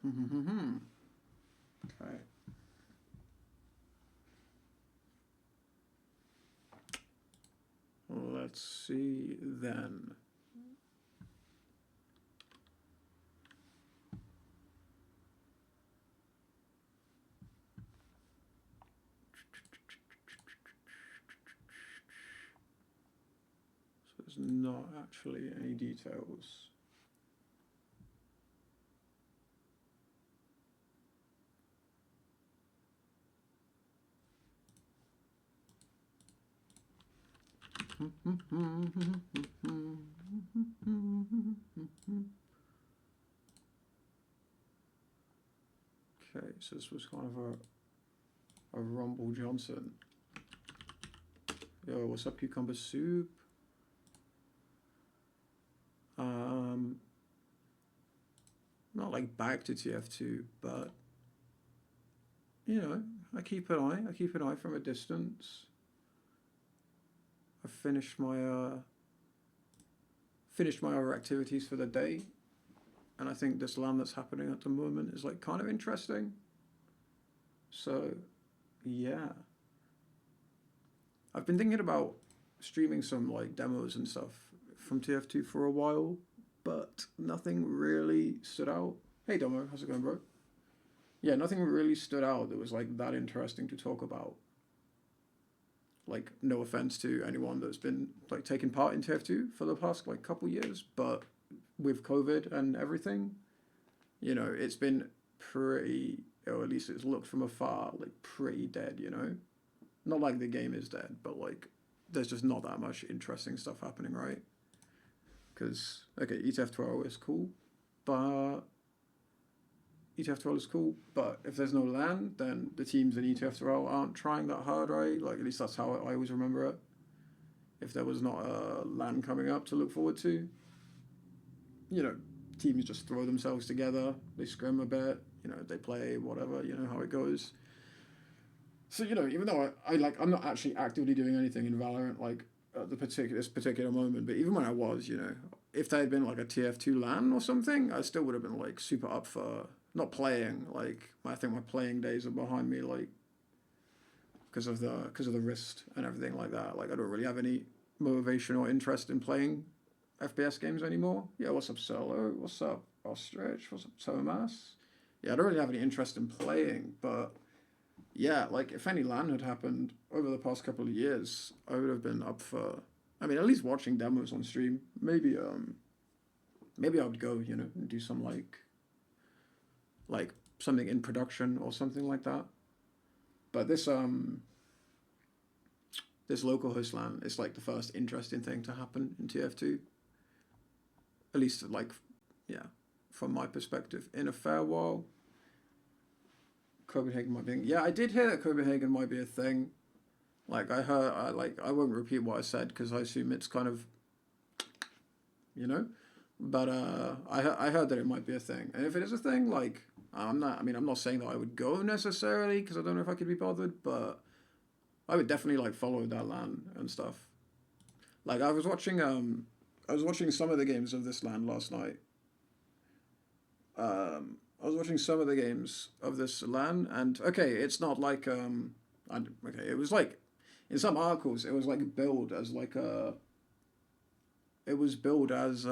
Okay. Let's see then. So there's not actually any details. Okay, so this was kind of a Rumble Johnson. Yo, what's up, cucumber soup? Not like back to TF2, but you know, I keep an eye. I keep an eye from a distance. I finished my other activities for the day, and I think this LAN that's happening at the moment is like kind of interesting. So, yeah, I've been thinking about streaming some like demos and stuff from TF2 for a while, but nothing really stood out. Hey Domo, how's it going, bro? Yeah, nothing really stood out that was like that interesting to talk about. Like, no offense to anyone that's been like taking part in TF2 for the past like couple years, but with COVID and everything, you know, it's been pretty, or at least it's looked from afar like pretty dead. You know, not like the game is dead, but like there's just not that much interesting stuff happening, right? Because okay, ETF12 is cool, but ETF12 is cool, but if there's no LAN, then the teams in ETF12 aren't trying that hard, right? Like at least that's how I always remember it. If there was not a LAN coming up to look forward to, you know, teams just throw themselves together, they scrim a bit, you know, they play whatever, you know how it goes. So you know, even though I'm not actually actively doing anything in Valorant like at this particular moment, but even when I was, you know, if there had been like a TF2 LAN or something, I still would have been like super up for not playing. Like I think my playing days are behind me, like because of the wrist and everything like that. Like I don't really have any motivation or interest in playing FPS games anymore. Yeah, what's up, Solo? What's up, Ostrich? What's up, Thomas? Yeah, I don't really have any interest in playing, but yeah, like if any LAN had happened over the past couple of years, I would have been up for. I mean, at least watching demos on stream. Maybe I would go, you know, and do some like something in production or something like that. But this local host LAN is like the first interesting thing to happen in TF2. At least like, yeah, from my perspective, in a fair while. Copenhagen might be. Yeah, I did hear that Copenhagen might be a thing. Like I heard, I won't repeat what I said because I assume it's kind of, you know. But I heard that it might be a thing, and if it is a thing, like I'm not. I mean, I'm not saying that I would go necessarily because I don't know if I could be bothered, but I would definitely like follow that LAN and stuff. Like I was watching some of the games of this LAN last night. I was watching some of the games of this LAN, and okay, it's not like okay, it was like in some articles it was like billed as like a it was billed as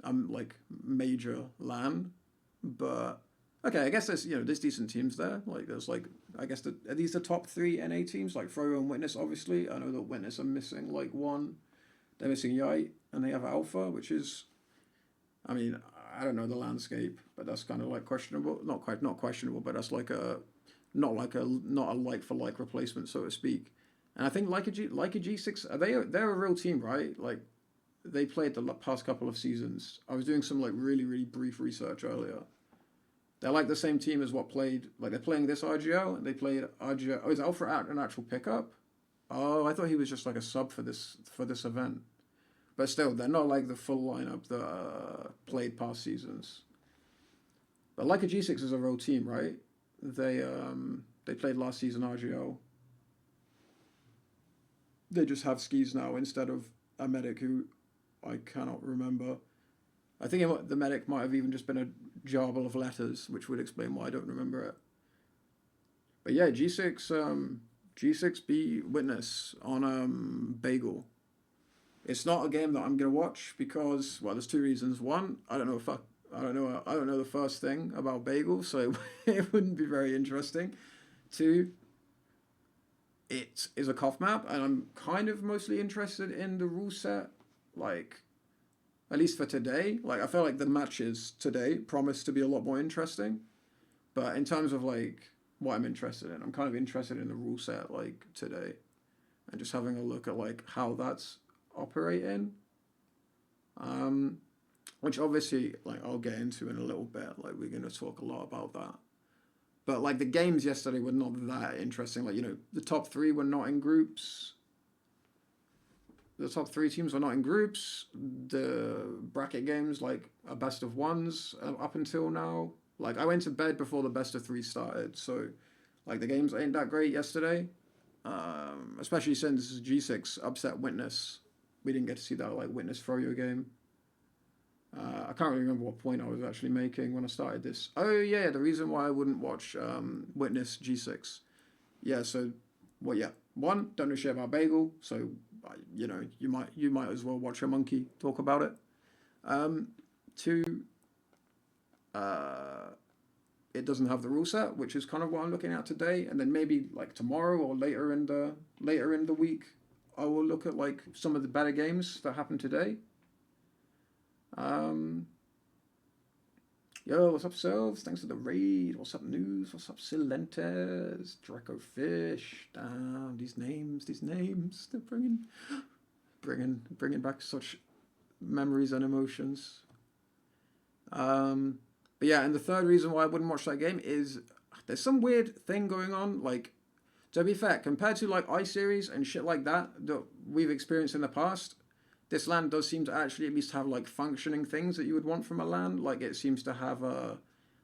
like major LAN, but okay, I guess there's you know there's decent teams there. Like there's like I guess are these the top three NA teams? Like Froyo and Witness, obviously. I know that Witness are missing like one. They're missing Yite, and they have Alpha, which is I mean I don't know the landscape, but that's kind of like questionable. Not questionable, but that's like a not a like for like replacement, so to speak. And I think like a G6, they're a real team, right? Like they played the past couple of seasons. I was doing some like really brief research earlier. They're like the same team as what played like they're playing this RGO and they played RGO. Oh, is Alpha an actual pickup? Oh, I thought he was just like a sub for this event. But still, they're not like the full lineup that played past seasons. But like a G6 is a real team, right? They played last season RGO. They just have skis now instead of a medic who I cannot remember. I think the medic might have even just been a jabble of letters, which would explain why I don't remember it. But yeah, G6B Witness on Bagel. It's not a game that I'm gonna watch because, well, there's two reasons. One, I don't know the first thing about Bagel, so it wouldn't be very interesting. Two, it is a cough map, and I'm kind of mostly interested in the rule set, like, at least for today. Like, I feel like the matches today promise to be a lot more interesting. But in terms of, like, what I'm interested in, I'm kind of interested in the rule set, like, today. And just having a look at, like, how that's operating. Which obviously, like, I'll get into in a little bit. Like, we're going to talk a lot about that. But, like, the games yesterday were not that interesting. Like, you know, the top three were not in groups. The top three teams were not in groups. The bracket games, like, are best of ones up until now. Like, I went to bed before the best of three started. So, like, the games ain't that great yesterday. Especially since G6 upset Witness. We didn't get to see that, like, Witness Froyo game. I can't really remember what point I was actually making when I started this. Oh, yeah, the reason why I wouldn't watch Witness G6. Yeah, so, well, yeah. One, don't know shit about Bagel, so, you know, you might as well watch a monkey talk about it. Two, it doesn't have the rule set, which is kind of what I'm looking at today. And then maybe, like, tomorrow or later in the week, I will look at, like, some of the better games that happened today. Yo, what's up, Selves? Thanks for the raid. What's up, News? What's up, Silentes? Draco Fish. Damn, these names. They're bringing back such memories and emotions. But yeah, and the third reason why I wouldn't watch that game is there's some weird thing going on. Like, to be fair, compared to, like, iSeries and shit like that we've experienced in the past, this LAN does seem to actually at least have, like, functioning things that you would want from a LAN. Like, it seems to have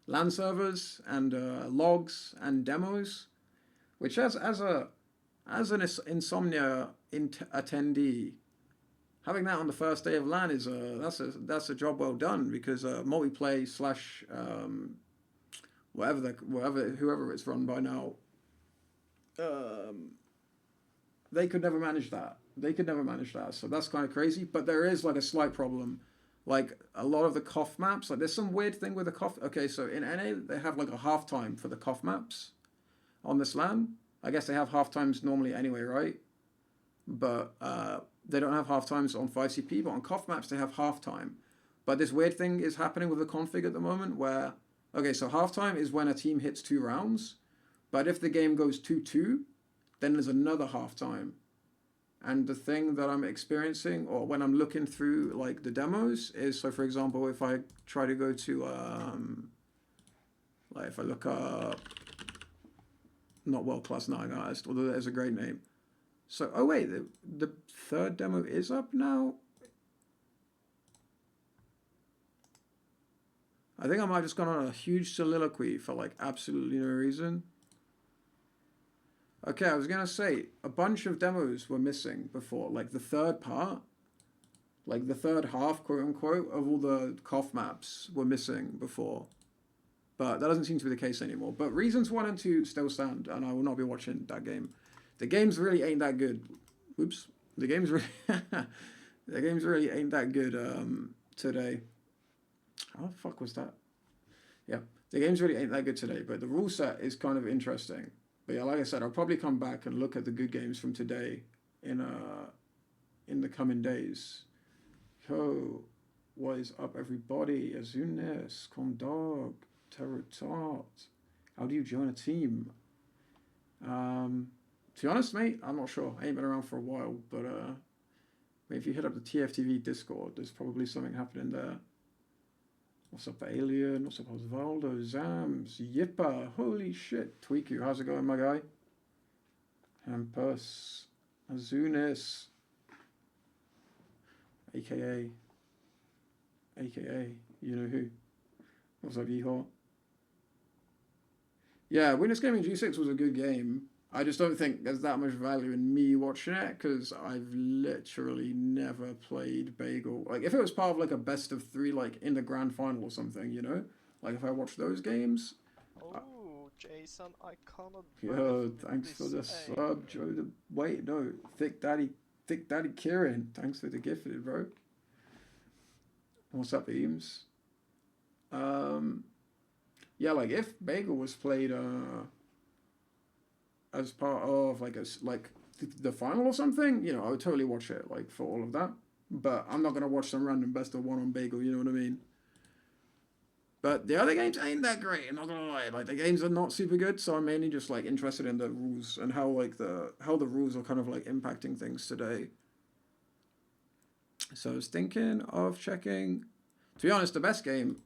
LAN servers and logs and demos, which as an Insomnia attendee, having that on the first day of LAN is that's a job well done, because multiplay / whoever it's run by now, they could never manage that. So that's kind of crazy. But there is, like, a slight problem. Like, a lot of the cough maps, like, there's some weird thing with the cough. Okay, so in NA, they have, like, a halftime for the cough maps on this LAN. I guess they have halftimes normally anyway, right? But they don't have halftimes on 5CP, but on cough maps, they have halftime. But this weird thing is happening with the config at the moment where, okay, so halftime is when a team hits 2 rounds. But if the game goes 2-2, then there's another halftime. And the thing that I'm experiencing, or when I'm looking through, like, the demos, is, so for example, if I try to go to, like, if I look up, not World Class 9 Artist, although that is a great name. So, oh wait, the third demo is up now? I think I might have just gone on a huge soliloquy for, like, absolutely no reason. Okay, I was going to say, a bunch of demos were missing before, like the third part, like the third half, quote unquote, of all the cough maps were missing before. But that doesn't seem to be the case anymore. But Reasons 1 and 2 still stand, and I will not be watching that game. The games really ain't that good. Whoops. The games really ain't that good today. How the fuck was that? Yeah, the games really ain't that good today, but the rule set is kind of interesting. But yeah, like I said, I'll probably come back and look at the good games from today in the coming days. Yo, what is up, everybody? Azunes, Condog, Terrotart. How do you join a team? To be honest, mate, I'm not sure. I ain't been around for a while, but if you hit up the TFTV Discord, there's probably something happening there. What's up, Alien? What's up, Osvaldo? Zams, Yippa, holy shit. Tweaku, how's it going, my guy? Hampus, Azunis, aka, you know who. What's up, Yeehaw? Yeah, Witness Gaming G6 was a good game. I just don't think there's that much value in me watching it because I've literally never played Bagel. Like if it was part of like a best of three, like in the grand final or something, you know, like if I watched those games. Oh, Jason, I cannot Yo, breathe thanks for this the air. sub, Joe. Wait, no, Thick Daddy Kieran. Thanks for the gifted, bro. What's up, Eames? Um, yeah, like if Bagel was played as part of like the final or something, you know, I would totally watch it like for all of that. But I'm not gonna watch some random best of one on Bagel. You know what I mean? But the other games ain't that great. I'm not gonna lie. Like the games are not super good, so I'm mainly just like interested in the rules and how like the rules are kind of like impacting things today. So I was thinking of checking. To be honest, the best game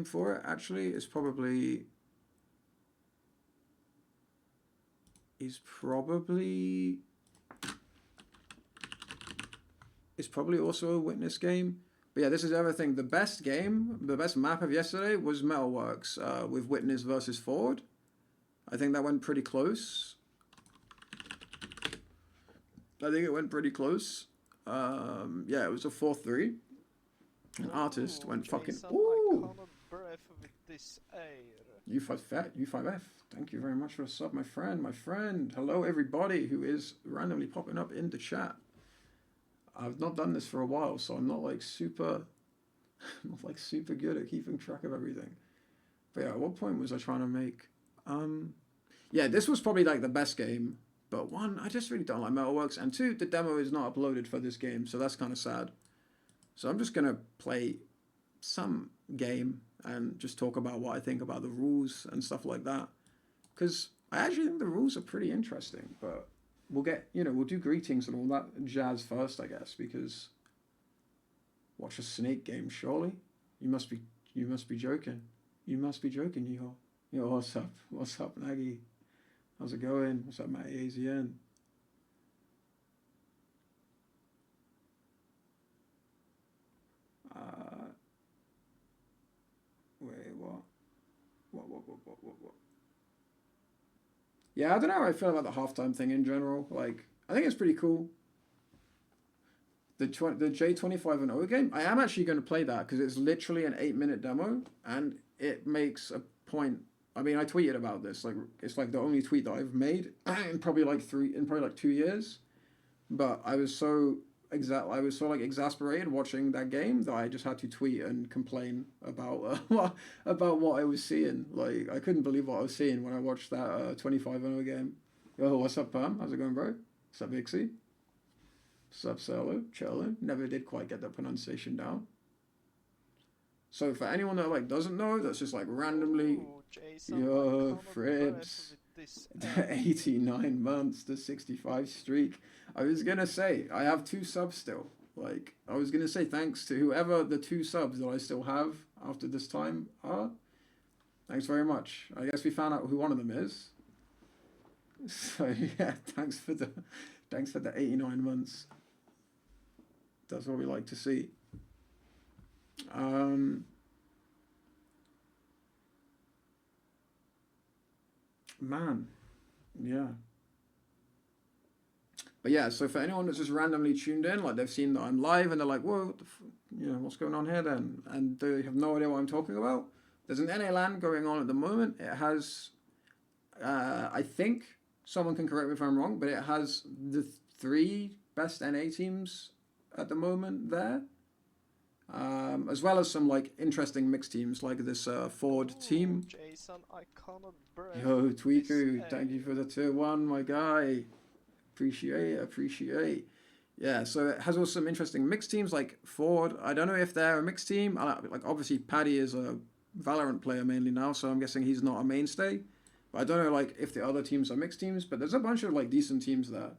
for it actually is probably is probably also a witness game. But yeah, this is everything. The best map of yesterday was Metalworks with Witness versus Ford. I think that went pretty close. I think it went pretty close. Yeah, it was a 4-3. An artist Oh, went fucking. Jason, I Ooh! cannot breathe with this air. U5F. Thank you very much for the sub, my friend. My friend. Hello, everybody who is randomly popping up in the chat. I've not done this for a while, so I'm not like super, not like super good at keeping track of everything. But yeah, at what point was I trying to make? Yeah, this was probably like the best game. But one, I just really don't like Metalworks, and two, the demo is not uploaded for this game, so that's kind of sad. So I'm just gonna play some game and just talk about what I think about the rules and stuff like that. Because I actually think the rules are pretty interesting, but we'll do greetings and all that jazz first, I guess, because watch a snake game, surely? You must be, you must be joking. You must be joking, Yeehaw. Yo, what's up? What's up, Naggy? How's it going? What's up, Matt AZN? Uh, wait, what? What? Yeah, I don't know how I feel about the halftime thing in general. Like, I think it's pretty cool. The J25 and O game, I am actually going to play that because it's literally an 8-minute demo and it makes a point. I mean, I tweeted about this. Like, it's like the only tweet that I've made in probably like 2 years. But I was so like exasperated watching that game that I just had to tweet and complain about about what I was seeing. Like I couldn't believe what I was seeing when I watched that 25-0 game. Yo, what's up, Pam? How's it going, bro? What's up, Ixie? What's up, Solo? Cholo? Never did quite get that pronunciation down. So for anyone that like doesn't know, that's just like randomly, Oh, Jason, I yo, cannot breathe Fribs, with this the air. 89 months, the 65 streak. I was gonna say I have 2 subs still. Like I was gonna say thanks to whoever the 2 subs that I still have after this time are. Thanks very much. I guess we found out who one of them is. So yeah, thanks for the 89 months. That's what we like to see. Um, man, yeah. But yeah, so for anyone that's just randomly tuned in, like they've seen that I'm live and they're like, whoa, what's going on here then? And they have no idea what I'm talking about. There's an NA LAN going on at the moment. It has, I think, someone can correct me if I'm wrong, but it has the 3 best NA teams at the moment there. As well as some like interesting mixed teams like this Ford Oh, team. Jason, I cannot breathe Yo, with this Tweaku, thank you for air. the tier 1, my guy. Appreciate. Yeah, so it has also some interesting mixed teams like Ford. I don't know if they're a mixed team. Like obviously Paddy is a Valorant player mainly now, so I'm guessing he's not a mainstay. But I don't know like if the other teams are mixed teams. But there's a bunch of like decent teams there.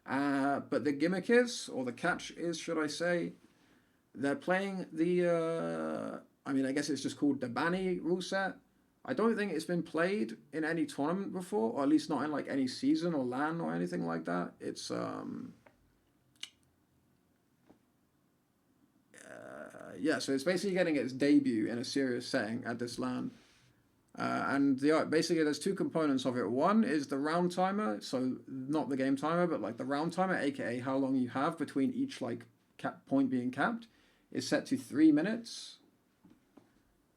But the gimmick is, or the catch is, should I say, they're playing the. I mean, I guess it's just called the Bani rule set. I don't think it's been played in any tournament before, or at least not in like any season or LAN or anything like that. It's yeah, so it's basically getting its debut in a serious setting at this LAN. And basically there's two components of it. One is the round timer, so not the game timer, but like the round timer, aka how long you have between each like point being capped, is set to 3 minutes,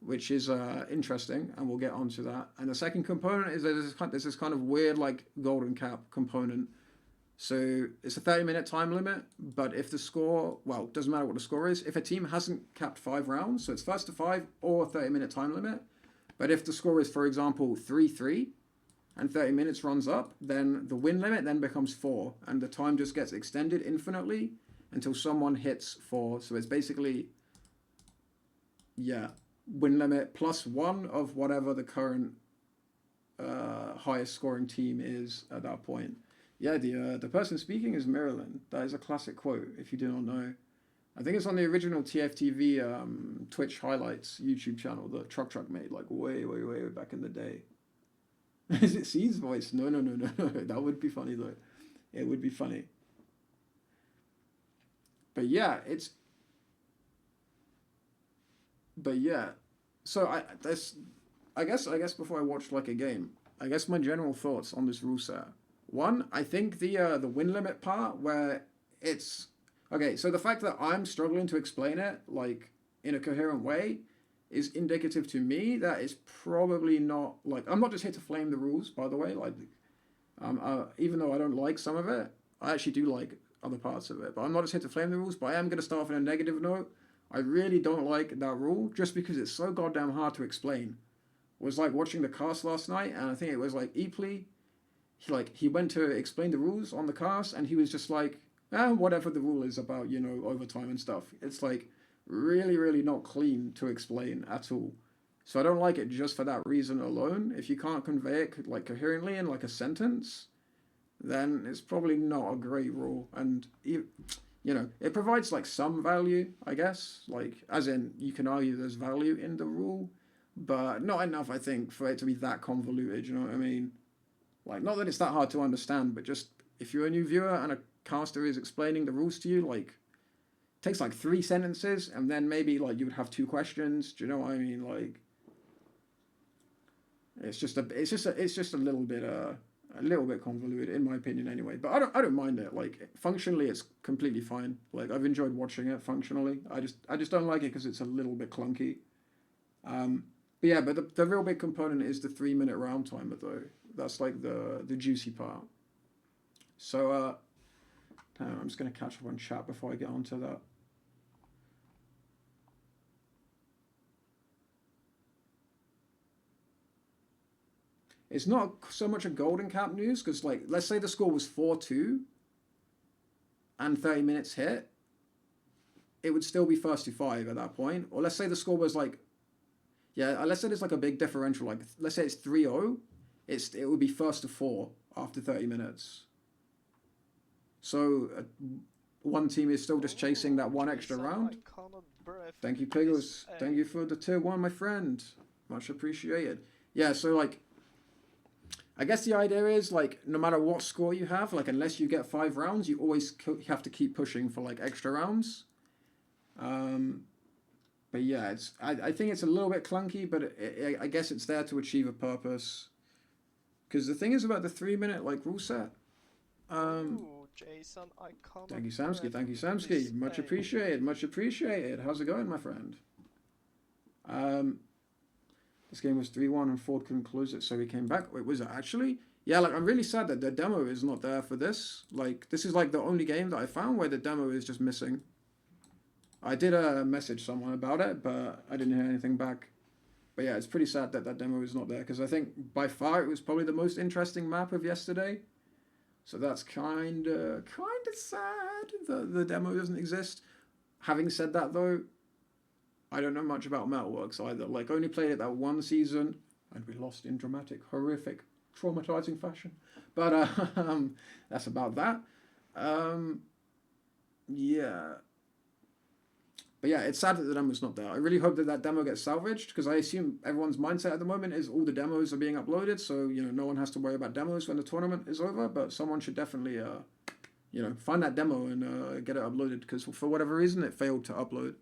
which is interesting, and we'll get onto that. And the second component is there's this kind of weird like golden cap component. So it's a 30-minute time limit, but if the score, well, it doesn't matter what the score is, if a team hasn't capped 5 rounds, so it's first to 5 or 30-minute time limit, but if the score is, for example, 3-3 and 30 minutes runs up, then the win limit then becomes 4, and the time just gets extended infinitely until someone hits 4. So it's basically, yeah, win limit plus 1 of whatever the current highest scoring team is at that point. Yeah, the person speaking is Marilyn. That is a classic quote, if you do not know. I think it's on the original TFTV Twitch highlights YouTube channel that Truck made, like way back in the day. Is it C's voice? No. That would be funny, though. It would be funny. But yeah, so I guess before I watched like a game, I guess my general thoughts on this rule set. One, I think the win limit part where it's okay. So the fact that I'm struggling to explain it like in a coherent way is indicative to me that it's probably not like I'm not just here to flame the rules. By the way, like even though I don't like some of it, I actually do like other parts of it. But I'm not just here to flame the rules. But I am going to start off on a negative note. I really don't like that rule just because it's so goddamn hard to explain. It was like watching the cast last night, and I think it was like Epley. He went to explain the rules on the cast, and he was just like, whatever the rule is about, overtime and stuff. It's like really not clean to explain at all. So I don't like it just for that reason alone. If you can't convey it like coherently in like a sentence, then it's probably not a great rule. And it provides like some value, I guess. Like as in you can argue there's value in the rule, but not enough, I think, for it to be that convoluted. You know what I mean? Like, not that it's that hard to understand, but just if you're a new viewer and a caster is explaining the rules to you, like, it takes like 3 sentences, and then maybe like you would have 2 questions. Do you know what I mean? Like, it's just a little bit convoluted in my opinion, anyway. But I don't mind it. Like, functionally, it's completely fine. Like, I've enjoyed watching it functionally. I just don't like it because it's a little bit clunky. But yeah, but the real big component is the 3-minute round timer, though. That's like the juicy part. So, I'm just going to catch up on chat before I get onto that. It's not so much a golden cap news, because, like, let's say the score was 4-2 and 30 minutes hit, it would still be first to 5 at that point. Or let's say the score was like, let's say there's like a big differential, like let's say it's 3-0, it would be first to 4 after 30 minutes. So one team is still just chasing that one extra round. Thank you, Pigos. Thank you for the tier 1, my friend. Much appreciated. Yeah, so like, I guess the idea is like, no matter what score you have, like unless you get 5 rounds, you always have to keep pushing for like extra rounds. But yeah, I think it's a little bit clunky, but I guess it's there to achieve a purpose. Because the thing is about the 3-minute like rule set. Jason, I can't. Thank you, Samsky. Much appreciated. How's it going, my friend? This game was 3-1 and Ford couldn't close it, so he came back. Wait, was it actually? Yeah, like I'm really sad that the demo is not there for this. Like, this is like the only game that I found where the demo is just missing. I did message someone about it, but I didn't hear anything back. But yeah, it's pretty sad that that demo is not there, because I think by far it was probably the most interesting map of yesterday. So that's kind of sad that the demo doesn't exist. Having said that, though, I don't know much about Metalworks either. Like, I only played it that one season, and we lost in dramatic, horrific, traumatizing fashion. But that's about that. Yeah. But yeah, it's sad that the demo's not there. I really hope that that demo gets salvaged, because I assume everyone's mindset at the moment is all the demos are being uploaded, so, no one has to worry about demos when the tournament is over, but someone should definitely, find that demo and get it uploaded, because for whatever reason, it failed to upload.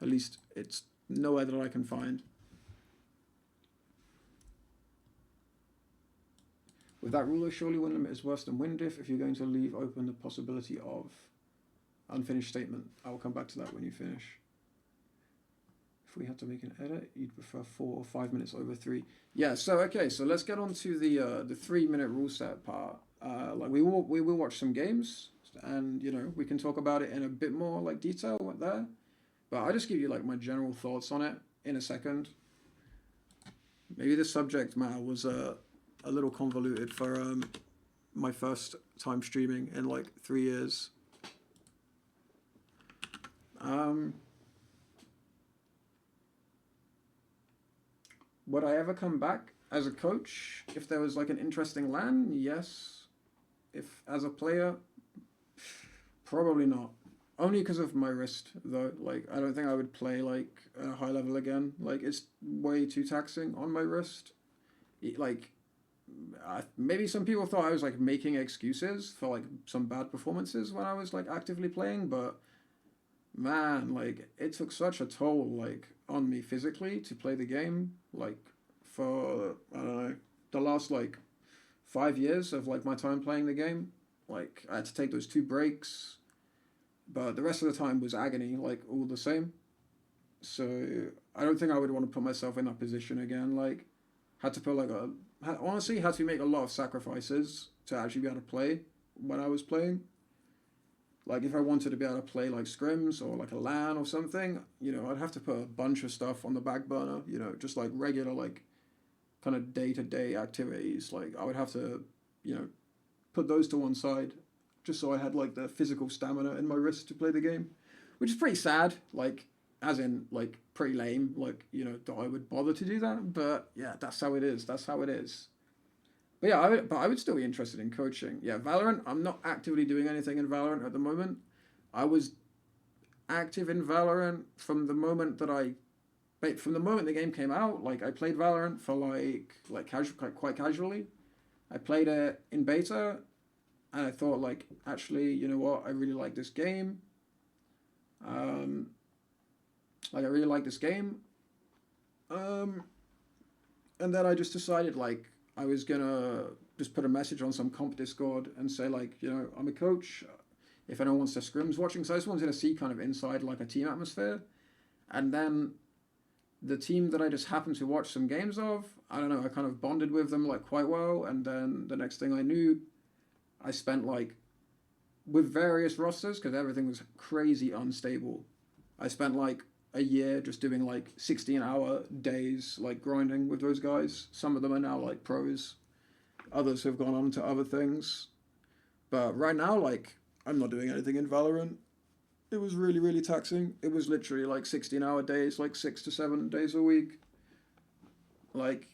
At least it's nowhere that I can find. With that ruler, surely wind limit is worse than wind diff if you're going to leave open the possibility of unfinished statement. I will come back to that when you finish. If we had to make an edit, you'd prefer 4 or 5 minutes over 3. Yeah, so okay, so let's get on to the 3-minute rule set part. Like we will watch some games, and you know, we can talk about it in a bit more like detail there. But I'll just give you like my general thoughts on it in a second. Maybe the subject matter was a little convoluted for my first time streaming in like 3 years. Would I ever come back as a coach if there was like an interesting LAN? Yes. If as a player, probably not. Only because of my wrist, though. Like, I don't think I would play like at a high level again. Like, it's way too taxing on my wrist. Like, maybe some people thought I was like making excuses for like some bad performances when I was like actively playing, but man, like it took such a toll like on me physically to play the game. Like for I don't know, the last like 5 years of like my time playing the game, like I had to take those 2 breaks, but the rest of the time was agony, like all the same. So I don't think I would want to put myself in that position again. Like had to put like honestly had to make a lot of sacrifices to actually be able to play when I was playing. Like if I wanted to be able to play like scrims or like a LAN or something, you know, I'd have to put a bunch of stuff on the back burner, you know, just like regular like kind of day-to-day activities. Like I would have to, you know, put those to one side just so I had like the physical stamina in my wrist to play the game, which is pretty sad, like as in like pretty lame, like, you know, that I would bother to do that. But yeah, that's how it is. That's how it is. But yeah, I would still be interested in coaching. Yeah, Valorant, I'm not actively doing anything in Valorant at the moment. I was active in Valorant from the moment the game came out. Like I played Valorant for quite casually. I played it in beta, and I thought like, actually, you know what? I really like this game. Like I really like this game. And then I just decided like I was gonna just put a message on some comp Discord and say like, you know, I'm a coach. If anyone wants to scrims watching, so I just wanted to see kind of inside like a team atmosphere. And then the team that I just happened to watch some games of, I don't know, I kind of bonded with them like quite well. And then the next thing I knew, I spent like with various rosters because everything was crazy unstable. I spent like a year just doing like 16-hour days, like grinding with those guys. Some of them are now like pros. Others have gone on to other things. But right now, like, I'm not doing anything in Valorant. It was really, really taxing. It was literally like 16-hour days, like 6 to 7 days a week. Like,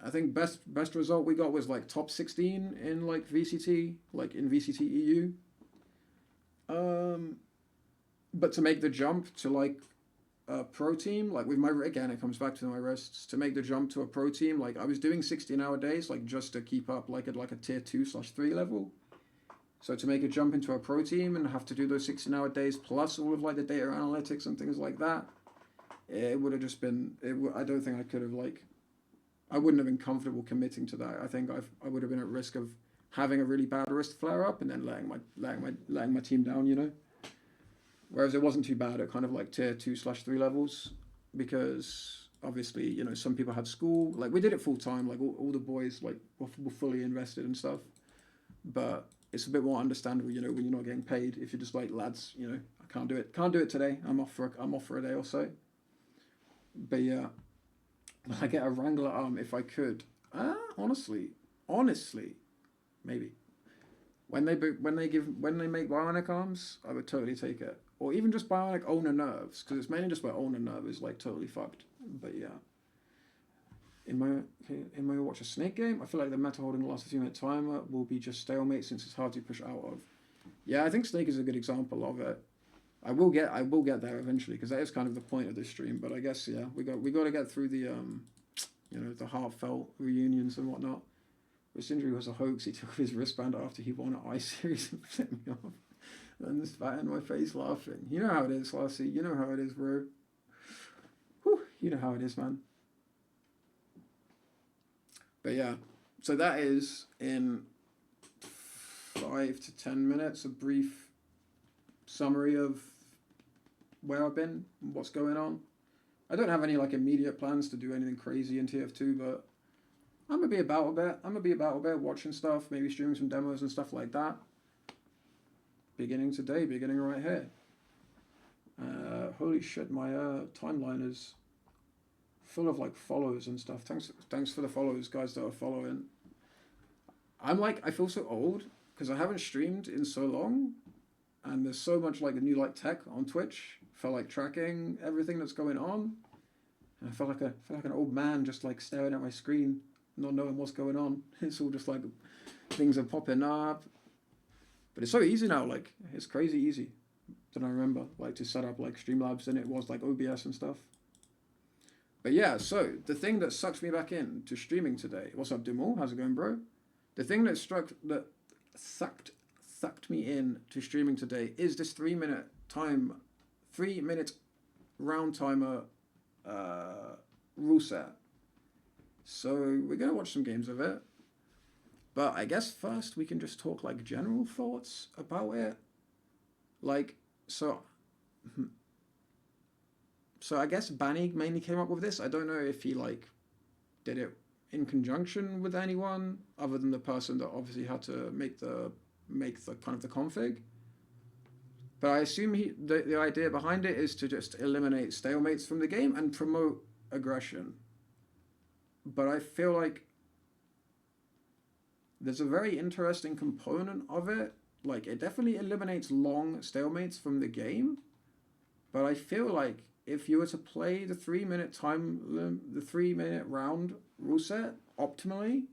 I think best result we got was like top 16 in like VCT, like in VCT EU. But to make the jump to like a pro team, like with my, again, it comes back to my wrists, to make the jump to a pro team, like I was doing 16-hour days, like just to keep up like at like a tier 2/3 level. So to make a jump into a pro team and have to do those 16-hour days plus all of like the data analytics and things like that, it would have just been, I don't think I could have like, I wouldn't have been comfortable committing to that. I think I would have been at risk of having a really bad wrist flare up and then letting my team down, you know. Whereas it wasn't too bad at kind of like tier 2/3 levels, because obviously, you know, some people had school. Like we did it full time. Like all the boys like were fully invested and stuff. But it's a bit more understandable, you know, when you're not getting paid. If you're just like, lads, you know, I can't do it today. I'm off for a day or so. But yeah, I get a Wrangler arm if I could. Honestly, maybe. When they make bionic arms, I would totally take it. Or even just bionic owner nerves, because it's mainly just where owner nerve is like totally fucked. But yeah. In my watch a Snake game, I feel like the meta holding the last 15-minute timer will be just stalemate since it's hard to push out of. Yeah, I think Snake is a good example of it. I will get there eventually, because that is kind of the point of this stream. But I guess yeah, we got to get through the you know, the heartfelt reunions and whatnot. This injury was a hoax. He took his wristband after he won an ice series and flipped me off. And this spat in my face laughing. You know how it is, Lassie. You know how it is, bro. Whew, you know how it is, man. But yeah, So that is in 5 to 10 minutes a brief summary of where I've been, what's going on. I don't have any like immediate plans to do anything crazy in TF2, but I'm gonna be about a bit. I'm gonna be about a bit, watching stuff, maybe streaming some demos and stuff like that. Beginning today, beginning right here. Holy shit, my timeline is full of like follows and stuff. Thanks for the follows, guys that are following. I feel so old because I haven't streamed in so long, and there's so much like new like tech on Twitch for like tracking everything that's going on. And I feel like an old man just like staring at my screen, not knowing what's going on. It's all just like things are popping up. But it's so easy now, like it's crazy easy than I remember, like to set up like Streamlabs, and it was like OBS and stuff. But yeah, so the thing that sucked me back in to streaming today. What's up, Dumal? How's it going, bro? The thing that sucked me in to streaming today is this 3 minute round timer rule set. So we're gonna watch some games of it. But I guess first we can just talk like general thoughts about it. Like, so I guess Banny mainly came up with this. I don't know if he like did it in conjunction with anyone other than the person that obviously had to make the kind of the config. But I assume the idea behind it is to just eliminate stalemates from the game and promote aggression. But I feel like there's a very interesting component of it. Like, it definitely eliminates long stalemates from the game. But I feel like if you were to play the 3 minute round rule set optimally,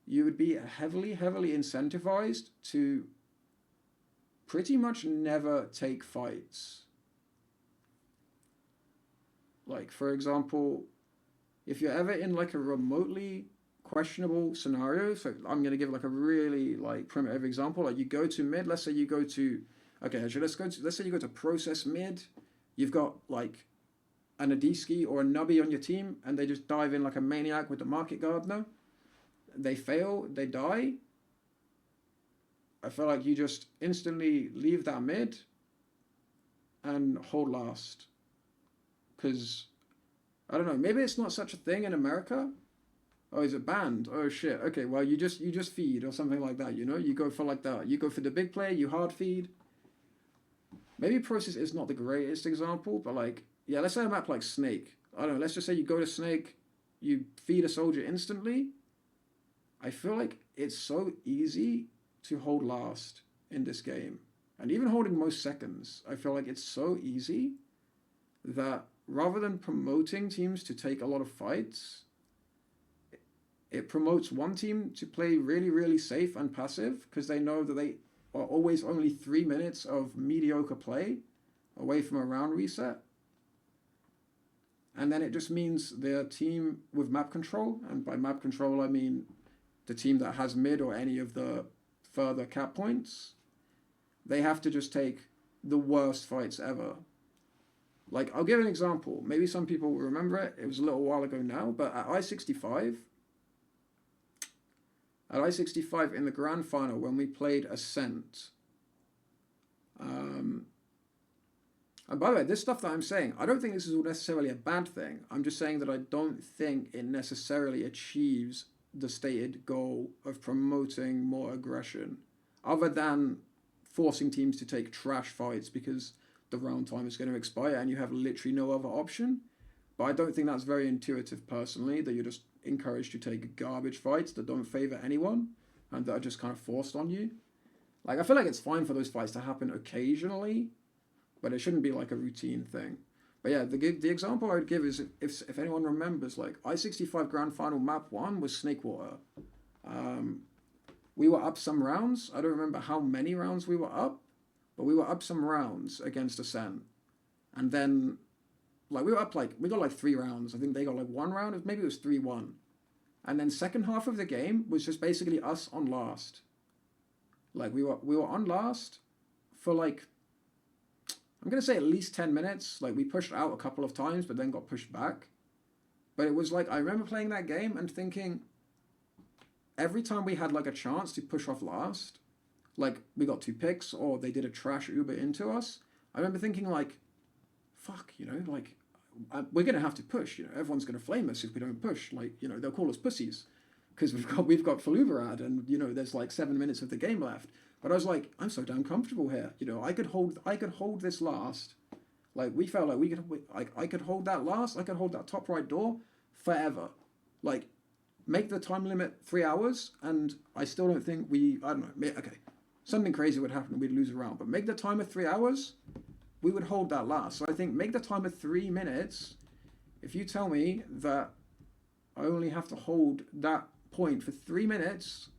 you would be heavily incentivized to pretty much never take fights. Like, for example, if you're ever in like a remotely questionable scenario, so I'm going to give like a really like primitive example, like you go to mid, let's say you go to process mid, you've got like an Adiski or a Nubby on your team, and they just dive in like a maniac with the market gardener, they fail, they die. I feel like you just instantly leave that mid and hold last, because I don't know, maybe it's not such a thing in America. Oh, is it banned? Oh shit. Okay, well you just feed or something like that, you know? You go for like that. You go for the big play, you hard feed. Maybe process is not the greatest example, but like, yeah, let's say a map like Snake. I don't know, let's just say you go to Snake, you feed a soldier instantly. I feel like it's so easy to hold last in this game. And even holding most seconds, I feel like it's so easy that rather than promoting teams to take a lot of fights, it promotes one team to play really safe and passive, because they know that they are always only 3 minutes of mediocre play away from a round reset. And then it just means their team with map control, and by map control I mean the team that has mid or any of the further cap points, they have to just take the worst fights ever. Like, I'll give an example. Maybe some people will remember it. It was a little while ago now, but at I-65 in the grand final when we played Ascent. And by the way, this stuff that I'm saying, I don't think this is necessarily a bad thing. I'm just saying that I don't think it necessarily achieves the stated goal of promoting more aggression, other than forcing teams to take trash fights because the round time is going to expire and you have literally no other option. But I don't think that's very intuitive personally, that you're just encouraged to take garbage fights that don't favor anyone and that are just kind of forced on you. Like, I feel like it's fine for those fights to happen occasionally, but it shouldn't be like a routine thing. But yeah, the example I would give is if anyone remembers, like I-65 Grand Final Map 1 was Snakewater. We were up some rounds. I don't remember how many rounds we were up, but we were up some rounds against Ascent. And then, like, we got like 3 rounds. I think they got like 1 round, maybe it was 3-1. And then second half of the game was just basically us on last. Like, we were on last for like, I'm going to say at least 10 minutes. Like, we pushed out a couple of times, but then got pushed back. But it was like, I remember playing that game and thinking, every time we had like a chance to push off last, like we got 2 picks or they did a trash Uber into us, I remember thinking like, fuck, you know, like we're gonna have to push. You know, everyone's gonna flame us if we don't push. Like, you know, they'll call us pussies because we've got Faluvarad and you know there's like 7 minutes of the game left. But I was like, I'm so damn comfortable here. You know, I could hold this last. Like we felt like I could hold that last. I could hold that top right door forever. Like make the time limit 3 hours, and I still don't think I don't know. Okay, something crazy would happen and we'd lose a round. But make the timer 3 hours, we would hold that last. So I think make the timer 3 minutes. If you tell me that I only have to hold that point for 3 minutes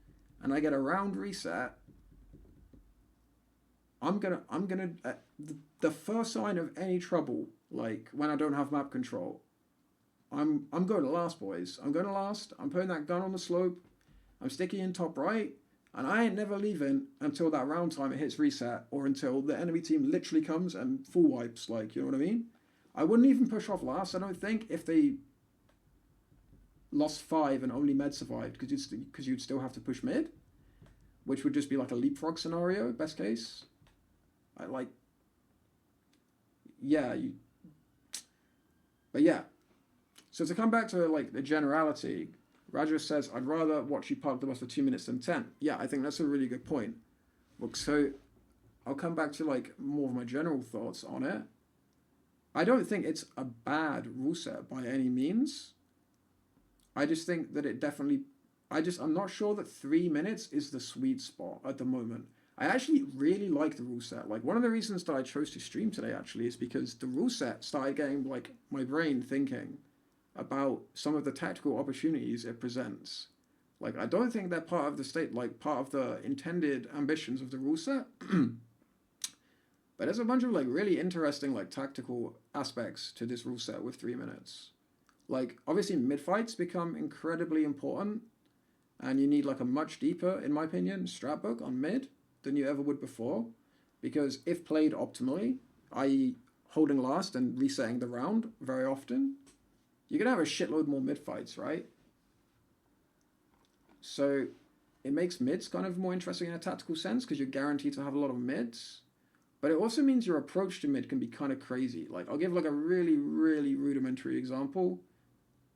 and I get a round reset, I'm gonna the first sign of any trouble, like when I don't have map control, I'm going to last, boys. I'm going to last. I'm putting that gun on the slope. I'm sticking in top right, and I ain't never leaving until that round timer hits reset or until the enemy team literally comes and full wipes. Like, you know what I mean? I wouldn't even push off last. I don't think if they lost 5 and only med survived because you'd still have to push mid, which would just be like a leapfrog scenario, best case. But yeah. So to come back to like the generality, Raja says, I'd rather watch you park the bus for 2 minutes than 10. Yeah, I think that's a really good point. Look, so I'll come back to like more of my general thoughts on it. I don't think it's a bad rule set by any means. I just think that it definitely, I'm not sure that 3 minutes is the sweet spot at the moment. I actually really like the rule set. Like one of the reasons that I chose to stream today actually is because the rule set started getting like my brain thinking about some of the tactical opportunities it presents. Like I don't think they're part of the intended ambitions of the rule set. But there's a bunch of like really interesting like tactical aspects to this rule set with 3 minutes. Like obviously mid fights become incredibly important, and you need like a much deeper, in my opinion, strat book on mid than you ever would before, because if played optimally, i.e. holding last and resetting the round very often, you're gonna have a shitload more mid fights, right? So it makes mids kind of more interesting in a tactical sense because you're guaranteed to have a lot of mids. But it also means your approach to mid can be kind of crazy. Like I'll give like a really, really rudimentary example.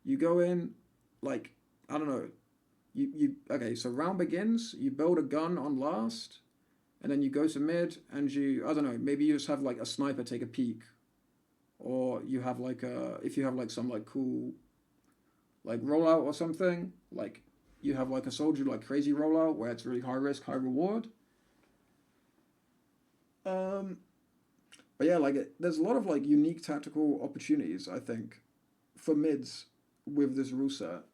You go in, like, I don't know, okay, so round begins, you build a gun on last, and then you go to mid, and I don't know, maybe you just have like a sniper take a peek. Or you have like if you have like some like cool, like rollout or something, like you have like a soldier like crazy rollout where it's really high risk, high reward. But yeah, like there's a lot of like unique tactical opportunities, I think, for mids with this rule set.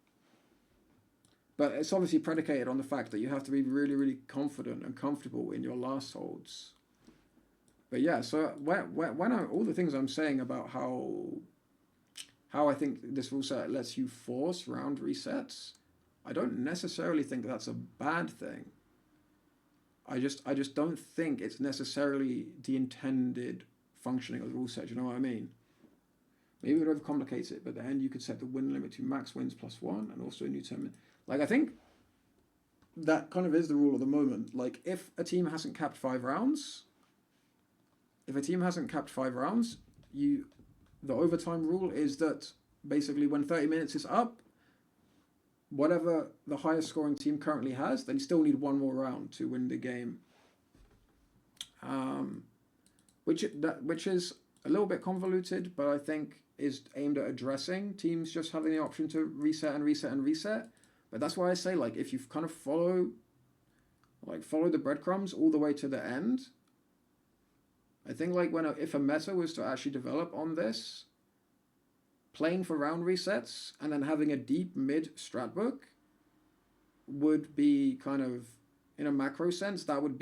But it's obviously predicated on the fact that you have to be really, really confident and comfortable in your last holds. But yeah, so when all the things I'm saying about how I think this rule set lets you force round resets, I don't necessarily think that's a bad thing. I just don't think it's necessarily the intended functioning of the rule set. Do you know what I mean? Maybe it overcomplicates it, but then you could set the win limit to max wins +1 and also a new term. Like I think that kind of is the rule of the moment. Like if a team hasn't capped 5 rounds, the overtime rule is that basically when 30 minutes is up, whatever the highest scoring team currently has, they still need one more round to win the game. Which is a little bit convoluted, but I think is aimed at addressing teams just having the option to reset and reset and reset. But that's why I say, like, if you kind of follow the breadcrumbs all the way to the end, I think like if a meta was to actually develop on this, playing for round resets and then having a deep mid strat book would be kind of, in a macro sense, that would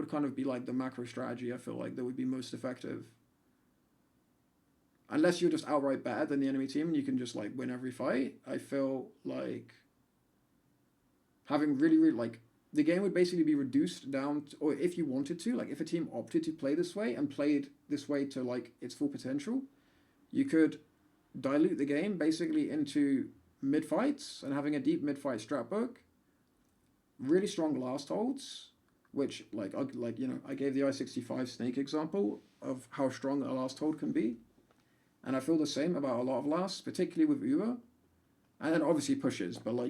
kind of be like the macro strategy I feel like that would be most effective. Unless you're just outright better than the enemy team and you can just like win every fight, I feel like having really, really like the game would basically be reduced down to, or if you wanted to, like if a team opted to play this way and played this way to like its full potential, you could dilute the game basically into mid fights and having a deep mid fight strat book, really strong last holds, which I gave the I-65 snake example of how strong a last hold can be, and I feel the same about a lot of lasts, particularly with Uber. And then obviously pushes, but no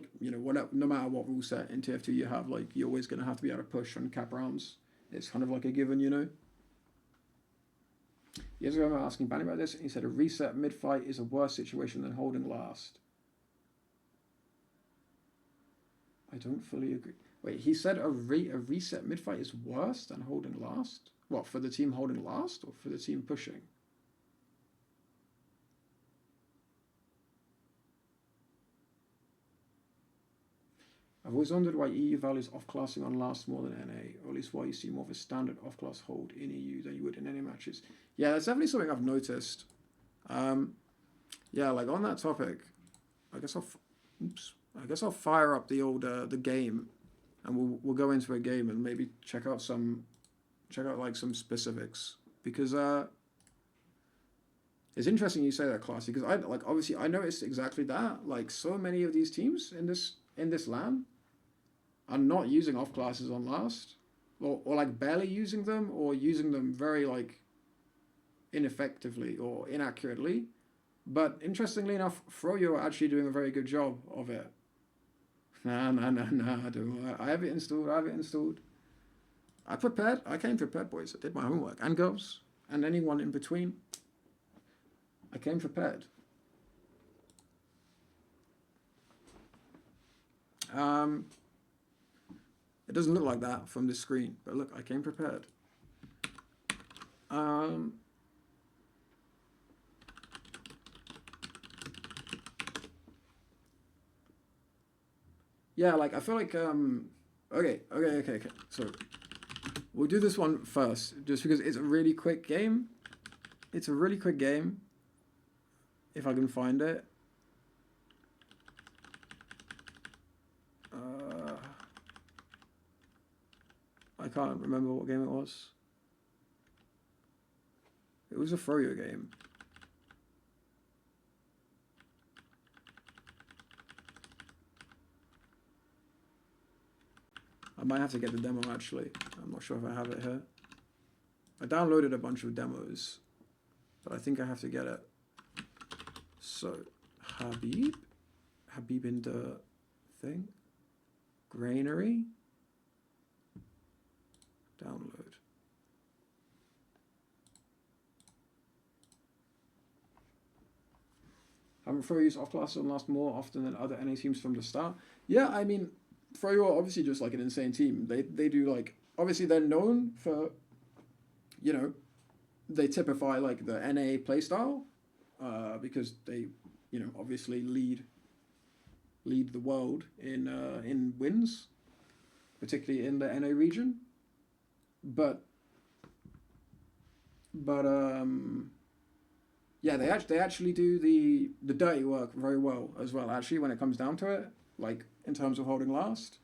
matter what rule set in TF2 you have, you're always going to have to be able to push on cap rounds. It's kind of like a given, Years ago, I was asking Banny about this, and he said a reset mid-fight is a worse situation than holding last. I don't fully agree. Wait, he said a reset mid-fight is worse than holding last? What, for the team holding last, or for the team pushing? I've always wondered why EU values off-classing on last more than NA, or at least why you see more of a standard off-class hold in EU than you would in NA matches. Yeah, that's definitely something I've noticed. On that topic, I guess I'll fire up the old the game, and we'll go into a game and maybe check out some specifics, because it's interesting you say that, Classy, because I noticed exactly that. So many of these teams in this LAN are not using off classes on last, or barely using them, or using them very ineffectively or inaccurately. But interestingly enough, Froyo are actually doing a very good job of it. Nah, I have it installed. I came prepared, boys. I did my homework, and girls, and anyone in between. I came prepared. It doesn't look like that from the screen, but look, I came prepared. Yeah, I feel like okay. So we'll do this one first, just because it's a really quick game. If I can find it. I can't remember what game it was. It was a Froyo game. I might have to get the demo, actually. I'm not sure if I have it here. I downloaded a bunch of demos, but I think I have to get it. So, Habib in the thing. Granary. Download. Haven't Froyo used off-class on last more often than other NA teams from the start? Yeah, I mean, Froyo are obviously just an insane team. They do obviously they're known for, they typify the NA playstyle, because they, obviously lead the world in wins, particularly in the NA region. But yeah, they actually do the dirty work very well as well, actually, when it comes down to it, in terms of holding last.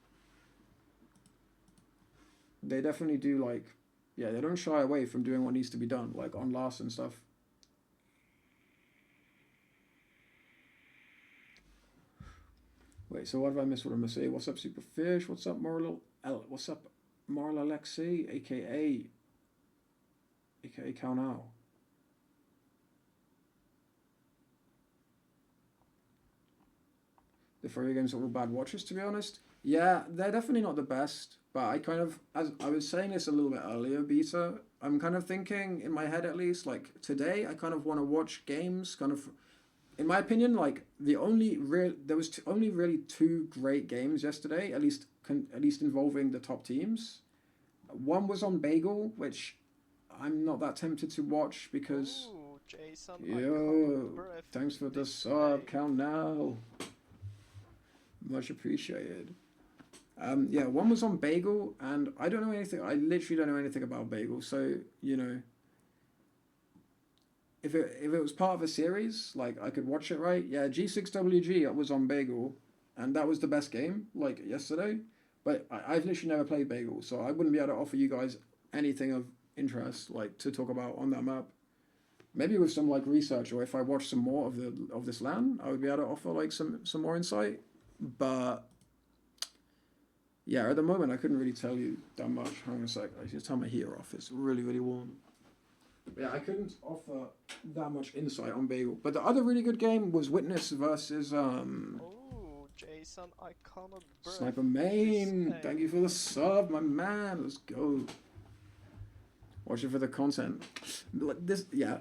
They definitely do they don't shy away from doing what needs to be done, on last and stuff. Wait, so what have I missed? What I'm gonna say? What's up, Superfish? What's up, What's up, Marla Lexi, aka Cal Now? The Froyo games are all bad watches, to be honest. Yeah, they're definitely not the best, but as I was saying this a little bit earlier, Beta, I'm kind of thinking, in my head at least, today I kind of want to watch games, in my opinion, there was only really two great games yesterday, at least involving the top teams. One was on Bagel, which I'm not that tempted to watch because... Ooh, Jason, thanks for the sub, Count Now. Much appreciated. One was on Bagel, and I don't know anything. I literally don't know anything about Bagel. So if it was part of a series, I could watch it, right? Yeah, G6WG was on Bagel, and that was the best game, yesterday. But I've literally never played Bagel, so I wouldn't be able to offer you guys anything of interest, to talk about on that map. maybe with some like research, or if I watch some more of this LAN, I would be able to offer like some more insight. But yeah, at the moment I couldn't really tell you that much. Hang on a sec. I just turn my heater off. It's really, really warm. But yeah, I couldn't offer that much insight on Bagel. But the other really good game was Witness versus Oh, Jason, I cannot breathe. Sniper Main. Thank you for the sub, my man. Let's go. Watch it for the content. Like this, yeah.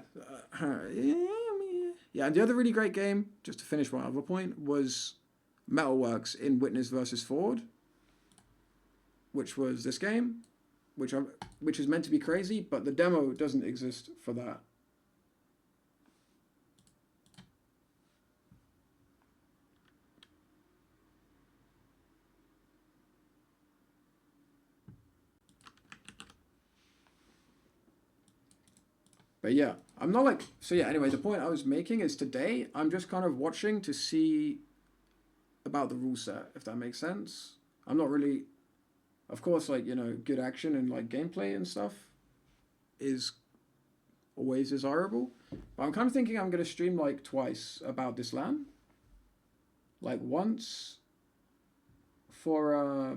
Yeah, and the other really great game, just to finish my other point, was Metalworks in Witness versus Ford, which was this game, which is meant to be crazy, but the demo doesn't exist for that. But yeah, I'm not like, so yeah, anyway, the point I was making is today I'm just kind of watching to see about the rule set, if that makes sense. I'm not really, of course, like, you know, good action and like gameplay and stuff is always desirable. But I'm kind of thinking I'm going to stream like twice about this LAN. Like once for,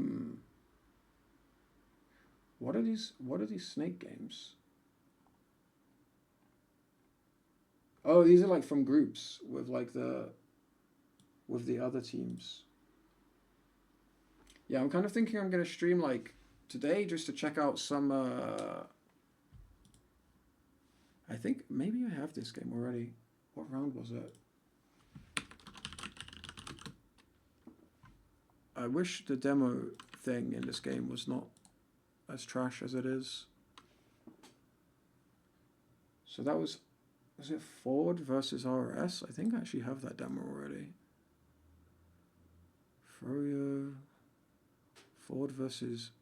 what are these snake games? Oh, these are like from groups with like with the other teams. Yeah, I'm kind of thinking I'm gonna stream like today just to check out some I think maybe I have this game already. What round was it? I wish the demo thing in this game was not as trash as it is. So that was it Ford versus RS? I think I actually have that demo already. Froyo. Ford versus.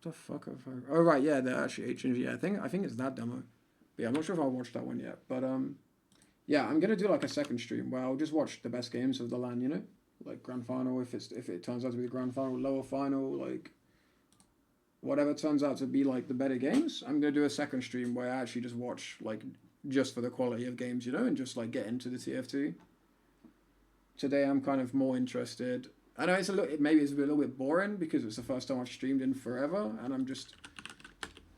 What the fuck have I. Oh, right, yeah, they're actually HNG. Yeah, I think it's that demo. But yeah, I'm not sure if I'll watch that one yet. But yeah, I'm gonna do like a second stream where I'll just watch the best games of the LAN, you know? Like grand final, if it turns out to be the grand final, lower final, like whatever turns out to be like the better games, I'm gonna do a second stream where I actually just watch like just for the quality of games, you know, and just like get into the TF2. Today I'm kind of more interested. I know it's maybe it's a little bit boring because it's the first time I've streamed in forever, and I'm just,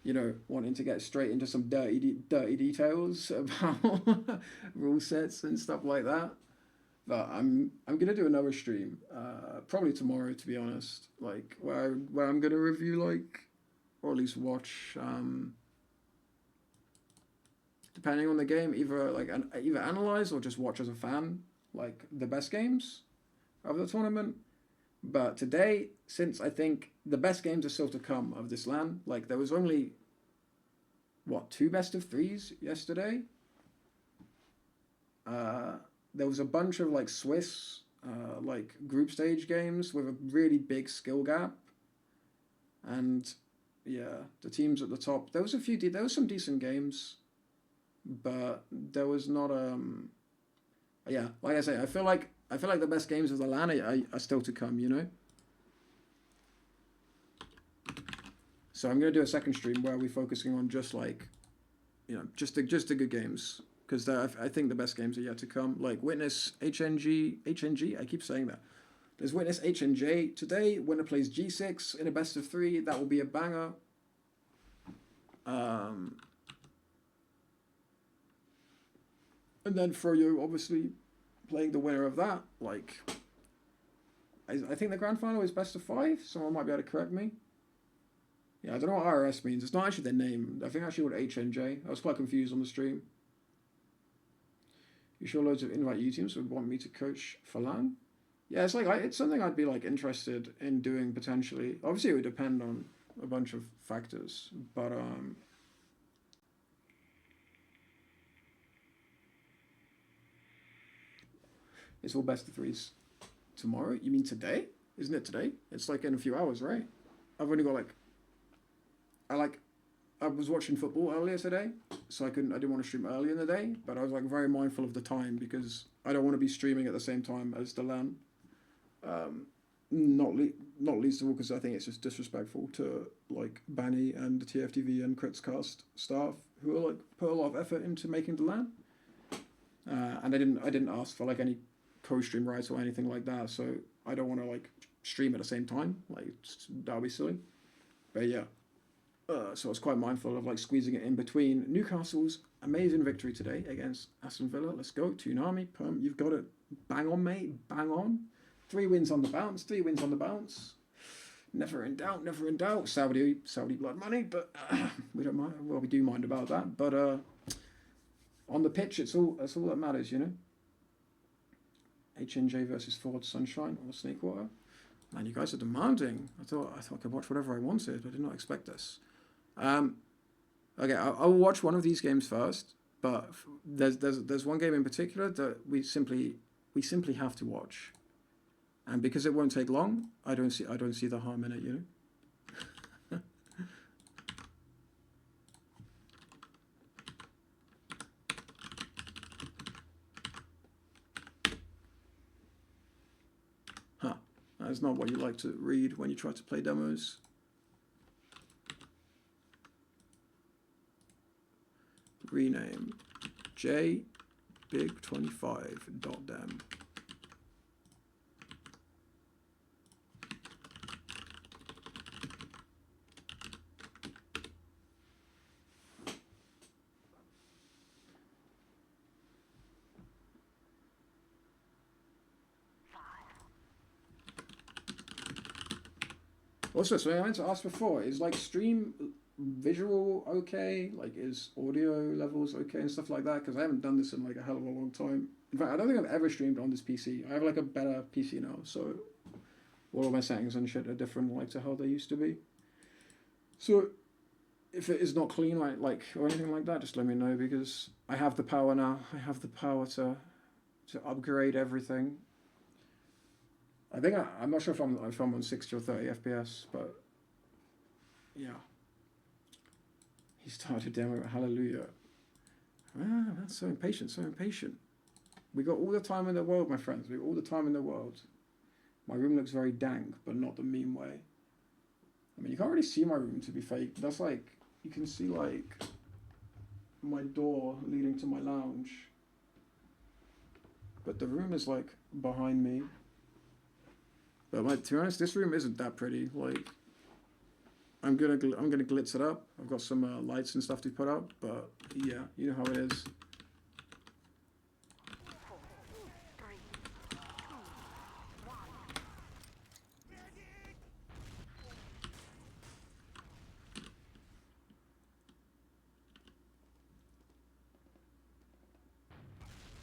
you know, wanting to get straight into some dirty details about rule sets and stuff like that. But I'm gonna do another stream, probably tomorrow, to be honest. Like where I'm gonna review like, or at least watch, depending on the game, either analyze or just watch as a fan, like the best games of the tournament. But today, since I think the best games are still to come of this LAN, like there was only, what, 2 best of 3s yesterday? There was a bunch of like Swiss, like group stage games with a really big skill gap. And yeah, the teams at the top, there was some decent games, but there was not, yeah, like I say, I feel like the best games of the LAN are still to come, you know? So I'm going to do a second stream where we're focusing on just like, you know, just the good games. Because I think the best games are yet to come. Like Witness, HNG, I keep saying that. There's Witness HNJ today. Winner plays G6 in a best of 3. That will be a banger. And then Froyo, obviously, playing the winner of that. Like, I think the grand final is best of 5. Someone might be able to correct me. Yeah, I don't know what RS means. It's not actually their name. I think actually what HNJ. I was quite confused on the stream. You sure loads of invite U teams would want me to coach for LAN? Yeah, it's like it's something I'd be like interested in doing potentially. Obviously, it would depend on a bunch of factors, but it's all best of 3s tomorrow. You mean today? Isn't it today? It's like in a few hours, right? I've only got like. I was watching football earlier today, so I didn't want to stream early in the day, but I was like very mindful of the time because I don't want to be streaming at the same time as the LAN. Not least of all because I think it's just disrespectful to like Banny and the TFTV and Critscast staff who like put a lot of effort into making the LAN. And I didn't ask for like any co-stream rights or anything like that, so I don't want to like stream at the same time. Like that would be silly. But yeah. So I was quite mindful of like squeezing it in between Newcastle's amazing victory today against Aston Villa. Let's go, Toonami, Perm, you've got it. Bang on, mate, bang on. 3 wins on the bounce, 3 wins on the bounce. Never in doubt, never in doubt. Saudi blood money, but we don't mind. Well, we do mind about that. But on the pitch, it's all that matters, you know. HNJ versus Ford Sunshine on the Snake Water. Man, you guys are demanding. I thought I could watch whatever I wanted. I did not expect this. Okay, I'll watch one of these games first, but there's one game in particular that we simply have to watch, and because it won't take long, I don't see the harm in it, you know. Huh? That's not what you like to read when you try to play demos. Rename jbig25.dem. Also, so I meant to ask before, is like stream visual okay? Like, is audio levels okay and stuff like that? Because I haven't done this in like a hell of a long time. In fact, I don't think I've ever streamed on this PC. I have like a better PC now, so all of my settings and shit are different, like to how they used to be. So if it is not clean, like or anything like that, just let me know, because I have the power now. I have the power to upgrade everything. I think I'm not sure if I'm on 60 or 30 FPS, but yeah. He started demo. Hallelujah. Ah, that's so impatient, so impatient. We got all the time in the world, my friends. We got all the time in the world. My room looks very dank, but not the meme way. I mean, you can't really see my room, to be fake. That's like, you can see like my door leading to my lounge. But the room is like behind me. But like, to be honest, this room isn't that pretty. Like, I'm gonna glitz it up. I've got some lights and stuff to put up, but yeah, you know how it is.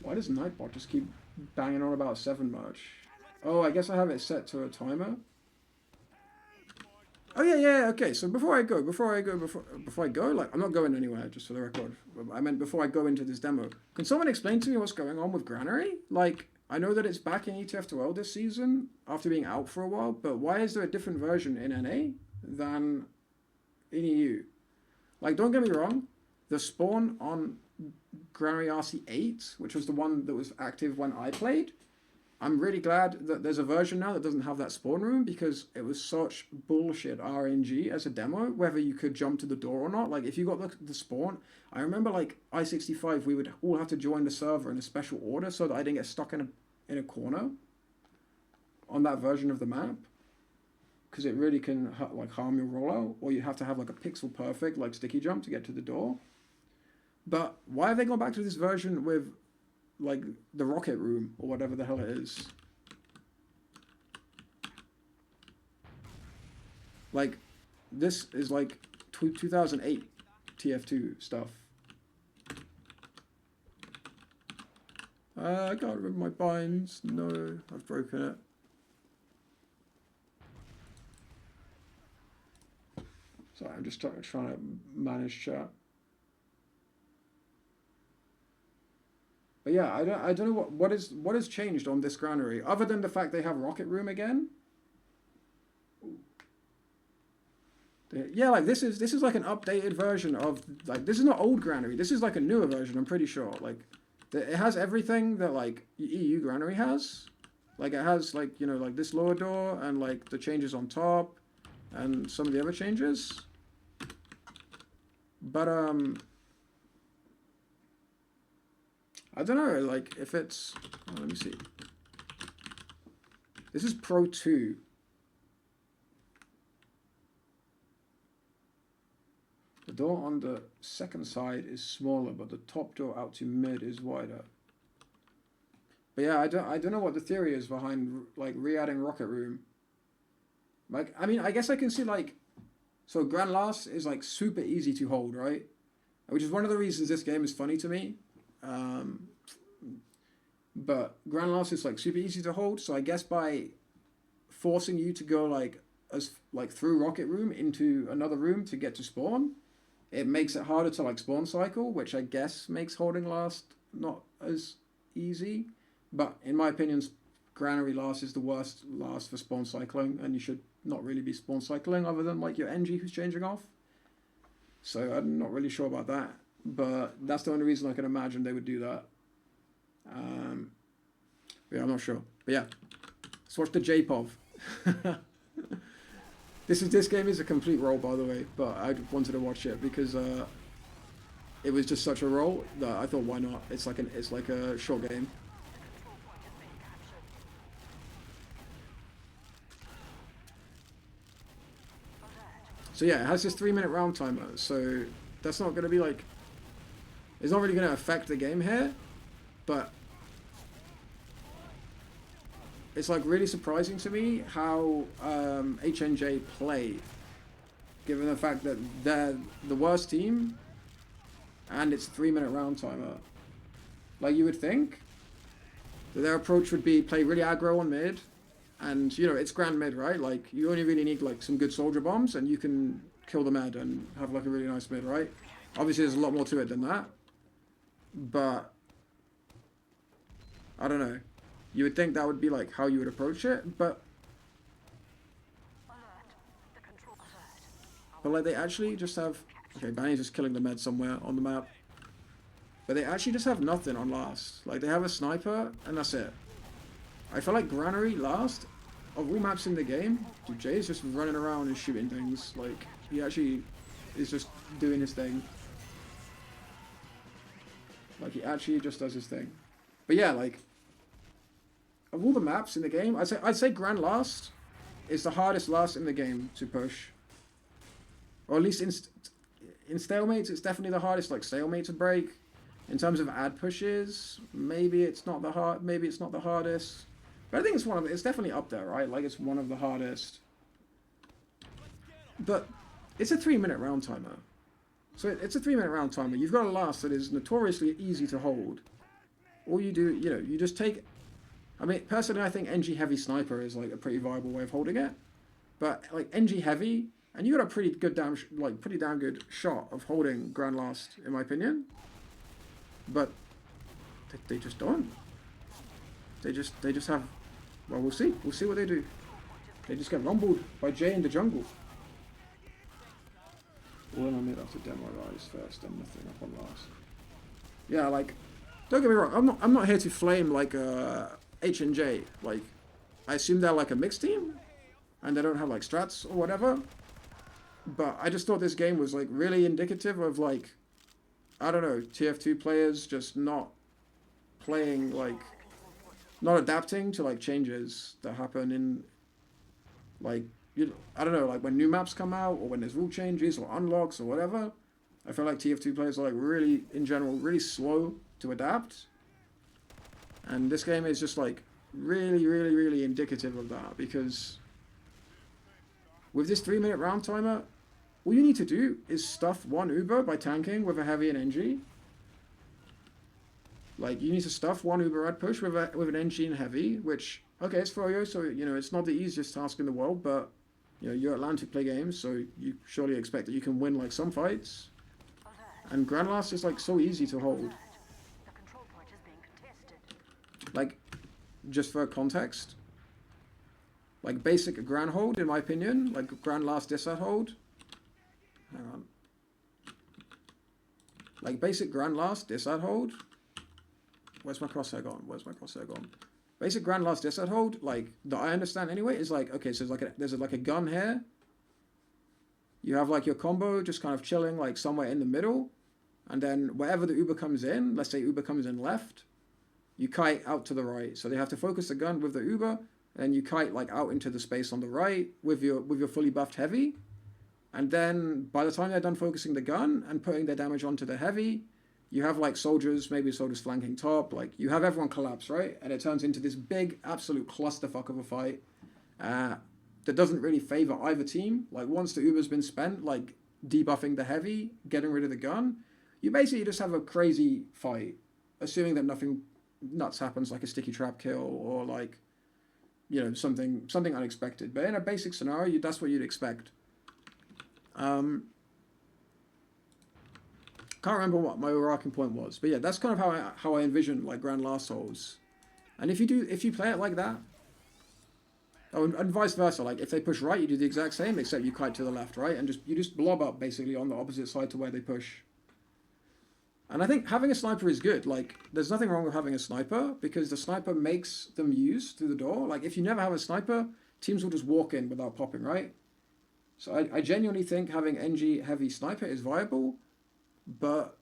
Why does Nightbot just keep banging on about 7 much? Oh, I guess I have it set to a timer. Oh yeah, okay. So before I go, like, I'm not going anywhere, just for the record. I meant before I go into this demo. Can someone explain to me what's going on with Granary? Like, I know that it's back in ETF2L this season after being out for a while, but why is there a different version in NA than in EU? Like, don't get me wrong, the spawn on Granary RC8, which was the one that was active when I played, I'm really glad that there's a version now that doesn't have that spawn room, because it was such bullshit RNG as a demo, whether you could jump to the door or not. Like, if you got the spawn, I remember like I-65, we would all have to join the server in a special order so that I didn't get stuck in a corner on that version of the map, because it really can like harm your rollout, or you have to have like a pixel perfect like sticky jump to get to the door. But why have they gone back to this version with like the rocket room or whatever the hell it is? Like, this is like 2008 TF2 stuff. I got rid of my binds. No, I've broken it. Sorry, I'm just trying to manage chat. But yeah, I don't know what has changed on this Granary, other than the fact they have rocket room again. Yeah, like this is like an updated version of, like, this is not old Granary. This is like a newer version, I'm pretty sure. Like, it has everything that like EU Granary has. Like, it has like, you know, like this lower door and like the changes on top and some of the other changes. But I don't know, like, if it's... Oh, let me see. This is Pro 2. The door on the second side is smaller, but the top door out to mid is wider. But yeah, I don't know what the theory is behind, like, re-adding Rocket Room. Like, I mean, I guess I can see, like... So, Grand Last is, like, super easy to hold, right? Which is one of the reasons this game is funny to me. But Grand Last is, like, super easy to hold, so I guess by forcing you to go, like, through Rocket Room into another room to get to spawn, it makes it harder to, like, spawn cycle, which I guess makes holding last not as easy. But in my opinion, Granary last is the worst last for spawn cycling, and you should not really be spawn cycling other than, like, your NG who's changing off. So I'm not really sure about that, but that's the only reason I can imagine they would do that. Yeah, I'm not sure. But yeah, let's watch the J-Pov. This game is a complete roll, by the way, but I wanted to watch it because it was just such a roll that I thought, why not? It's like a short game. So yeah, it has this 3-minute round timer, so that's not going to be like... It's not really going to affect the game here, but... It's like really surprising to me how HNJ play, given the fact that they're the worst team, and it's a 3-minute round timer. Like, you would think that their approach would be play really aggro on mid, and, you know, it's grand mid, right? Like, you only really need, like, some good soldier bombs, and you can kill the mid and have, like, a really nice mid, right? Obviously, there's a lot more to it than that. But, I don't know. You would think that would be, like, how you would approach it, but... But, like, they actually just have... Okay, Banny's just killing the med somewhere on the map. But they actually just have nothing on last. Like, they have a sniper, and that's it. I feel like Granary last, of all maps in the game, dude, Jay's just running around and shooting things. Like, he actually is just doing his thing. Like, he actually just does his thing. But yeah, like, of all the maps in the game, I'd say Grand Last is the hardest last in the game to push. Or at least in stalemates, it's definitely the hardest, like, stalemate to break. In terms of ad pushes, maybe it's not the hardest. But I think it's definitely up there, right? Like, it's one of the hardest. But it's a 3-minute round timer. So it's a 3-minute round timer. You've got a last that is notoriously easy to hold. All you do, you know, you just take... I mean, personally, I think NG Heavy Sniper is, like, a pretty viable way of holding it. But, like, NG Heavy, and you got a pretty damn good shot of holding Grand Last, in my opinion. But they just don't. They just have... Well, we'll see. We'll see what they do. They just get rumbled by Jay in the jungle. When I made up to demorize first, then nothing up on last. Yeah, like, don't get me wrong. I'm not here to flame like H and J. Like, I assume they're like a mixed team, and they don't have like strats or whatever. But I just thought this game was like really indicative of like, I don't know, TF2 players just not playing like, not adapting to like changes that happen in like, I don't know, like when new maps come out or when there's rule changes or unlocks or whatever. I feel like TF2 players are like really, in general, really slow to adapt. And this game is just like really, really, really indicative of that, because with this 3-minute round timer, all you need to do is stuff one Uber by tanking with a heavy and NG. Like, you need to stuff one Uber ad push with an NG and heavy, which, okay, it's Froyo, so, you know, it's not the easiest task in the world, but, you know, you're at LAN to play games, so you surely expect that you can win, like, some fights. And Grand Last is, like, so easy to hold. Like, just for context, like, basic Grand hold, in my opinion, like, Grand Last disat hold. Hang on. Like, basic Grand Last disat hold. Where's my crosshair gone? Where's my crosshair gone? Basic Grand Last disat hold, like, that I understand anyway, is like, okay, so there's like a gun here. You have, like, your combo just kind of chilling, like, somewhere in the middle. and then wherever the Uber comes in, let's say Uber comes in left, you kite out to the right. So they have to focus the gun with the Uber, and you kite like out into the space on the right with your fully buffed heavy. And then by the time they're done focusing the gun and putting their damage onto the heavy, you have like soldiers, maybe soldiers flanking top, like you have everyone collapse, right? And it turns into this big absolute clusterfuck of a fight that doesn't really favor either team. Like once the Uber's been spent, like debuffing the heavy, getting rid of the gun, you basically just have a crazy fight, assuming that nothing nuts happens, like a sticky trap kill or like, you know, something unexpected. But in a basic scenario, that's what you'd expect. Can't remember what my overarching point was, but yeah, that's kind of how I envision like Grand Last Souls. And if you play it like that, oh, and vice versa, like if they push right, you do the exact same, except you kite to the left, right, and you just blob up basically on the opposite side to where they push. And I think having a sniper is good. Like, there's nothing wrong with having a sniper because the sniper makes them use through the door. Like, if you never have a sniper, teams will just walk in without popping, right? So I genuinely think having NG heavy sniper is viable, but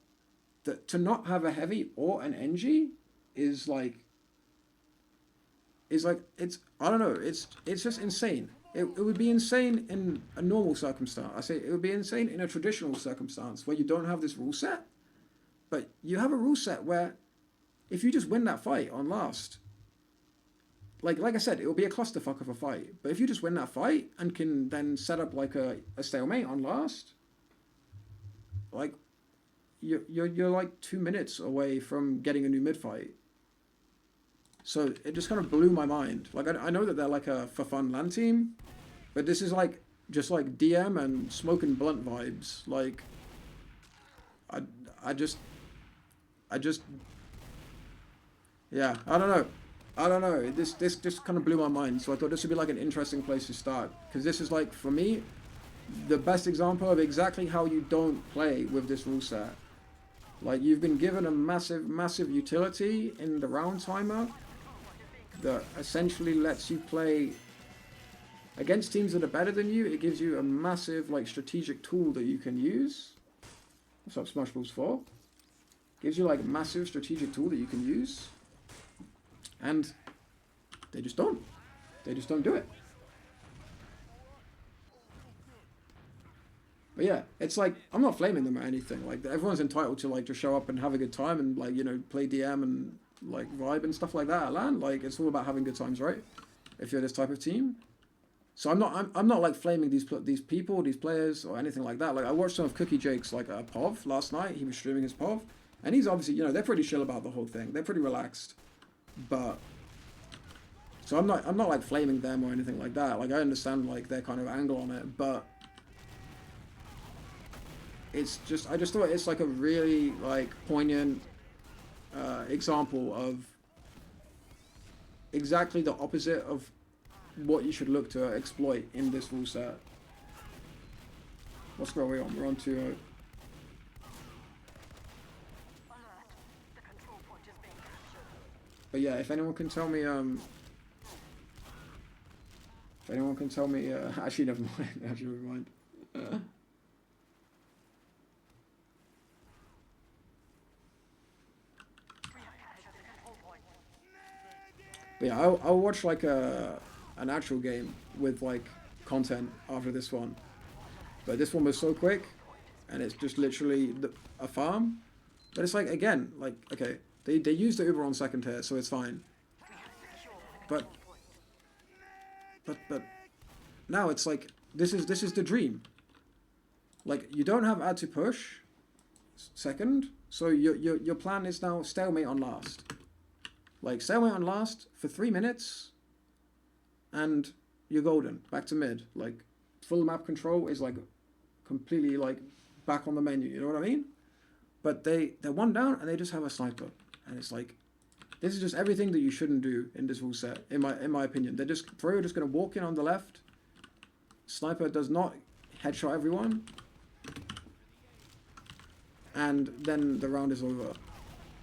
to not have a heavy or an NG is like, it's I don't know, it's just insane. It would be insane in a normal circumstance. I say it would be insane in a traditional circumstance where you don't have this rule set. But you have a rule set where if you just win that fight on last, like I said, it will be a clusterfuck of a fight. But if you just win that fight and can then set up like a stalemate on last, like you're like 2 minutes away from getting a new mid fight. So it just kind of blew my mind. Like I know that they're like a for fun LAN team, but this is like just like DM and smoke and blunt vibes. Like I just, yeah, I don't know. This just kind of blew my mind. So I thought this would be like an interesting place to start. Because this is like, for me, the best example of exactly how you don't play with this rule set. Like, you've been given a massive utility in the round timer that essentially lets you play against teams that are better than you. It gives you a massive, like, strategic tool that you can use. What's up, Smash Balls 4? Gives you like a massive strategic tool that you can use. And they just don't. They just don't do it. But yeah, it's like, I'm not flaming them or anything. Like, everyone's entitled to like just show up and have a good time and like, you know, play DM and like vibe and stuff like that at LAN. Like, it's all about having good times, right? If you're this type of team. So I'm not like flaming these people, these players, or anything like that. Like, I watched some of Cookie Jake's like POV last night. He was streaming his POV, and he's obviously, you know, they're pretty chill about the whole thing. They're pretty relaxed, but so I'm not like flaming them or anything like that. Like, I understand like their kind of angle on it, but it's just, I just thought it's like a really like poignant example of exactly the opposite of what you should look to exploit in this rule set. What score are we on? We're on 2-0. But yeah, if anyone can tell me, actually never mind, actually never mind. But yeah, I'll watch like an actual game with like content after this one, but this one was so quick and it's just literally a farm. But it's like, again, like, okay, they used the Uber on second tier, so it's fine, but now it's like, this is the dream. Like, you don't have add to push second, so your plan is now stalemate on last. Like, stalemate on last for 3 minutes and you're golden. Back to mid. Like, full map control is like completely like back on the menu, you know what I mean? But they're one down and they just have a sniper. And it's like, this is just everything that you shouldn't do in this rule set, in my opinion. They're just gonna walk in on the left. Sniper does not headshot everyone. And then the round is over.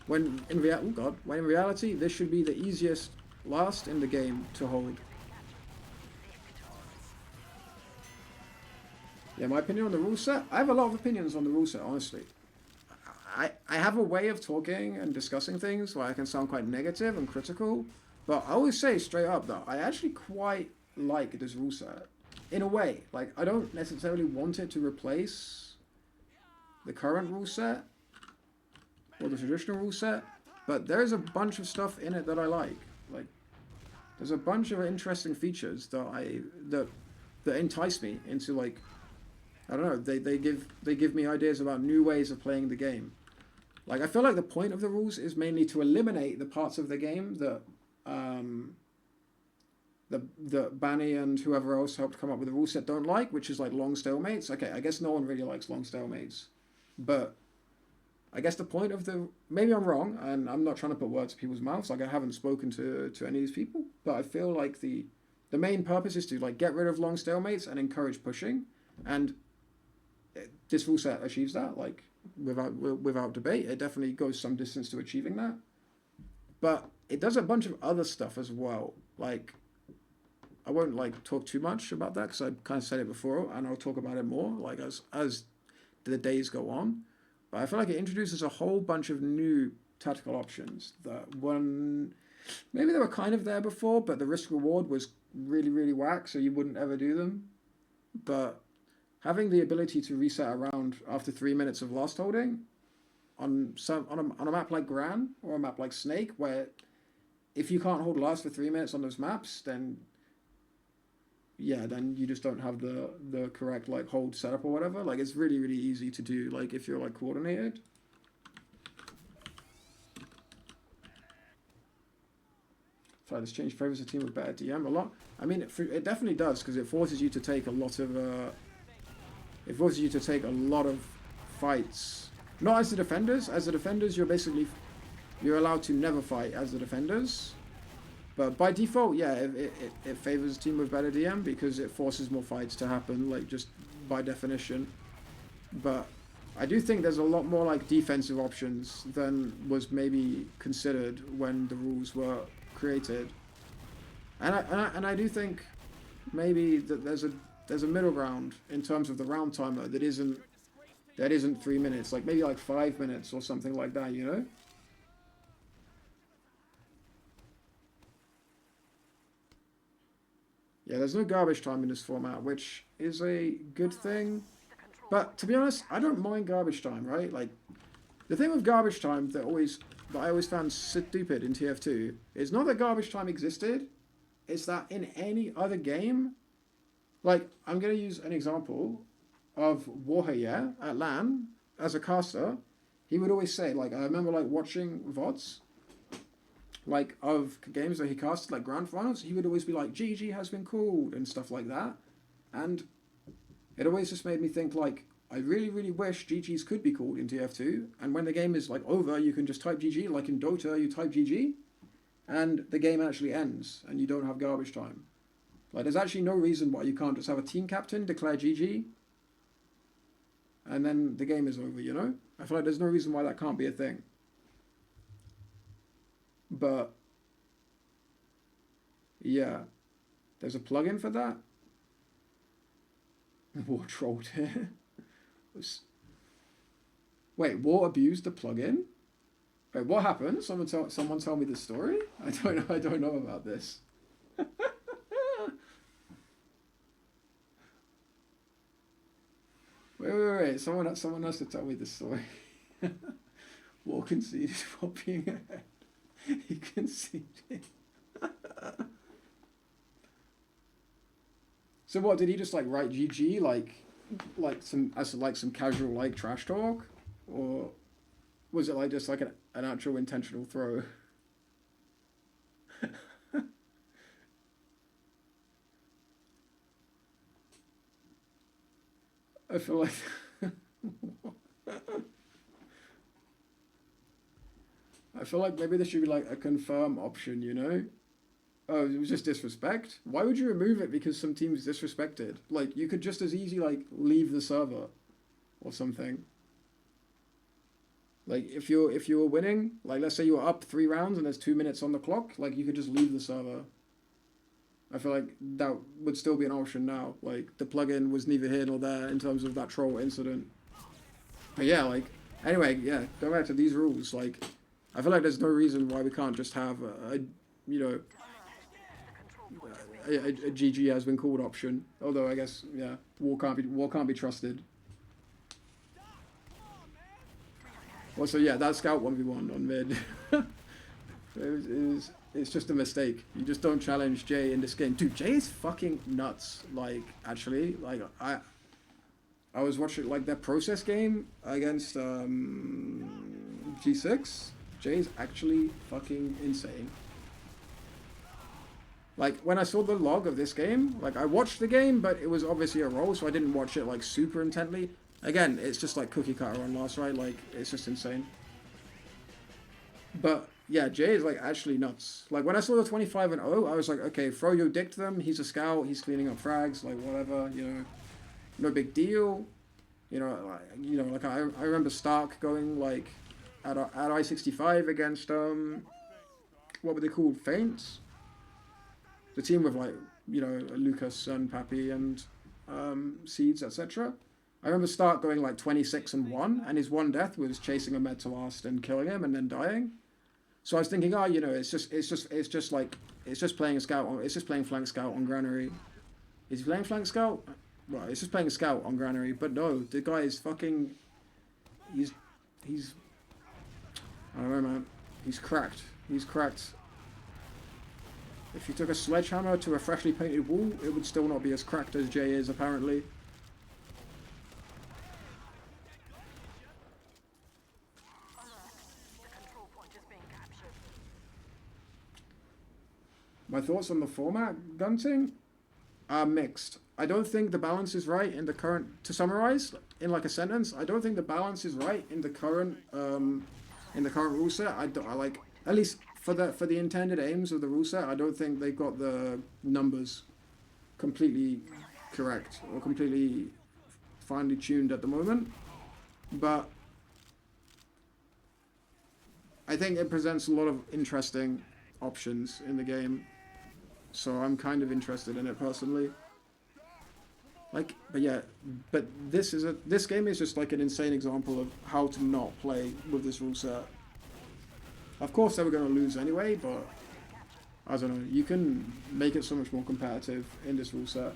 When in reality, this should be the easiest last in the game to hold. Yeah, my opinion on the rule set? I have a lot of opinions on the rule set, honestly. I have a way of talking and discussing things where I can sound quite negative and critical, but I always say straight up that I actually quite like this rule set. In a way, like, I don't necessarily want it to replace the current rule set or the traditional rule set, but there's a bunch of stuff in it that I like. Like, there's a bunch of interesting features that entice me into, like, I don't know, they give me ideas about new ways of playing the game. Like, I feel like the point of the rules is mainly to eliminate the parts of the game that that Banny and whoever else helped come up with the rule set don't like, which is like long stalemates. Okay, I guess no one really likes long stalemates, but I guess the point of the, maybe I'm wrong, and I'm not trying to put words in people's mouths, like I haven't spoken to any of these people, but I feel like the main purpose is to, like, get rid of long stalemates and encourage pushing, and this rule set achieves that, like, without debate. It definitely goes some distance to achieving that, but it does a bunch of other stuff as well. Like, I won't, like, talk too much about that because I kind of said it before, and I'll talk about it more, like, as the days go on. But I feel like it introduces a whole bunch of new tactical options that maybe they were kind of there before, but the risk reward was really, really whack, so you wouldn't ever do them. But having the ability to reset around after 3 minutes of last holding on a map like Gran or a map like Snake, where if you can't hold last for 3 minutes on those maps, then you just don't have the correct, like, hold setup or whatever. Like, it's really, really easy to do, like, if you're, like, coordinated. So this change favors a team with better DM a lot. I mean, it definitely does, because it forces you to take a lot of fights. Not as the defenders. As the defenders, you're allowed to never fight as the defenders. But by default, yeah, it favors a team with better DM because it forces more fights to happen, like, just by definition. But I do think there's a lot more, like, defensive options than was maybe considered when the rules were created. And I do think maybe that there's a middle ground in terms of the round timer that isn't 3 minutes, like maybe like 5 minutes or something like that, you know? Yeah, there's no garbage time in this format, which is a good thing. But to be honest, I don't mind garbage time, right? Like, the thing with garbage time that I always found stupid in TF2 is not that garbage time existed, it's that in any other game, like, I'm going to use an example of Warhayer at LAN as a caster. He would always say, like, I remember, like, watching VODs, like, of games that he casted, like grand finals, he would always be like, GG has been called and stuff like that. And it always just made me think, like, I really, really wish GGs could be called in TF2. And when the game is, like, over, you can just type GG. Like in Dota, you type GG, and the game actually ends, and you don't have garbage time. Like, there's actually no reason why you can't just have a team captain declare GG, and then the game is over, you know? I feel like there's no reason why that can't be a thing. But yeah, there's a plugin for that. War trolled it. Wait, War abused the plugin? Wait, what happened? Someone tell me the story? I don't know about this. Wait. Someone has to tell me the story. War conceded for being ahead. He conceded. So what, did he just, like, write GG like some casual, like, trash talk, or was it, like, just like an actual intentional throw? I feel like I feel like maybe there should be, like, a confirm option, you know? Oh, it was just disrespect? Why would you remove it because some team's disrespected? Like, you could just as easy, like, leave the server or something. Like, if you were winning, like, let's say you were up 3 rounds and there's 2 minutes on the clock, like, you could just leave the server. I feel like that would still be an option now. Like, the plugin was neither here nor there in terms of that troll incident. But yeah, like, Anyway, yeah, going back to these rules, like, I feel like there's no reason why we can't just have you know, a GG has been called option. Although I guess, yeah, war can't be trusted. Also, yeah, that scout 1v1 on mid. It's just a mistake. You just don't challenge Jay in this game. Dude, Jay is fucking nuts. Like, actually, like, I was watching, like, their process game against G6. Jay's actually fucking insane. Like, when I saw the log of this game, like, I watched the game, but it was obviously a roll, so I didn't watch it, like, super intently. Again, it's just, like, cookie cutter on last, right? Like, it's just insane. But, yeah, Jay is, like, actually nuts. Like, when I saw the 25-0, I was like, okay, throw your dick to them. He's a scout. He's cleaning up frags. Like, whatever, you know. No big deal. You know, like, I remember Stark going, like, at I-65 against, what were they called? Feints? The team with, like, you know, Lucas and Pappy and Seeds, etc. I remember Stark going like 26-1, and his one death was chasing a med to last and killing him and then dying. So I was thinking, oh, you know, it's just playing a scout. It's just playing flank scout on Granary. Is he playing flank scout? Well, it's just playing a scout on Granary. But no, the guy is fucking. He's. I don't know, man. He's cracked. He's cracked. If you took a sledgehammer to a freshly painted wall, it would still not be as cracked as Jay is, apparently. My thoughts on the format, Gunting, are mixed. I don't think the balance is right in the current. To summarize, in like a sentence, I don't think the balance is right in the current rule set. I like, at least for the intended aims of the rule set. I don't think they've got the numbers completely correct or completely finely tuned at the moment. But I think it presents a lot of interesting options in the game. So I'm kind of interested in it personally. Like, but yeah, but this game is just like an insane example of how to not play with this rule set. Of course they were going to lose anyway, but I don't know, you can make it so much more competitive in this rule set.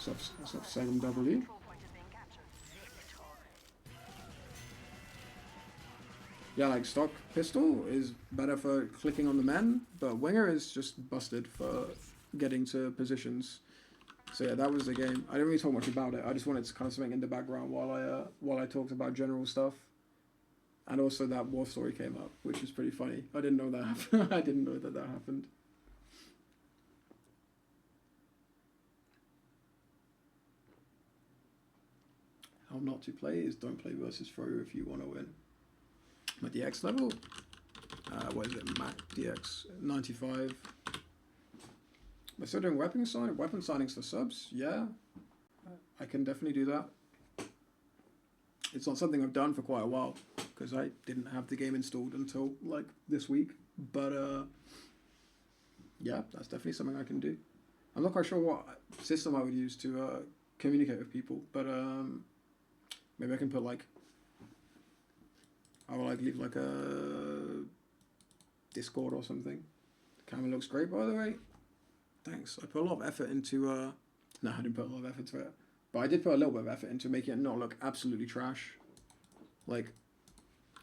What's up, Salem W? Yeah, like stock pistol is better for clicking on the men, but winger is just busted for getting to positions. So yeah, that was the game. I didn't really talk much about it. I just wanted to kind of something in the background while I talked about general stuff. And also that war story came up, which is pretty funny. I didn't know that happened. I didn't know that happened. How not to play is don't play versus Fro if you want to win. My DX level? What is it? Mac DX 95. We're still doing weapon signings for subs? Yeah. I can definitely do that. It's not something I've done for quite a while, because I didn't have the game installed until like this week. But yeah, that's definitely something I can do. I'm not quite sure what system I would use to communicate with people, but maybe I can put like, I will like leave like a Discord or something. The camera looks great, by the way. Thanks. I put a lot of effort into no, I didn't put a lot of effort into it, but I did put a little bit of effort into making it not look absolutely trash. Like,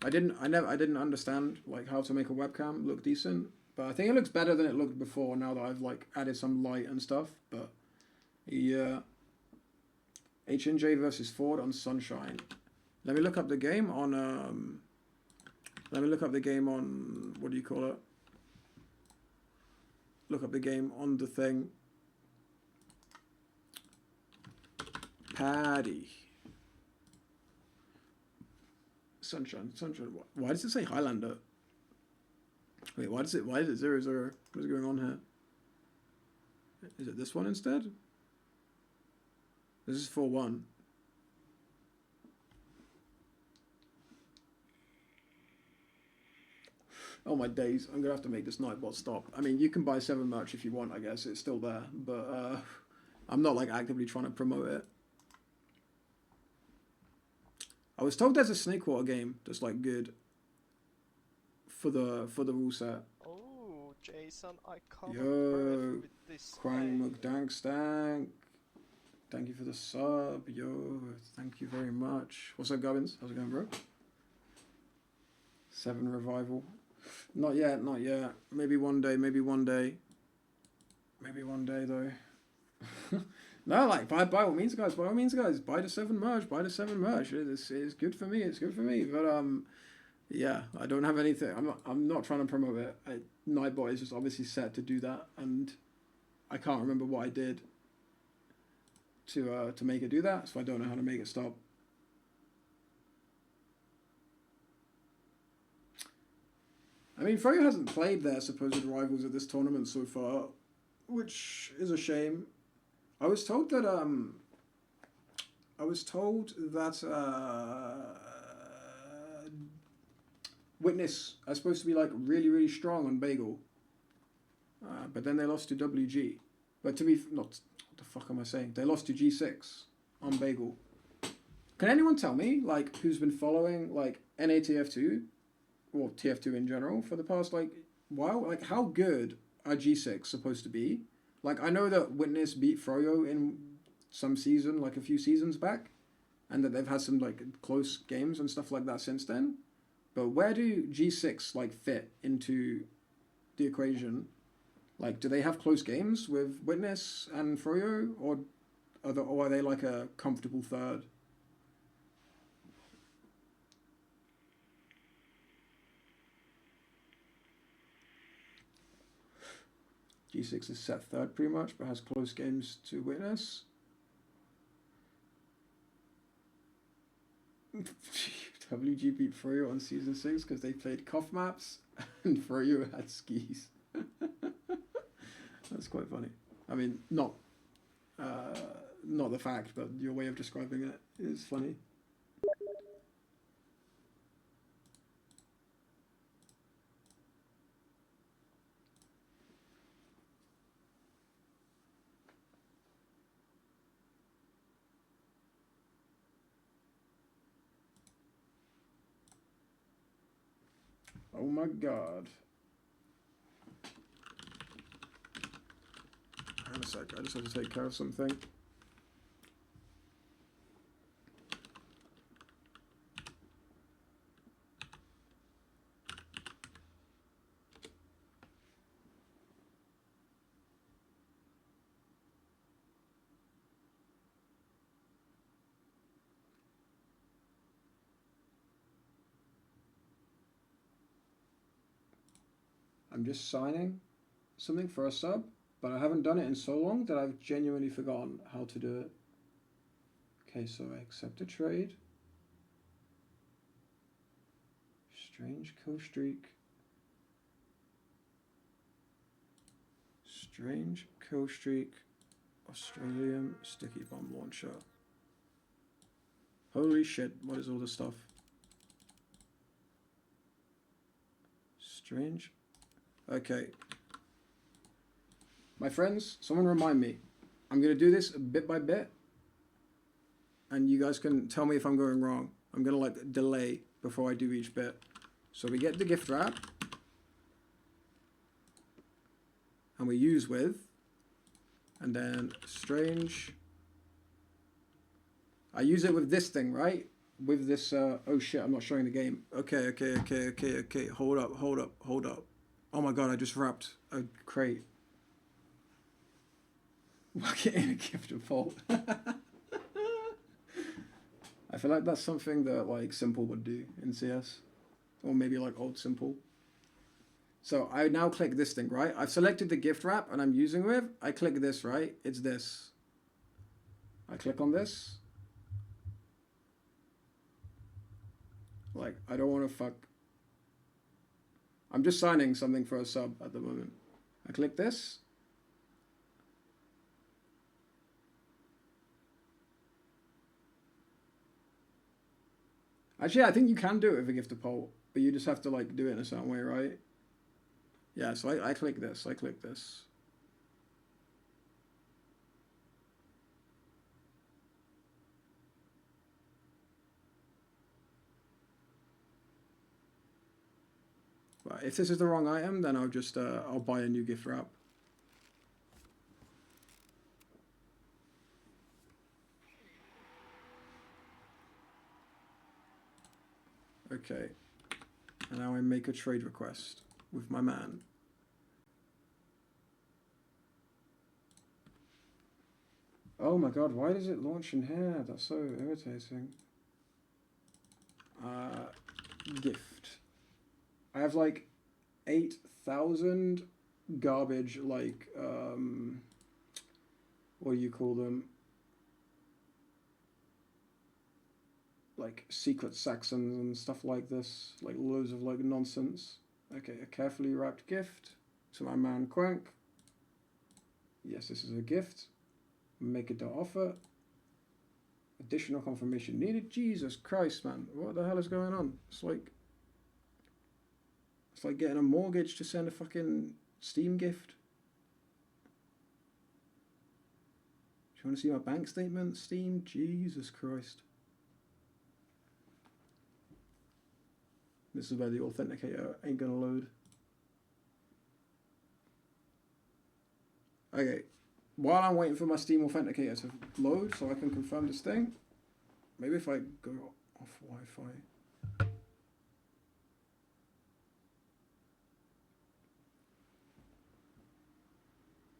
I didn't understand like how to make a webcam look decent, but I think it looks better than it looked before now that I've like added some light and stuff. But yeah, H&J versus Ford on Sunshine. Let me look up the game on what do you call it? Look up the game on the thing. Paddy. Sunshine. Why does it say Highlander? Wait, why is it 0-0? What is going on here? Is it this one instead? This is 4-1. Oh my days, I'm gonna have to make this Nightbot stop. I mean, you can buy 7 merch if you want, I guess, it's still there, but I'm not like actively trying to promote it. I was told there's a Snake Water game that's like good for the rule set. Oh, Jason, I cannot Yo, breathe with this Krang egg. McDank Stank. Thank you for the sub, yo. Thank you very much. What's up, Gubbins? How's it going, bro? 7 revival. Not yet, not yet. Maybe one day, maybe one day. Maybe one day, though. No, like, by all means, guys. By all means, guys. Buy the 7 merch. Buy the 7 merch. It's good for me. It's good for me. But, yeah, I don't have anything. I'm not trying to promote it. Nightbot is just obviously set to do that. And I can't remember what I did to make it do that. So I don't know how to make it stop. I mean, Froyo hasn't played their supposed rivals at this tournament so far, which is a shame. I was told that Witness are supposed to be like really, really strong on Bagel, but then they lost to WG. But to be not, what the fuck am I saying? They lost to G6 on Bagel. Can anyone tell me like who's been following like NATF2? Or TF2 in general for the past like while, like how good are G6 supposed to be? Like I know that Witness beat Froyo in some season, like a few seasons back, and that they've had some like close games and stuff like that since then. But where do G6 like fit into the equation? Like, do they have close games with Witness and Froyo, or are they like a comfortable third? G6 is set third pretty much, but has close games to Witness. WG beat Froyo on season 6 because they played cough maps and Froyo had skis. That's quite funny. I mean, not the fact, but your way of describing it is funny. Oh my god. Hang on a sec, I just have to take care of something. I'm just signing something for a sub, but I haven't done it in so long that I've genuinely forgotten how to do it. Okay, so I accept a trade. Strange kill streak. Strange kill streak. Australian sticky bomb launcher. Holy shit, what is all this stuff? Strange. Okay. My friends, someone remind me. I'm going to do this bit by bit. And you guys can tell me if I'm going wrong. I'm going to like delay before I do each bit. So we get the gift wrap. And we use with. And then strange. I use it with this thing, right? With this, oh shit, I'm not showing the game. Okay. Hold up. Oh my god, I just wrapped a crate. Look it in a gift of Bolt. I feel like that's something that like Simple would do in CS. Or maybe like old Simple. So I now click this thing, right? I've selected the gift wrap and I'm using with. I click this, right? It's this. I click on this. Like, I don't want to fuck. I'm just signing something for a sub at the moment. I click this. Actually, I think you can do it with a gift of Polt, but you just have to like do it in a certain way, right? Yeah, so I click this. I click this. But if this is the wrong item, then I'll just I'll buy a new gift wrap. Okay, and now I make a trade request with my man. Oh my god, why does it launch in here? That's so irritating. Gift. I have like 8,000 garbage, like, what do you call them? Like secret Saxons and stuff like this, like loads of like nonsense. Okay, a carefully wrapped gift to my man Quank. Yes, this is a gift. Make it to offer. Additional confirmation needed. Jesus Christ, man, what the hell is going on? It's like getting a mortgage to send a fucking Steam gift. Do you want to see my bank statement, Steam? Jesus Christ. This is where the authenticator ain't gonna load. Okay, while I'm waiting for my Steam authenticator to load so I can confirm this thing, maybe if I go off Wi-Fi.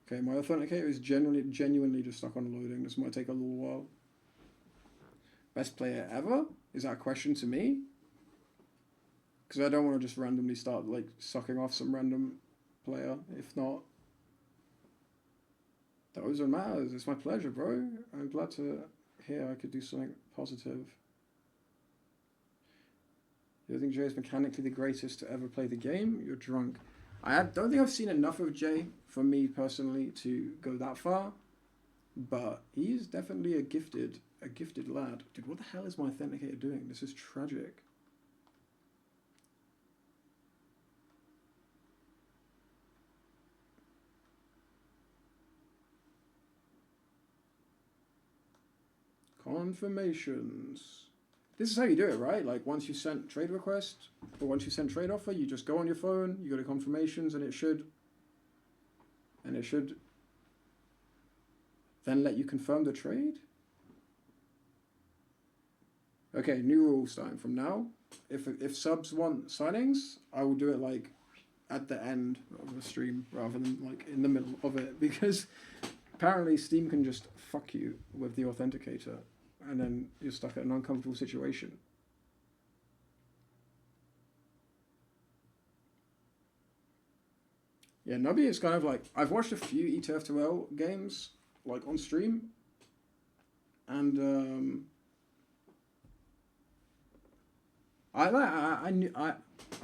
Okay, my authenticator is genuinely just stuck on loading. This might take a little while. Best player ever? Is that a question to me? Because I don't want to just randomly start like sucking off some random player. If not, those are matters. It's my pleasure, bro. I'm glad to hear I could do something positive. You think Jay is mechanically the greatest to ever play the game? You're drunk. Don't think I've seen enough of Jay for me personally to go that far, but he is definitely a gifted lad. Dude, what the hell is my authenticator doing? This is tragic. Confirmations. This is how you do it, right? Like once you sent trade request or once you send trade offer, you just go on your phone, you go to confirmations, and it should then let you confirm the trade. Okay, new rule starting from now. If subs want signings, I will do it like at the end of the stream rather than like in the middle of it, because apparently Steam can just fuck you with the authenticator and then you're stuck in an uncomfortable situation. Yeah, Nubby is kind of like, I've watched a few E2F2L games like on stream, and I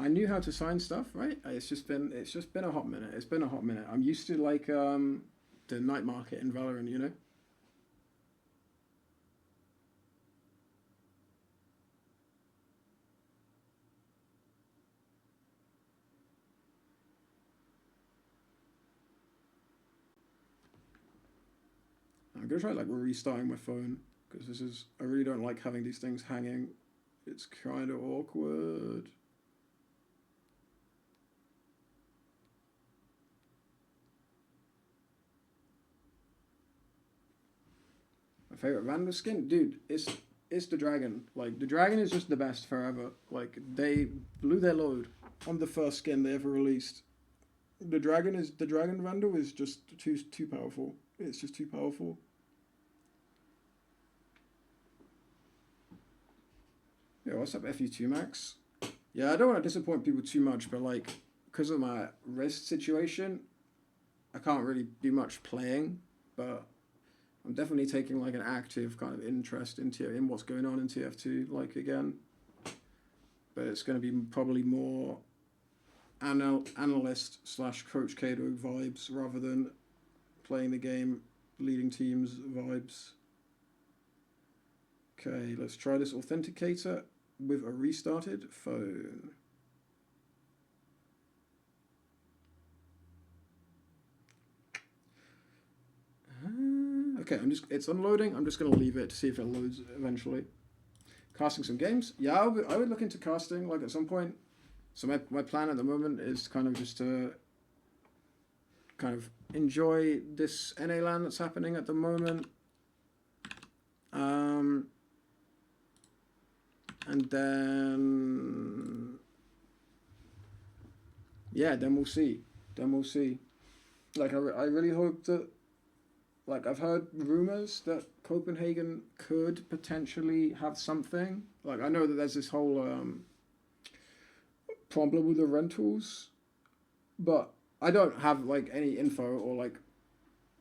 knew how to sign stuff, right? It's just been a hot minute. It's been a hot minute. I'm used to like the night market in Valorant, you know. I'm gonna try like restarting my phone because I really don't like having these things hanging. It's kind of awkward. My favorite Vandal skin, dude, it's the dragon. Like the dragon is just the best forever. Like they blew their load on the first skin they ever released. The dragon Vandal is just too powerful. It's just too powerful. Yeah, what's up, FU2 Max? Yeah, I don't want to disappoint people too much, but like, because of my wrist situation, I can't really do much playing, but I'm definitely taking like an active kind of interest in what's going on in TF2, like again. But it's going to be probably more analyst / Coach Kado vibes rather than playing the game, leading teams vibes. Okay, let's try this authenticator with a restarted phone. Okay, it's unloading. I'm just gonna leave it to see if it loads eventually. Casting some games. Yeah, I would look into casting like at some point. So my plan at the moment is kind of just to kind of enjoy this NA LAN that's happening at the moment. And then, yeah, then we'll see. Like, I really hope that, like, I've heard rumors that Copenhagen could potentially have something. Like, I know that there's this whole problem with the rentals, but I don't have, like, any info or, like,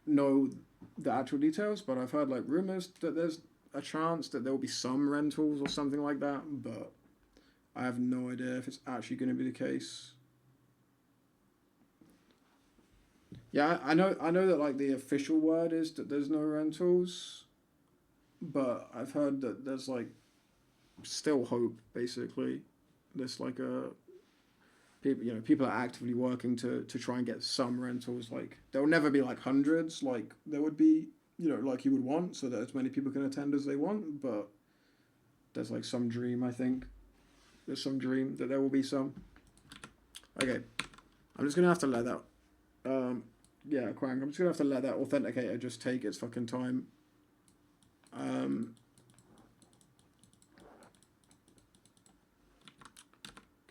know the actual details, but I've heard, like, rumors that there's a chance that there will be some rentals or something like that, but I have no idea if it's actually going to be the case. Yeah, I know that, like, the official word is that there's no rentals, but I've heard that there's, like, still hope, basically. There's, like, people are actively working to try and get some rentals. Like, there will never be, like, hundreds like there would be, like you would want, so that as many people can attend as they want, but there's, like, some dream, I think. There's some dream that there will be some. Okay. I'm just going to have to let that... yeah, Quang, I'm just going to have to let that authenticator just take its fucking time.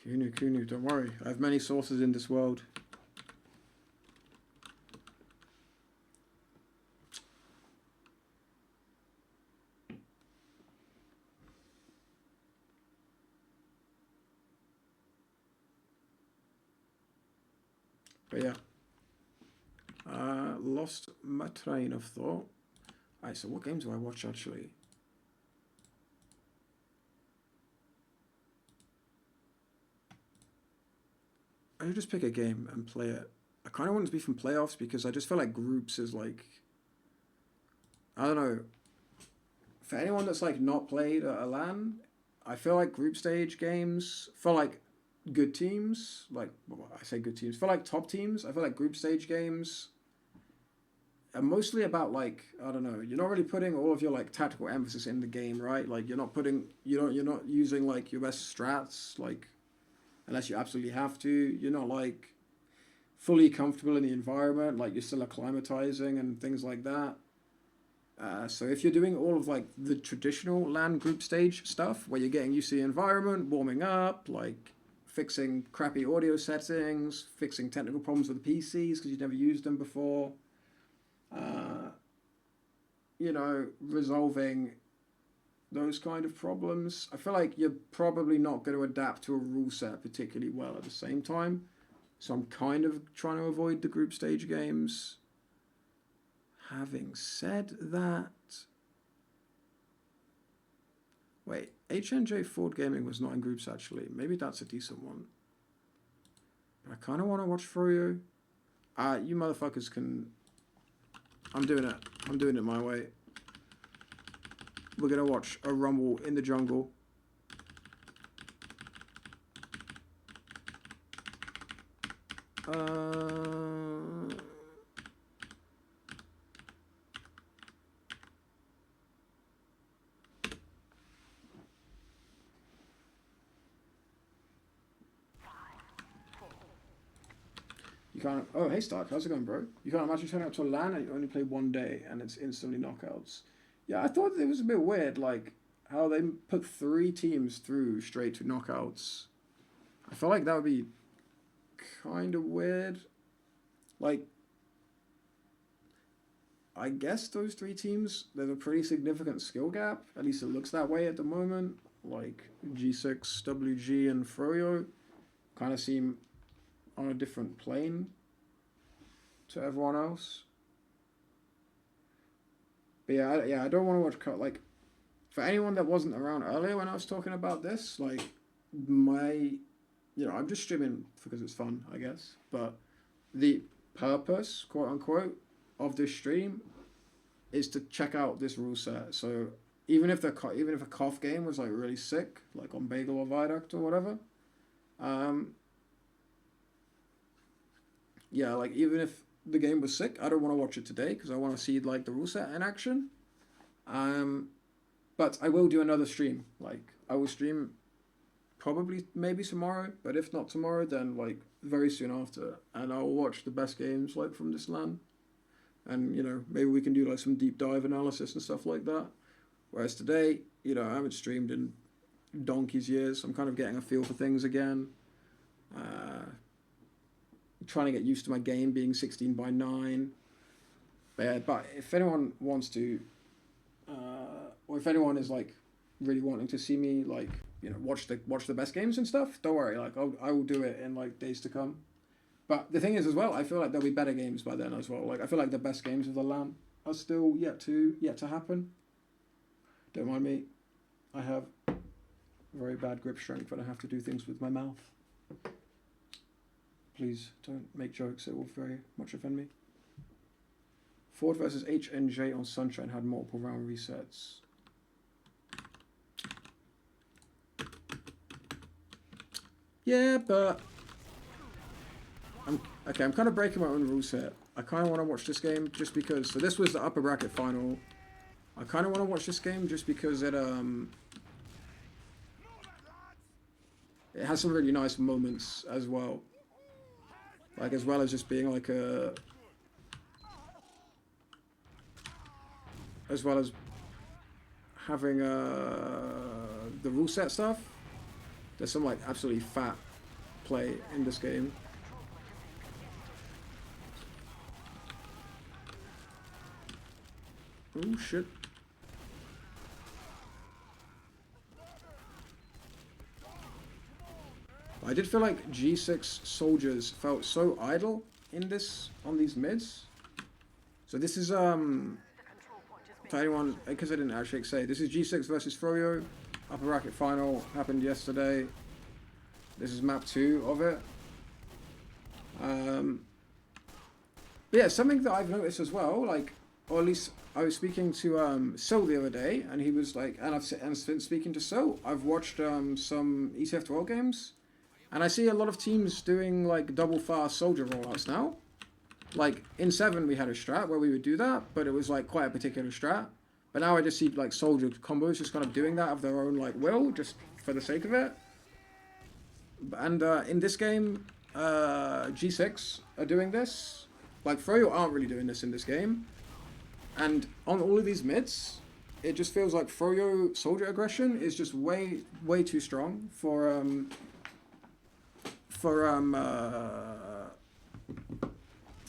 Kunu, don't worry. I have many sources in this world. But yeah. Lost my train of thought. Alright, so what games do I watch actually? I should just pick a game and play it. I kind of want it to be from playoffs because I just feel like groups is like... I don't know. For anyone that's like not played at a LAN, I feel like group stage games, for like good teams, like, well, I say good teams, for like top teams, I feel like group stage games are mostly about like, I don't know, you're not really putting all of your like tactical emphasis in the game, right? Like you're not using like your best strats, like, unless you absolutely have to. You're not like fully comfortable in the environment, like you're still acclimatizing and things like that. So if you're doing all of like the traditional LAN group stage stuff, where you're getting used to the environment, warming up, like fixing crappy audio settings, fixing technical problems with the PCs because you've never used them before, resolving those kind of problems, I feel like you're probably not going to adapt to a rule set particularly well at the same time. So I'm kind of trying to avoid the group stage games. Having said that... Wait, HNJ Ford Gaming was not in groups actually. Maybe that's a decent one. But I kind of want to watch Froyo. You motherfuckers can... I'm doing it my way. We're going to watch a rumble in the jungle. You can't... Oh, hey Stark, how's it going, bro? You can't imagine turning up to a LAN and you only play one day and it's instantly knockouts. Yeah, I thought it was a bit weird, like, how they put 3 teams through straight to knockouts. I feel like that would be kind of weird. Like, I guess those 3 teams, there's a pretty significant skill gap. At least it looks that way at the moment. Like, G6, WG, and Froyo kind of seem on a different plane to everyone else. But yeah, I don't want to watch like, for anyone that wasn't around earlier when I was talking about this, like I'm just streaming because it's fun, I guess. But the purpose, quote unquote, of this stream is to check out this rule set. So even if a cough game was like really sick, like on Bagel or Viaduct or whatever, yeah, like even if the game was sick, I don't want to watch it today because I want to see like the rule set in action. But I will do another stream. Like I will stream probably maybe tomorrow, but if not tomorrow, then like very soon after, and I'll watch the best games like from this LAN, and you know maybe we can do like some deep dive analysis and stuff like that. Whereas today, you know, I haven't streamed in donkey's years. I'm kind of getting a feel for things again. Trying to get used to my game being 16:9. But yeah, but if anyone wants to, or if anyone is like really wanting to see me like you know watch the best games and stuff, don't worry. Like I will do it in like days to come. But the thing is as well, I feel like there'll be better games by then as well. Like I feel like the best games of the LAN are still yet to happen. Don't mind me. I have very bad grip strength and I have to do things with my mouth. Please don't make jokes, it will very much offend me. Ford versus H&J on Sunshine had multiple round resets. Yeah, but I'm kind of breaking my own rule set. I kind of want to watch this game just because. So this was the upper bracket final. I kind of want to watch this game just because it has some really nice moments as well. Like as well as just being like as well as having the rule set stuff. There's some like absolutely fat play in this game. Oh shit. I did feel like G6 soldiers felt so idle in this, on these mids. So this is, to anyone, because I didn't actually say, this is G6 versus Froyo, upper bracket final, happened yesterday. This is map 2 of it. But yeah, something that I've noticed as well, like, or at least I was speaking to Sil the other day, and he was like, and since speaking to Sil, I've watched some ECF 12 games. And I see a lot of teams doing like double fast soldier rollouts now. Like in 7 we had a strat where we would do that, but it was like quite a particular strat. But now I just see like soldier combos just kind of doing that of their own like will, just for the sake of it. And in this game, G6 are doing this. Like Froyo aren't really doing this in this game. And on all of these mids, it just feels like Froyo soldier aggression is just way too strong for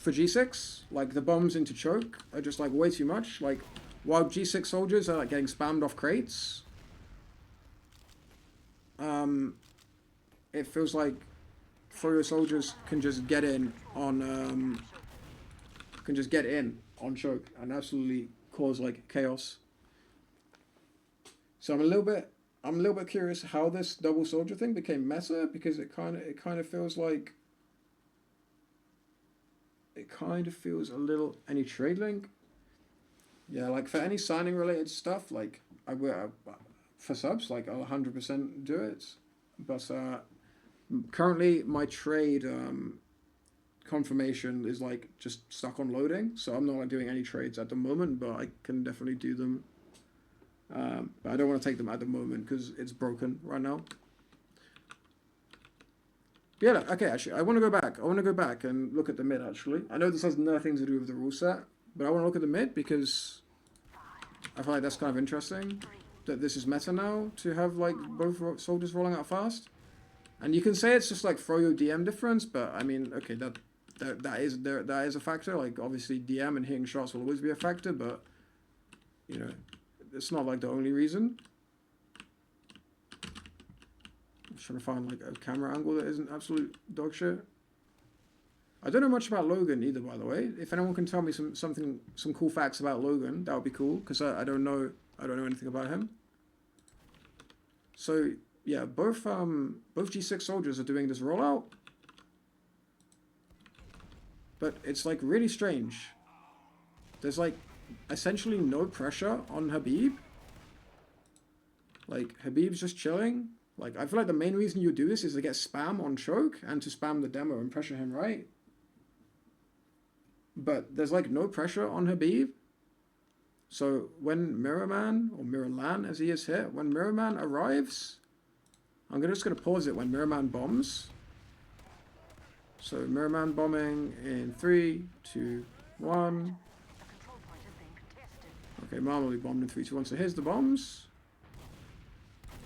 G6, like the bombs into choke are just like way too much. Like while G6 soldiers are like getting spammed off crates, it feels like Froyo soldiers can just get in on choke and absolutely cause like chaos. So I'm a little bit curious how this double soldier thing became meta, because it kind of feels like a little. Any trade link? Yeah, like for any signing related stuff, like I will for subs, like I'll 100% do it. But currently my trade confirmation is like just stuck on loading, so I'm not like doing any trades at the moment, but I can definitely do them. But I don't want to take them at the moment because it's broken right now. Yeah, okay, actually, I want to go back. I want to go back and look at the mid, actually. I know this has nothing to do with the rule set, but I want to look at the mid because I feel like that's kind of interesting. That this is meta now, to have, like, both soldiers rolling out fast. And you can say it's just, like, Froyo DM difference, but, I mean, okay, that is a factor. Like, obviously, DM and hitting shots will always be a factor, but, you know, it's not, like, the only reason. I'm trying to find like a camera angle that isn't absolute dog shit. I don't know much about Logan either, by the way. If anyone can tell me some cool facts about Logan, that would be cool, because I don't know anything about him. So yeah, both G6 soldiers are doing this rollout, but it's like really strange. There's like essentially no pressure on Habib. Like Habib's just chilling. Like, I feel like the main reason you do this is to get spam on choke and to spam the demo and pressure him, right? But there's, like, no pressure on Habib. So when Mirrorman, or Mirrorlan as he is here, when Mirrorman arrives, I'm just gonna pause it when Mirrorman bombs. So Mirrorman bombing in 3, 2, 1. Okay, Marmalade bombed in 3, 2, 1. So here's the bombs.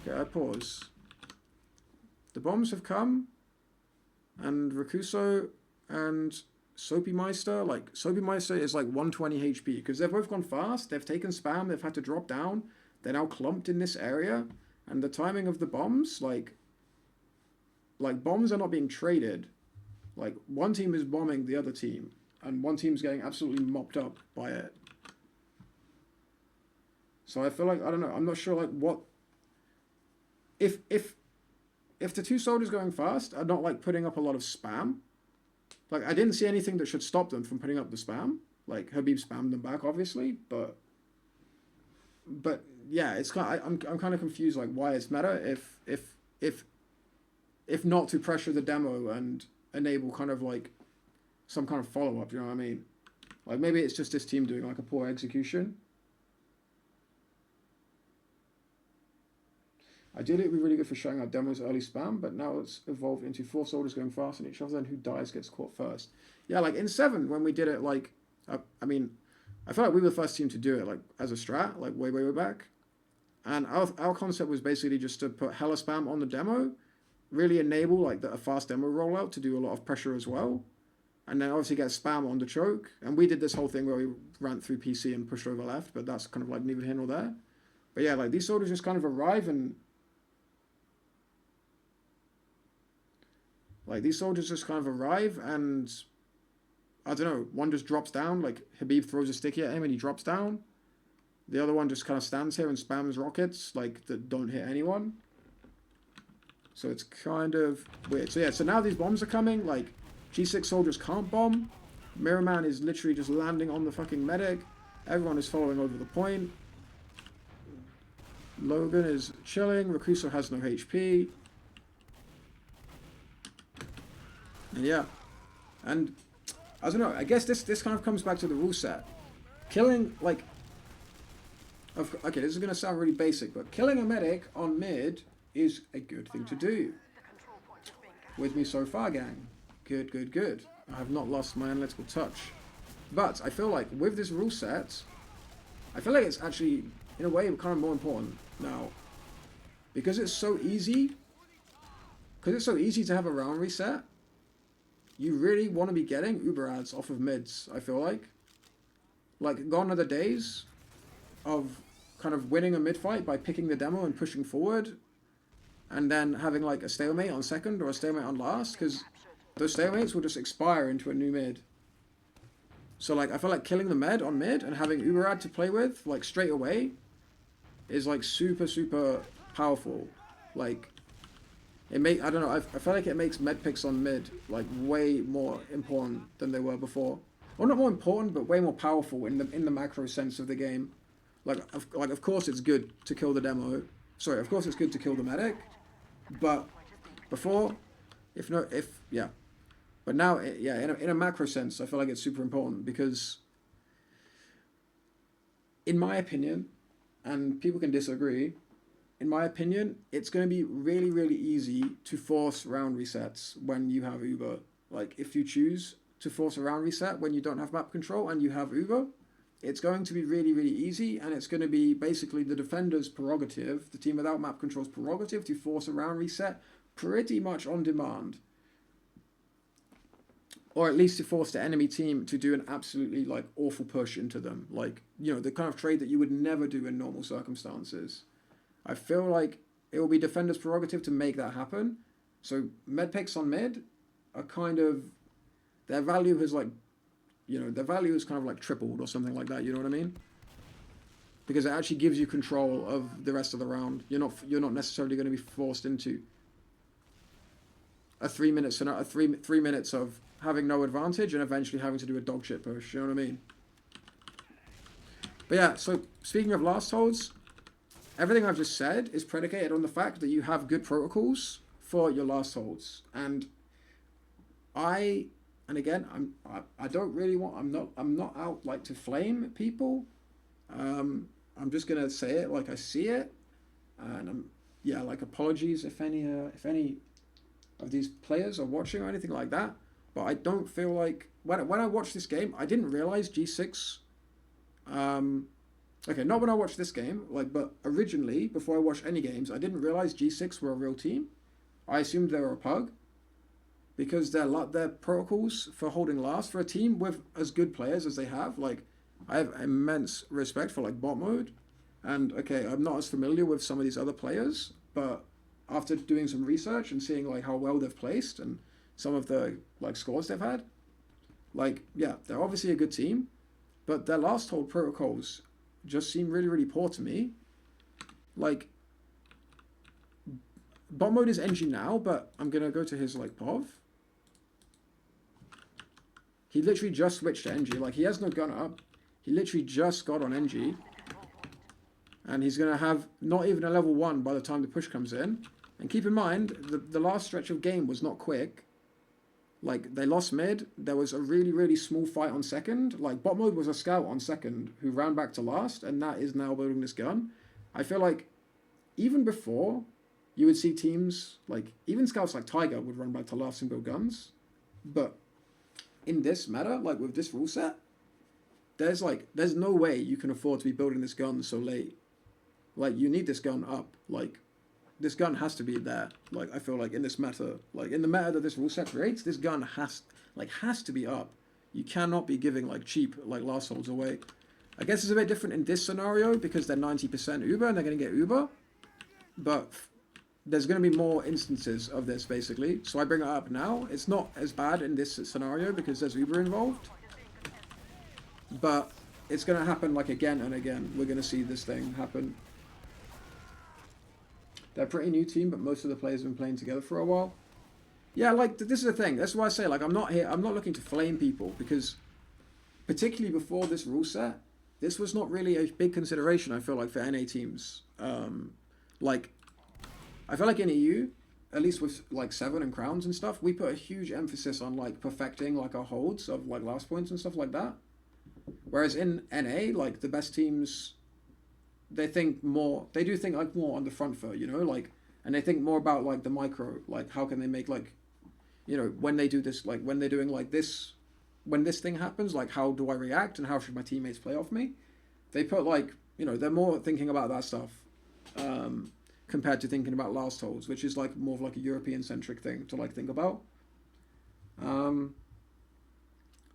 Okay, I pause. The bombs have come, and Rakuso and Soapy Meister, like Soapy Meister is like 120 HP because they've both gone fast. They've taken spam. They've had to drop down. They're now clumped in this area, and the timing of the bombs, like bombs are not being traded. Like one team is bombing the other team, and one team's getting absolutely mopped up by it. So I feel like I don't know. I'm not sure like what if the two soldiers going fast are not like putting up a lot of spam. Like I didn't see anything that should stop them from putting up the spam. Like Habib spammed them back, obviously, but yeah, it's kind. I'm kind of confused like why it's meta if not to pressure the demo and enable kind of like some kind of follow up. You know what I mean? Like maybe it's just this team doing like a poor execution. Ideally, it would be really good for showing our demos early spam, but now it's evolved into 4 soldiers going fast, and each other, and who dies gets caught first. Yeah, like in 7, when we did it, like, I mean, I feel like we were the first team to do it, like, as a strat, like, way back. And our concept was basically just to put hella spam on the demo, really enable, like, a fast demo rollout to do a lot of pressure as well, and then obviously get spam on the choke. And we did this whole thing where we ran through PC and pushed over left, but that's kind of, like, neither here nor there. But yeah, like, these soldiers just kind of arrive and... Like, these soldiers just kind of arrive and, I don't know, one just drops down. Like, Habib throws a sticky at him and he drops down. The other one just kind of stands here and spams rockets, like, that don't hit anyone. So it's kind of weird. So yeah, so now these bombs are coming. Like, G6 soldiers can't bomb. Mirrorman is literally just landing on the fucking medic. Everyone is following over the point. Logan is chilling. Rakuso has no HP. And yeah, and I don't know, I guess this kind of comes back to the rule set. Killing, like, okay, this is going to sound really basic, but killing a medic on mid is a good thing to do. With me so far, gang. Good. I have not lost my analytical touch. But I feel like with this rule set, I feel like it's actually, in a way, kind of more important now. Because it's so easy to have a round reset, you really want to be getting Uber ads off of mids, I feel like. Like, gone are the days of kind of winning a mid fight by picking the demo and pushing forward, and then having like a stalemate on second or a stalemate on last, because those stalemates will just expire into a new mid. So like, I feel like killing the med on mid and having Uber ad to play with, like, straight away, is like super powerful. Like, I don't know, I feel like it makes med picks on mid like way more important than they were before. Well, not more important, but way more powerful in the macro sense of the game. Like of course it's good to kill the demo. Sorry, of course it's good to kill the medic, but before, but now, yeah, in a macro sense, I feel like it's super important because, in my opinion, and people can disagree, in my opinion, it's going to be really easy to force round resets when you have Uber. Like, if you choose to force a round reset when you don't have map control and you have Uber, it's going to be really easy, and it's going to be basically the defender's prerogative, the team without map control's prerogative, to force a round reset pretty much on demand. Or at least to force the enemy team to do an absolutely, like, awful push into them. Like, you know, the kind of trade that you would never do in normal circumstances. I feel like it will be defender's prerogative to make that happen. So med picks on mid are kind of, their value has like, you know, their value is kind of like tripled or something like that. You know what I mean? Because it actually gives you control of the rest of the round. You're not necessarily going to be forced into a 3 minute scenario, three minutes of having no advantage and eventually having to do a dog shit push. You know what I mean? But yeah, so speaking of last holds, everything I've just said is predicated on the fact that you have good protocols for your last holds. And again, I don't really want, I'm not out like to flame people. I'm just gonna say it like I see it, and yeah, like apologies if any of these players are watching or anything like that. But I don't feel like when I watched this game, I didn't realize G6. Okay, not when I watched this game, like, but originally before I watched any games, I didn't realize G6 were a real team. I assumed they were a pug because their protocols for holding last for a team with as good players as they have. Like, I have immense respect for like bot mode, and okay, I'm not as familiar with some of these other players, but after doing some research and seeing like how well they've placed and some of the like scores they've had, like yeah, they're obviously a good team, but their last hold protocols just seem really really poor to me. Like bot mode is NG now, but I'm gonna go to his like POV. He literally just switched to NG. Like he has no gun up. He literally just got on NG. And he's going to have not even a level 1 by the time the push comes in. And keep in mind, the last stretch of game was not quick. Like, they lost mid. There was a really, really small fight on second. Like, bot mode was a scout on second who ran back to last. And that is now building this gun. I feel like even before, you would see teams, like, even scouts like Tiger would run back to last and build guns. But in this meta, like, with this rule set, there's no way you can afford to be building this gun so late. Like, you need this gun up. Like, this gun has to be there. Like, I feel like in this meta, like, in the meta that this rule set creates, this gun has to be up. You cannot be giving, like, cheap, like, last holds away. I guess it's a bit different in this scenario because they're 90% Uber and they're going to get Uber. But there's going to be more instances of this, basically. So I bring it up now. It's not as bad in this scenario because there's Uber involved. But it's going to happen, like, again and again. We're going to see this thing happen. They're a pretty new team, but most of the players have been playing together for a while. Yeah, like, this is the thing. That's why I say, like, I'm not looking to flame people, because particularly before this rule set, this was not really a big consideration, I feel like, for NA teams. Like, I feel like in EU, at least with, like, 7 and crowns and stuff, we put a huge emphasis on, like, perfecting, like, our holds of, like, last points and stuff like that. Whereas in NA, like, the best teams, they do think like more on the front foot, you know, like, and they think more about like the micro, like how can they make, like, you know, when they do this, like when they're doing like this, when this thing happens, like how do I react and how should my teammates play off me? They put like, you know, they're more thinking about that stuff compared to thinking about last holds, which is like more of like a European centric thing to like think about.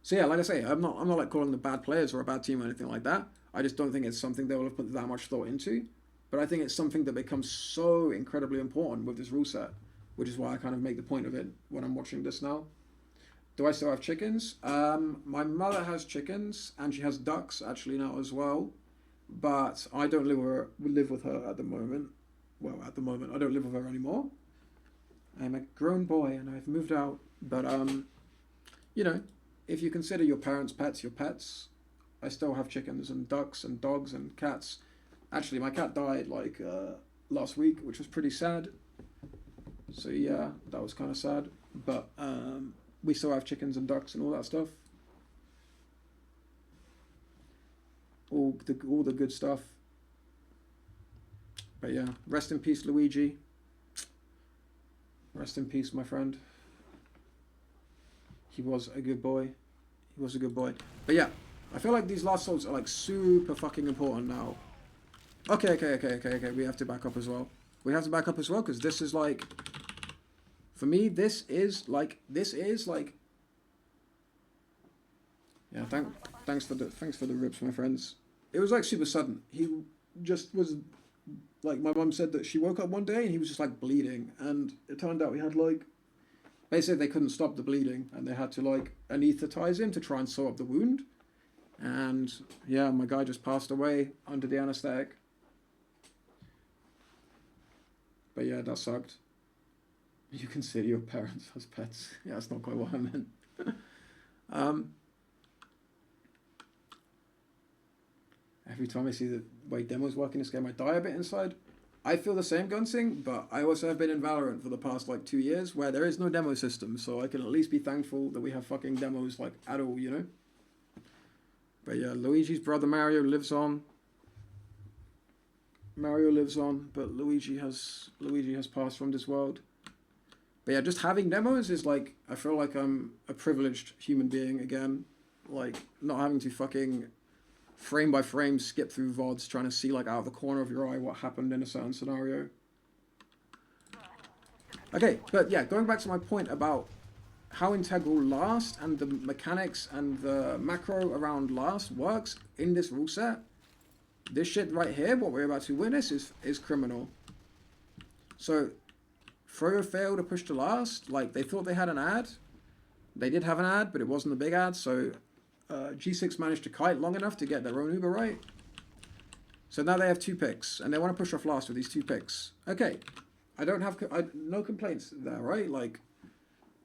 So yeah, like I say, I'm not like calling them bad players or a bad team or anything like that. I just don't think it's something they will have put that much thought into. But I think it's something that becomes so incredibly important with this rule set, which is why I kind of make the point of it when I'm watching this now. Do I still have chickens? My mother has chickens, and she has ducks actually now as well. But I don't live with her at the moment. Well, at the moment, I don't live with her anymore. I'm a grown boy, and I've moved out. But, you know, if you consider your parents' pets your pets, I still have chickens and ducks and dogs and cats. Actually, my cat died like last week, which was pretty sad. So yeah, that was kind of sad. But we still have chickens and ducks and all that stuff. All the good stuff. But yeah, rest in peace, Luigi. Rest in peace, my friend. He was a good boy. He was a good boy. But yeah, I feel like these last holds are like super fucking important now. Okay. We have to back up as well. We have to back up as well because this is like, for me, this is like. Yeah, thanks for the rips, my friends. It was like super sudden. He just was like, my mum said that she woke up one day and he was just like bleeding, and it turned out he had like, basically they couldn't stop the bleeding and they had to like anesthetize him to try and sew up the wound. And yeah, my guy just passed away under the anesthetic. But yeah, that sucked. You consider your parents as pets. Yeah, that's not quite what I meant. Every time I see the way demos work in this game, I die a bit inside. I feel the same, Gunsing, but I also have been in Valorant for the past like 2 years where there is no demo system, so I can at least be thankful that we have fucking demos like at all, you know? But yeah, Luigi's brother Mario lives on. Mario lives on, but Luigi has passed from this world. But yeah, just having demos is like, I feel like I'm a privileged human being again. Like, not having to fucking frame by frame skip through VODs trying to see like out of the corner of your eye what happened in a certain scenario. Okay, but yeah, going back to my point about how integral last and the mechanics and the macro around last works in this rule set, this shit right here, what we're about to witness, is criminal. So, Froyo failed to push to last. Like, they thought they had an ad. They did have an ad, but it wasn't a big ad, so G6 managed to kite long enough to get their own Uber right. So now they have 2 picks, and they want to push off last with these 2 picks. Okay, I don't have no complaints there, right? Like,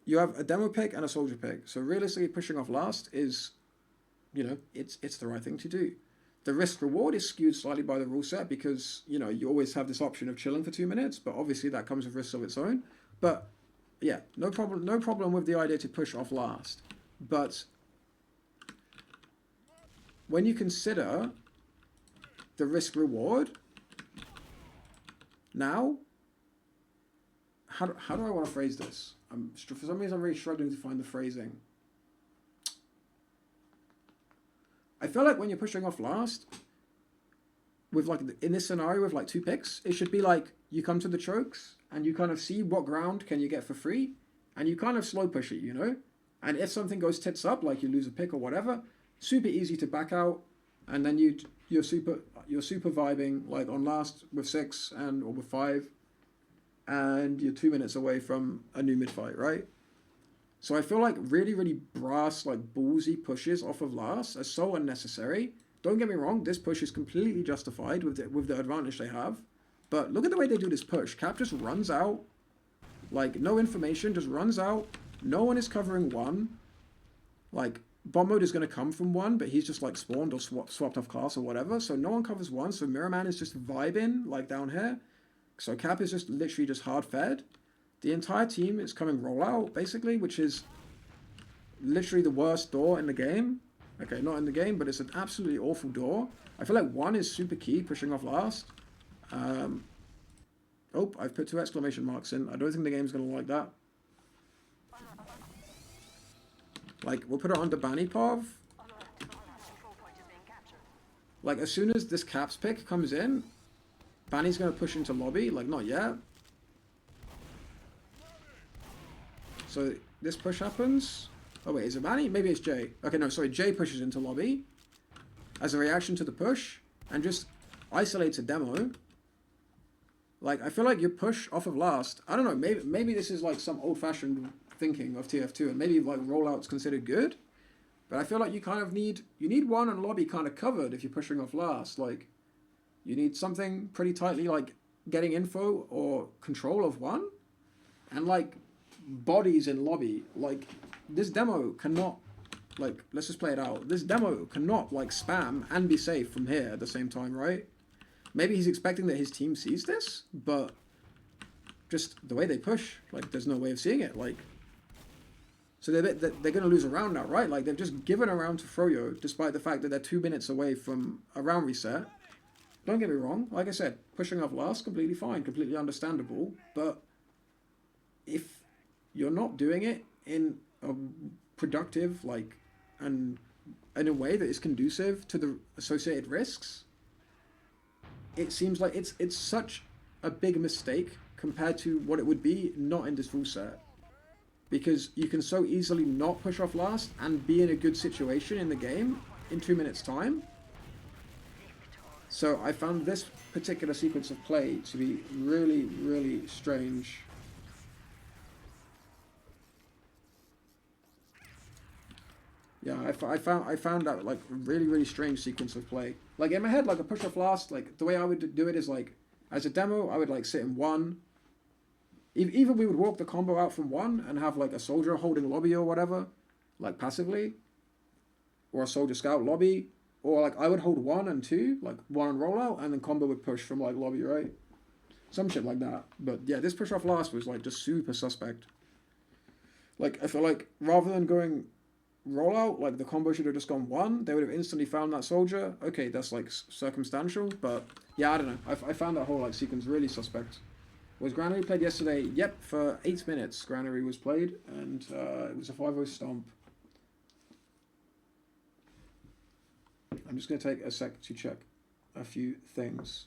you have a demo pick and a soldier pick. So realistically, pushing off last is, you know, it's the right thing to do. The risk reward is skewed slightly by the rule set because, you know, you always have this option of chilling for 2 minutes, but obviously that comes with risks of its own. But yeah, no problem with the idea to push off last. But when you consider the risk reward, now, how do I want to phrase this? For some reason, I'm really struggling to find the phrasing. I feel like when you're pushing off last, with like, in this scenario with like 2 picks, it should be like, you come to the chokes, and you kind of see what ground can you get for free, and you kind of slow push it, you know? And if something goes tits up, like you lose a pick or whatever, super easy to back out, and then you're super vibing, like on last with 6 or with 5, and you're 2 minutes away from a new mid fight, right? So I feel like really, really brass, like ballsy pushes off of last are so unnecessary. Don't get me wrong, this push is completely justified with the advantage they have. But look at the way they do this push. Cap just runs out, like no information, just runs out. No one is covering 1. Like, bomb mode is going to come from 1, but he's just like spawned or swapped off class or whatever. So no one covers 1, so Mirror Man is just vibing, like down here. So Cap is just literally just hard fed. The entire team is coming rollout, basically, which is literally the worst door in the game. Okay, not in the game, but it's an absolutely awful door. I feel like 1 is super key, pushing off last. Oh, I've put 2 exclamation marks in. I don't think the game's going to like that. Like, we'll put it onto Banipov. Like, as soon as this Caps pick comes in, Banny's going to push into lobby. Like, not yet. So, this push happens. Oh, wait, is it Banny? Maybe it's Jay. Okay, no, sorry. Jay pushes into lobby as a reaction to the push and just isolates a demo. Like, I feel like you push off of last. I don't know, maybe this is like some old-fashioned thinking of TF2, and maybe like rollout's considered good. But I feel like you kind of need 1 and lobby kind of covered if you're pushing off last. Like, you need something pretty tightly like getting info or control of 1, and like bodies in lobby. Like, this demo cannot, like, let's just play it out. This demo cannot like spam and be safe from here at the same time, right? Maybe he's expecting that his team sees this, but just the way they push, like, there's no way of seeing it. Like, so they're going to lose a round now, right? Like, they've just given a round to Froyo, despite the fact that they're 2 minutes away from a round reset. Don't get me wrong. Like I said, pushing off last, completely fine, completely understandable. But if you're not doing it in a productive, like, and in a way that is conducive to the associated risks, it seems like it's such a big mistake compared to what it would be not in this rule set. Because you can so easily not push off last and be in a good situation in the game in 2 minutes time. So I found this particular sequence of play to be really, really strange. Yeah, I found that like really, really strange sequence of play. Like in my head, like a push off last, like the way I would do it is like, as a demo, I would like sit in 1. Either we would walk the combo out from 1 and have like a soldier holding lobby or whatever, like passively, or a soldier scout lobby, or like I would hold 1 and 2, like 1 and rollout, and then combo would push from like lobby, right? Some shit like that. But yeah, this push off last was like just super suspect. Like I feel like rather than going rollout, like the combo should have just gone 1. They would have instantly found that soldier. Okay, that's like circumstantial, but yeah, I don't know. I found that whole like sequence really suspect. Was Granary played yesterday? Yep, for 8 minutes Granary was played, and it was a 5-0 stomp. I'm just going to take a sec to check a few things.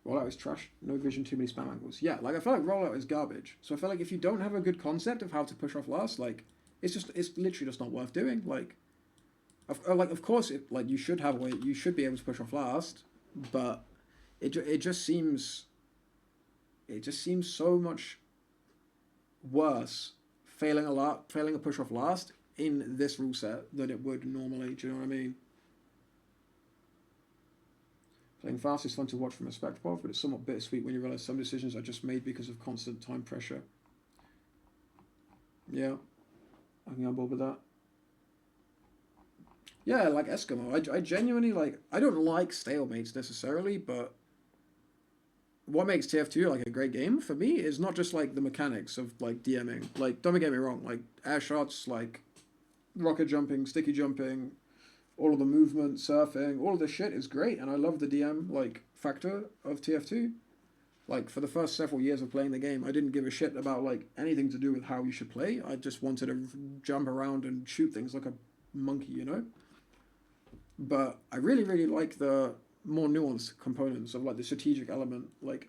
Rollout is trash, no vision, too many spam angles. Yeah, like I feel like rollout is garbage. So I feel like if you don't have a good concept of how to push off last, like it's literally just not worth doing. Like of course like you should have a way, you should be able to push off last, but it just seems so much worse failing a push off last in this rule set than it would normally. Do you know what I mean? Playing fast is fun to watch from a spectacle, but it's somewhat bittersweet when you realise some decisions are just made because of constant time pressure. Yeah, I can get on board with that. Yeah, like Eskimo. I genuinely like... I don't like stalemates necessarily, but what makes TF2 like a great game for me is not just like the mechanics of like DMing. Like, don't get me wrong, like air shots, like rocket jumping, sticky jumping, all of the movement, surfing, all of the shit is great, and I love the DM like factor of TF2. Like for the first several years of playing the game, I didn't give a shit about like anything to do with how you should play. I just wanted to jump around and shoot things like a monkey, you know? But I really, really like the more nuanced components of like the strategic element. Like,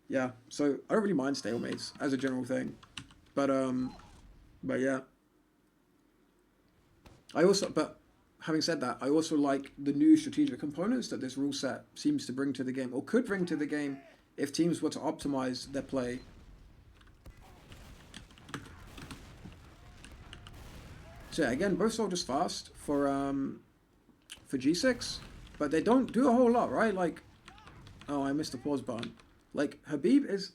yeah, so I don't really mind stalemates as a general thing. But yeah. But having said that, I also like the new strategic components that this rule set seems to bring to the game, or could bring to the game if teams were to optimize their play. So yeah, again, both soldiers fast for G6, but they don't do a whole lot, right? Like, oh, I missed the pause button. Like Habib is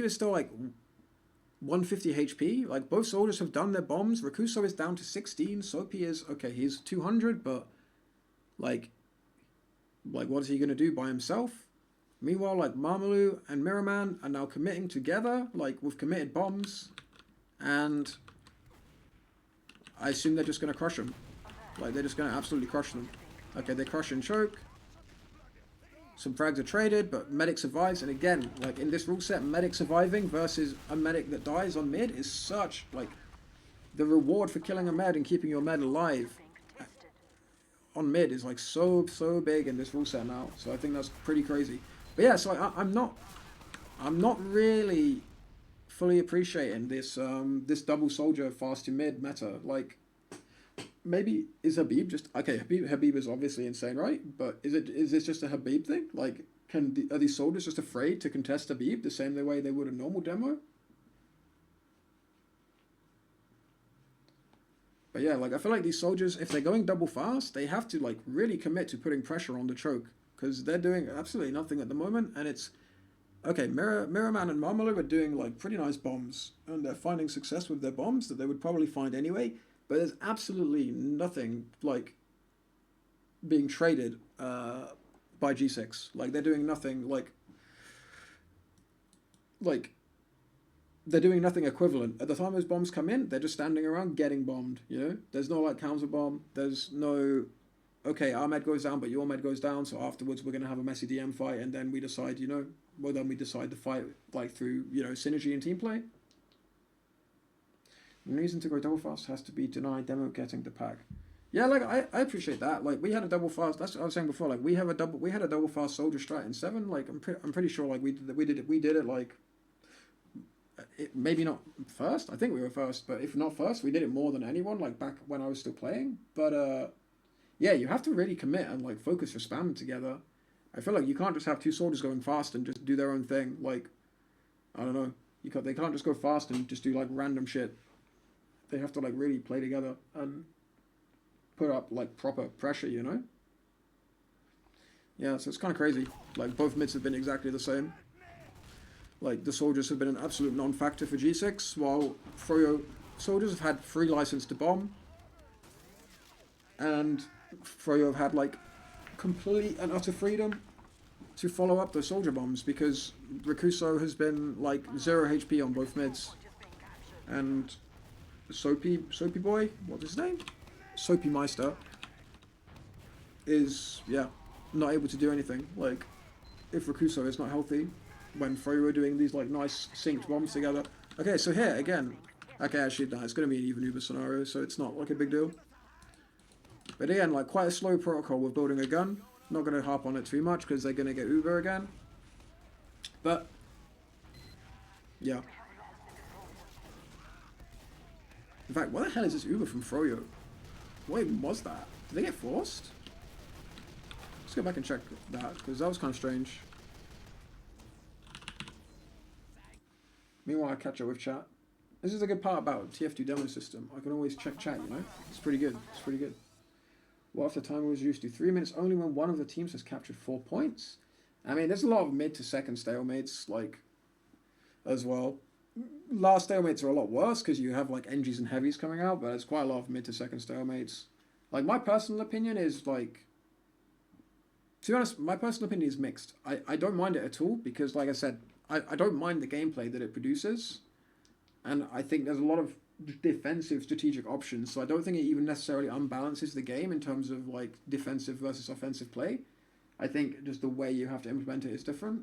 still like 150 HP. Like both soldiers have done their bombs. Rakuso is down to 16. Soapy is okay. He's 200, but like what is he gonna do by himself? Meanwhile, like Marmalu and Miraman are now committing together, like with committed bombs, and I assume they're just gonna crush them. Like they're just gonna absolutely crush them. Okay, they crush and choke. Some frags are traded, but medic survives. And again, like in this rule set, medic surviving versus a medic that dies on mid is such, like, the reward for killing a med and keeping your med alive on mid is like so big in this rule set now. So I think that's pretty crazy. But yeah, so I'm not really fully appreciating this this double soldier fast to mid meta. Like, maybe is Habib just okay? Habib is obviously insane, right? But is this just a Habib thing? Like, are these soldiers just afraid to contest Habib the same way they would a normal demo? But yeah, like I feel like these soldiers, if they're going double fast, they have to like really commit to putting pressure on the choke, because they're doing absolutely nothing at the moment, and it's okay. Miraman and Marmalu are doing like pretty nice bombs, and they're finding success with their bombs that they would probably find anyway. But there's absolutely nothing like being traded by G6. Like they're doing nothing like they're doing nothing equivalent. At the time those bombs come in, they're just standing around getting bombed, you know? There's no like counter bomb. There's no okay, our med goes down, but your med goes down, so afterwards we're gonna have a messy DM fight, and then we decide, you know, well then we decide to fight like through, you know, synergy and team play. The reason to go double fast has to be denied demo getting the pack. Yeah, like I appreciate that. Like we had a double fast. That's what I was saying before. Like we had a double fast soldier strat in 7. Like I'm pretty sure like we did it like maybe not first. I think we were first, but if not first, we did it more than anyone. Like back when I was still playing. But yeah, you have to really commit and like focus your spam together. I feel like you can't just have two soldiers going fast and just do their own thing. Like I don't know. They can't just go fast and just do like random shit. They have to like really play together and put up like proper pressure, you know? Yeah, so it's kind of crazy. Like both mids have been exactly the same. Like the soldiers have been an absolute non-factor for G6, while Froyo soldiers have had free license to bomb. And Froyo have had like complete and utter freedom to follow up those soldier bombs, because Rakuso has been like 0 HP on both mids. and Soapy Boy, what's his name? Soapy Meister is, yeah, not able to do anything. Like, if Rakuso is not healthy, when Froyo are doing these like nice synced bombs together. Okay, so here again, okay, actually no, it's going to be an even Uber scenario, so it's not like a big deal. But again, like quite a slow protocol with building a gun. Not going to harp on it too much because they're going to get Uber again. But yeah. In fact, what the hell is this Uber from Froyo? What even was that? Did they get forced? Let's go back and check that, because that was kind of strange. Meanwhile, I catch up with chat. This is a good part about TF2 demo system. I can always check chat, you know? It's pretty good. It's pretty good. What if the timer was reduced to 3 minutes only when one of the teams has captured 4 points? I mean, there's a lot of mid to second stalemates, like, as well. Last stalemates are a lot worse because you have like NGs and heavies coming out, but there's quite a lot of mid to second stalemates. Like, my personal opinion is like, to be honest, my personal opinion is mixed. I don't mind it at all because, like I said, I don't mind the gameplay that it produces, and I think there's a lot of defensive strategic options, so I don't think it even necessarily unbalances the game in terms of like defensive versus offensive play. I think just the way you have to implement it is different.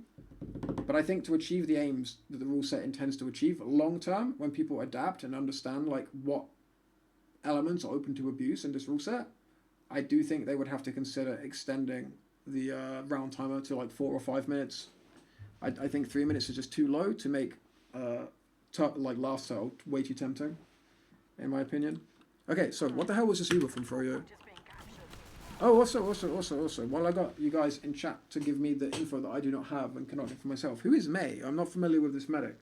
But I think to achieve the aims that the rule set intends to achieve long term, when people adapt and understand like what elements are open to abuse in this rule set, I do think they would have to consider extending the round timer to like 4 or 5 minutes. I think 3 minutes is just too low to make like last cell way too tempting, in my opinion. Okay, so what the hell was this Uber from Froyo? Oh, also, while I got you guys in chat to give me the info that I do not have and cannot get for myself, who is May? I'm not familiar with this medic.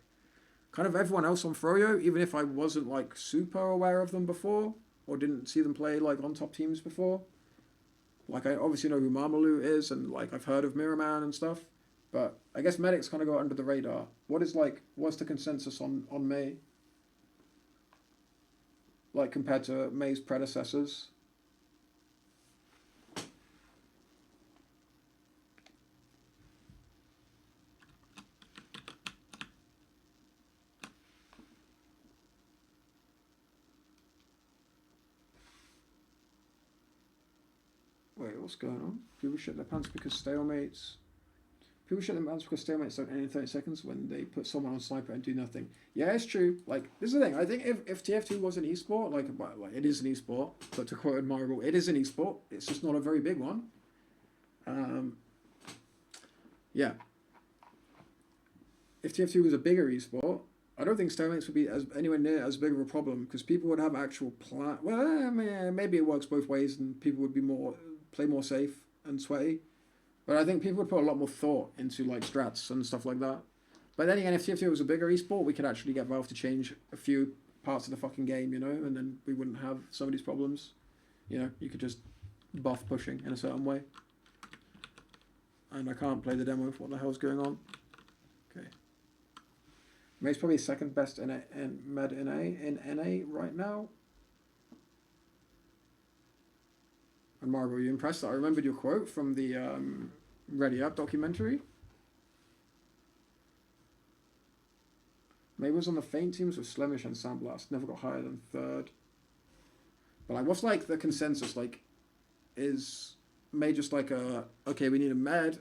Kind of everyone else on Froyo, even if I wasn't like super aware of them before, or didn't see them play like on top teams before. Like, I obviously know who Marmaloo is, and like I've heard of Mirrorman and stuff, but I guess medics kind of go under the radar. What's the consensus on May? Like, compared to May's predecessors? Wait, what's going on? People shit their pants because stalemates. People shit their pants because stalemates don't end in 30 seconds when they put someone on sniper and do nothing. Yeah, it's true. Like, this is the thing. I think if TF2 was an esport, like it is an esport, but to quote Admirable, it is an esport. It's just not a very big one. Yeah. If TF2 was a bigger esport, I don't think stalemates would be anywhere near as big of a problem because people would have actual plan. Well, I mean, maybe it works both ways and people would be play more safe and sweaty. But I think people would put a lot more thought into like strats and stuff like that. But then again, if TF2 was a bigger esport, we could actually get Valve to change a few parts of the fucking game, you know, and then we wouldn't have some of these problems. You know, you could just buff pushing in a certain way. And I can't play the demo for what the hell's going on. Okay. May's probably second best in med in NA right now. And Marvel, are you impressed that I remembered your quote from the Ready Up documentary? May was on the faint teams with Slemish and Sandblast, never got higher than third. But like, what's like the consensus? Like, is May just like okay, we need a med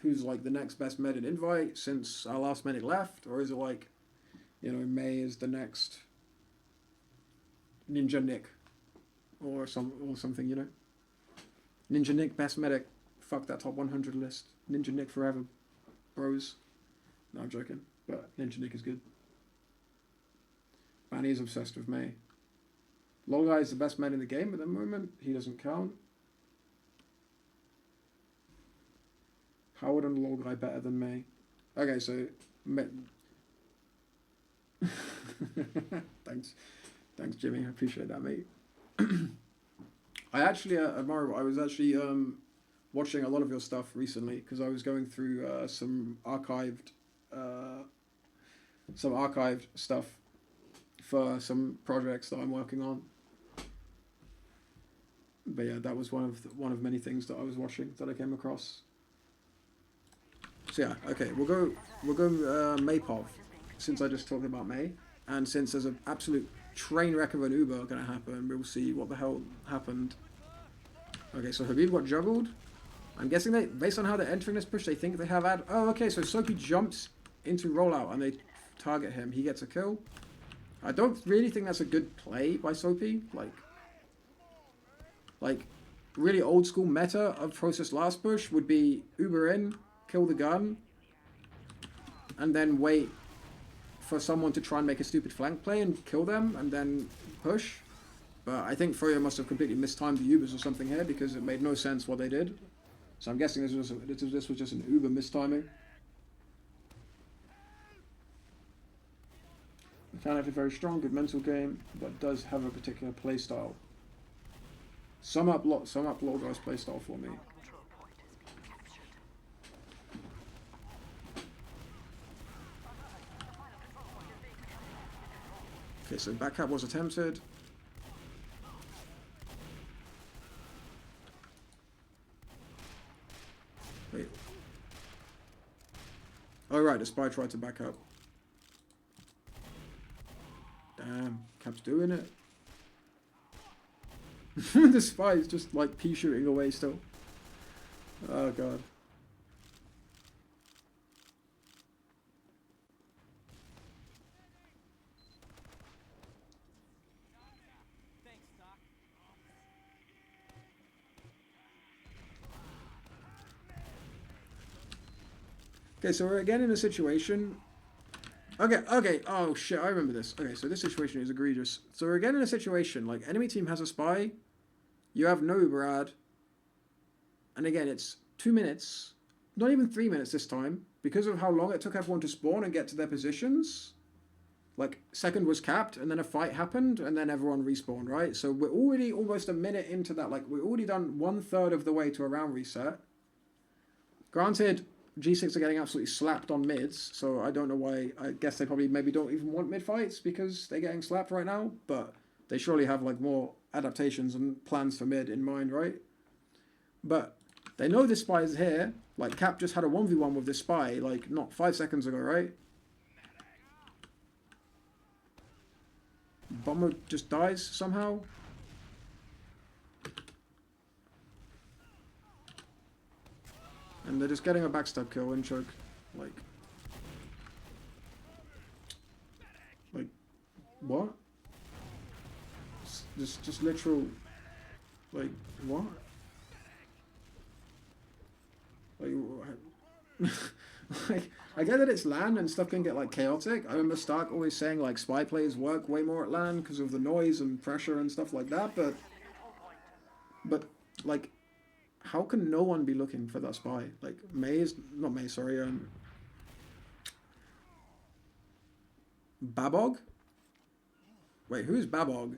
who's like the next best med in Invite since our last medic left, or is it like, you know, May is the next Ninja Nick or something, you know? Ninja Nick best medic, fuck that top 100 list. Ninja Nick forever, bros. No, I'm joking, but Ninja Nick is good. Manny is obsessed with May. Lol Guy is the best man in the game at the moment. He doesn't count. Howard and Lol Guy better than May. Okay, so thanks, Jimmy. I appreciate that, mate. I actually admire. I was actually watching a lot of your stuff recently because I was going through some archived stuff for some projects that I'm working on. But yeah, that was one of many things that I was watching that I came across. So yeah, okay, we'll go Maypov, since I just talked about May. And since there's an absolute train wreck of an Uber going to happen, we'll see what the hell happened. Okay, so Habib got juggled. I'm guessing they, based on how they're entering this push, they think they have oh, okay, so Soapy jumps into rollout and they target him. He gets a kill. I don't really think that's a good play by Soapy. Like really old school meta of Process last push would be Uber in, kill the gun, and then wait for someone to try and make a stupid flank play and kill them and then push. But I think Froyo must have completely mistimed the Ubers or something here because it made no sense what they did. So I'm guessing this was just an Uber mistiming. Mechanically very strong, good mental game, but does have a particular playstyle. Sum up Logos playstyle for me. Okay, so backcap was attempted. Wait. Oh right, the spy tried to back up. Damn, Cap's doing it. The spy is just like pea shooting away still. Oh god. Okay, so we're again in a situation. Okay, oh shit, I remember this. Okay, so this situation is egregious. So we're again in a situation, like, enemy team has a spy, you have no Uberad, and again, it's 2 minutes, not even 3 minutes this time, because of how long it took everyone to spawn and get to their positions. Like, second was capped, and then a fight happened, and then everyone respawned, right? So we're already almost a minute into that, like, we're already done 1/3 of the way to a round reset. Granted, G6 are getting absolutely slapped on mids, so I don't know why. I guess they probably maybe don't even want mid fights because they're getting slapped right now, but they surely have like more adaptations and plans for mid in mind, right? But they know this spy is here. Like Cap just had a 1v1 with this spy like not 5 seconds ago, right? Bomber just dies somehow. And they're just getting a backstab kill and choke. Like, what? Just literal, like, what? Like, like, I get that it's LAN and stuff can get, like, chaotic. I remember Stark always saying, like, spy plays work way more at LAN because of the noise and pressure and stuff like that, but like, how can no one be looking for that spy? Like, Babog? Wait, who's Babog?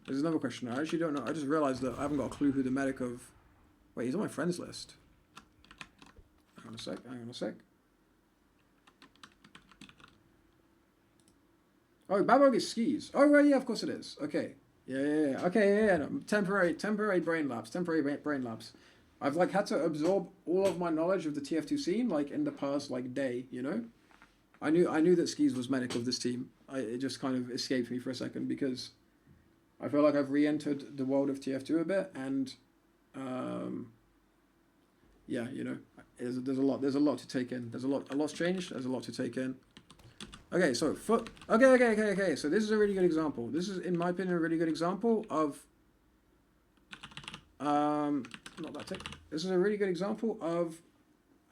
There's another question. I actually don't know. I just realized that I haven't got a clue who the medic of... Wait, he's on my friends list. Hang on a sec. Oh, Babog is skis. Oh, right, yeah, of course it is. Okay. Yeah. Okay, yeah. No. Temporary brain lapse. I've like had to absorb all of my knowledge of the TF2 scene like in the past like day, you know? I knew that Skis was medic of this team. It just kind of escaped me for a second because I feel like I've re-entered the world of TF2 a bit and yeah, you know, there's a lot to take in. A lot's changed, there's a lot to take in. Okay, so okay. So this is a really good example. This is, in my opinion, a really good example of This is a really good example of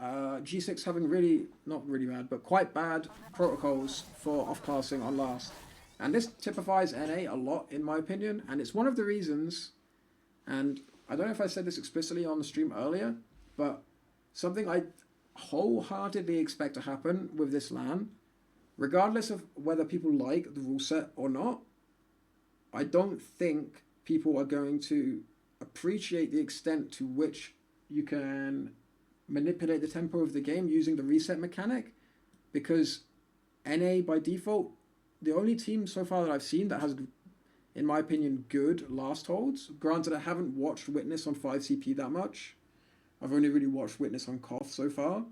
G6 having really, not really bad, but quite bad protocols for off-classing on last. And this typifies NA a lot, in my opinion, and it's one of the reasons, and I don't know if I said this explicitly on the stream earlier, but something I wholeheartedly expect to happen with this LAN, regardless of whether people like the rule set or not, I don't think people are going to appreciate the extent to which you can manipulate the tempo of the game using the reset mechanic, because NA by default, the only team so far that I've seen that has, in my opinion, good last holds, granted I haven't watched Witness on 5CP that much, I've only really watched Witness on Koth so far,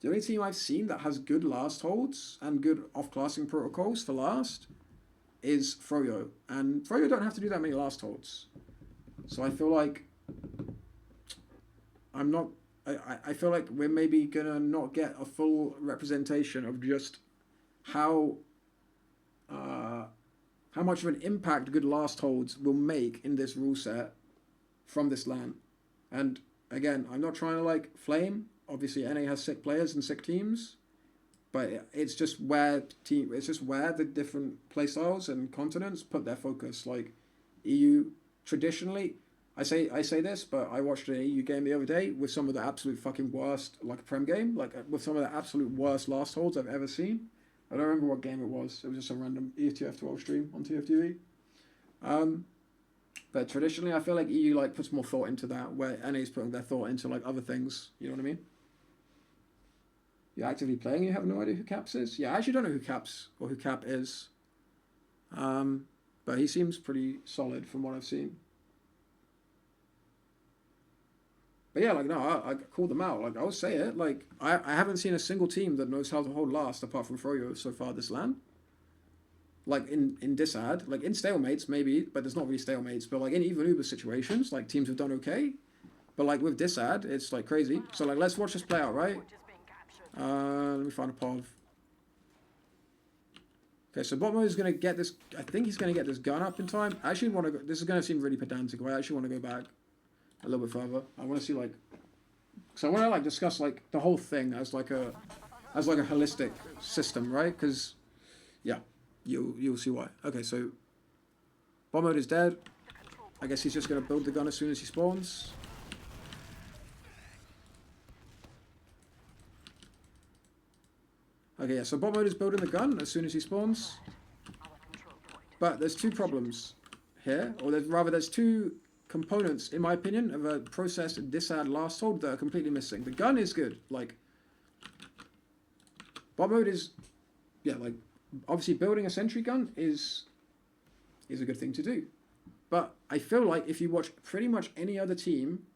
the only team I've seen that has good last holds and good off-classing protocols for last is Froyo. And Froyo don't have to do that many last holds. So I feel like I feel like we're maybe gonna not get a full representation of just how much of an impact good last holds will make in this rule set from this LAN. And again, I'm not trying to like flame. Obviously, NA has sick players and sick teams, but it's just where the different playstyles and continents put their focus. Like EU traditionally, I say this, but I watched an EU game the other day with some of the absolute fucking worst, like a Prem game, like with some of the absolute worst last holds I've ever seen. I don't remember what game it was. It was just a random ETF12 stream on TFTV. But traditionally, I feel like EU like puts more thought into that, where NA's putting their thought into like other things. You know what I mean? You're actively playing, you have no idea who Caps is? Yeah, I actually don't know who Caps or who Cap is. But he seems pretty solid from what I've seen. But yeah, like, no, I called them out. Like, I'll say it. Like, I haven't seen a single team that knows how to hold last apart from Froyo so far this LAN. Like, in Disad. Like, in stalemates, maybe, but there's not really stalemates. But, like, in even Uber situations, like, teams have done okay. But, like, with Disad, it's, like, crazy. So, like, let's watch this play out, right? Let me find a POV. Okay, so bot mode is going to get this... I think he's going to get this gun up in time. I actually want to go... This is going to seem really pedantic, but I actually want to go back a little bit further. I want to see, like... So I want to, like, discuss, like, the whole thing as, like, a holistic system, right? Because, yeah, you'll see why. Okay, so... Bot mode is dead. I guess he's just going to build the gun as soon as he spawns. Okay, yeah, so bot mode is building the gun as soon as he spawns. But there's two problems here, or there's two components, in my opinion, of a processed disad last hold that are completely missing. The gun is good, like, bot mode is, yeah, like, obviously building a sentry gun is a good thing to do. But I feel like if you watch pretty much any other team,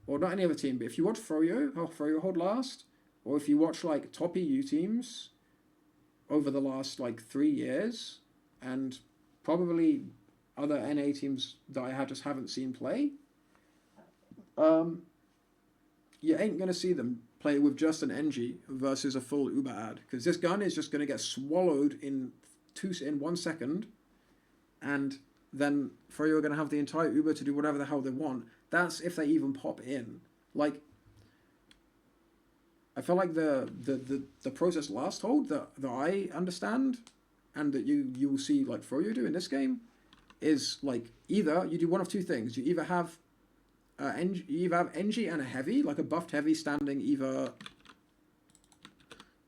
or not any other team, but if you watch Froyo, how Froyo hold last, or if you watch, like, top EU teams over the last, like, 3 years, and probably other NA teams that I just haven't seen play, you ain't going to see them play with just an NG versus a full Uber ad. Because this gun is just going to get swallowed in 1 second, and then Froyo are going to have the entire Uber to do whatever the hell they want. That's if they even pop in. Like, I feel like the process last hold that I understand and that you will see like Froyo do in this game is like either you do one of two things. You either have NG and a heavy, like a buffed heavy standing either.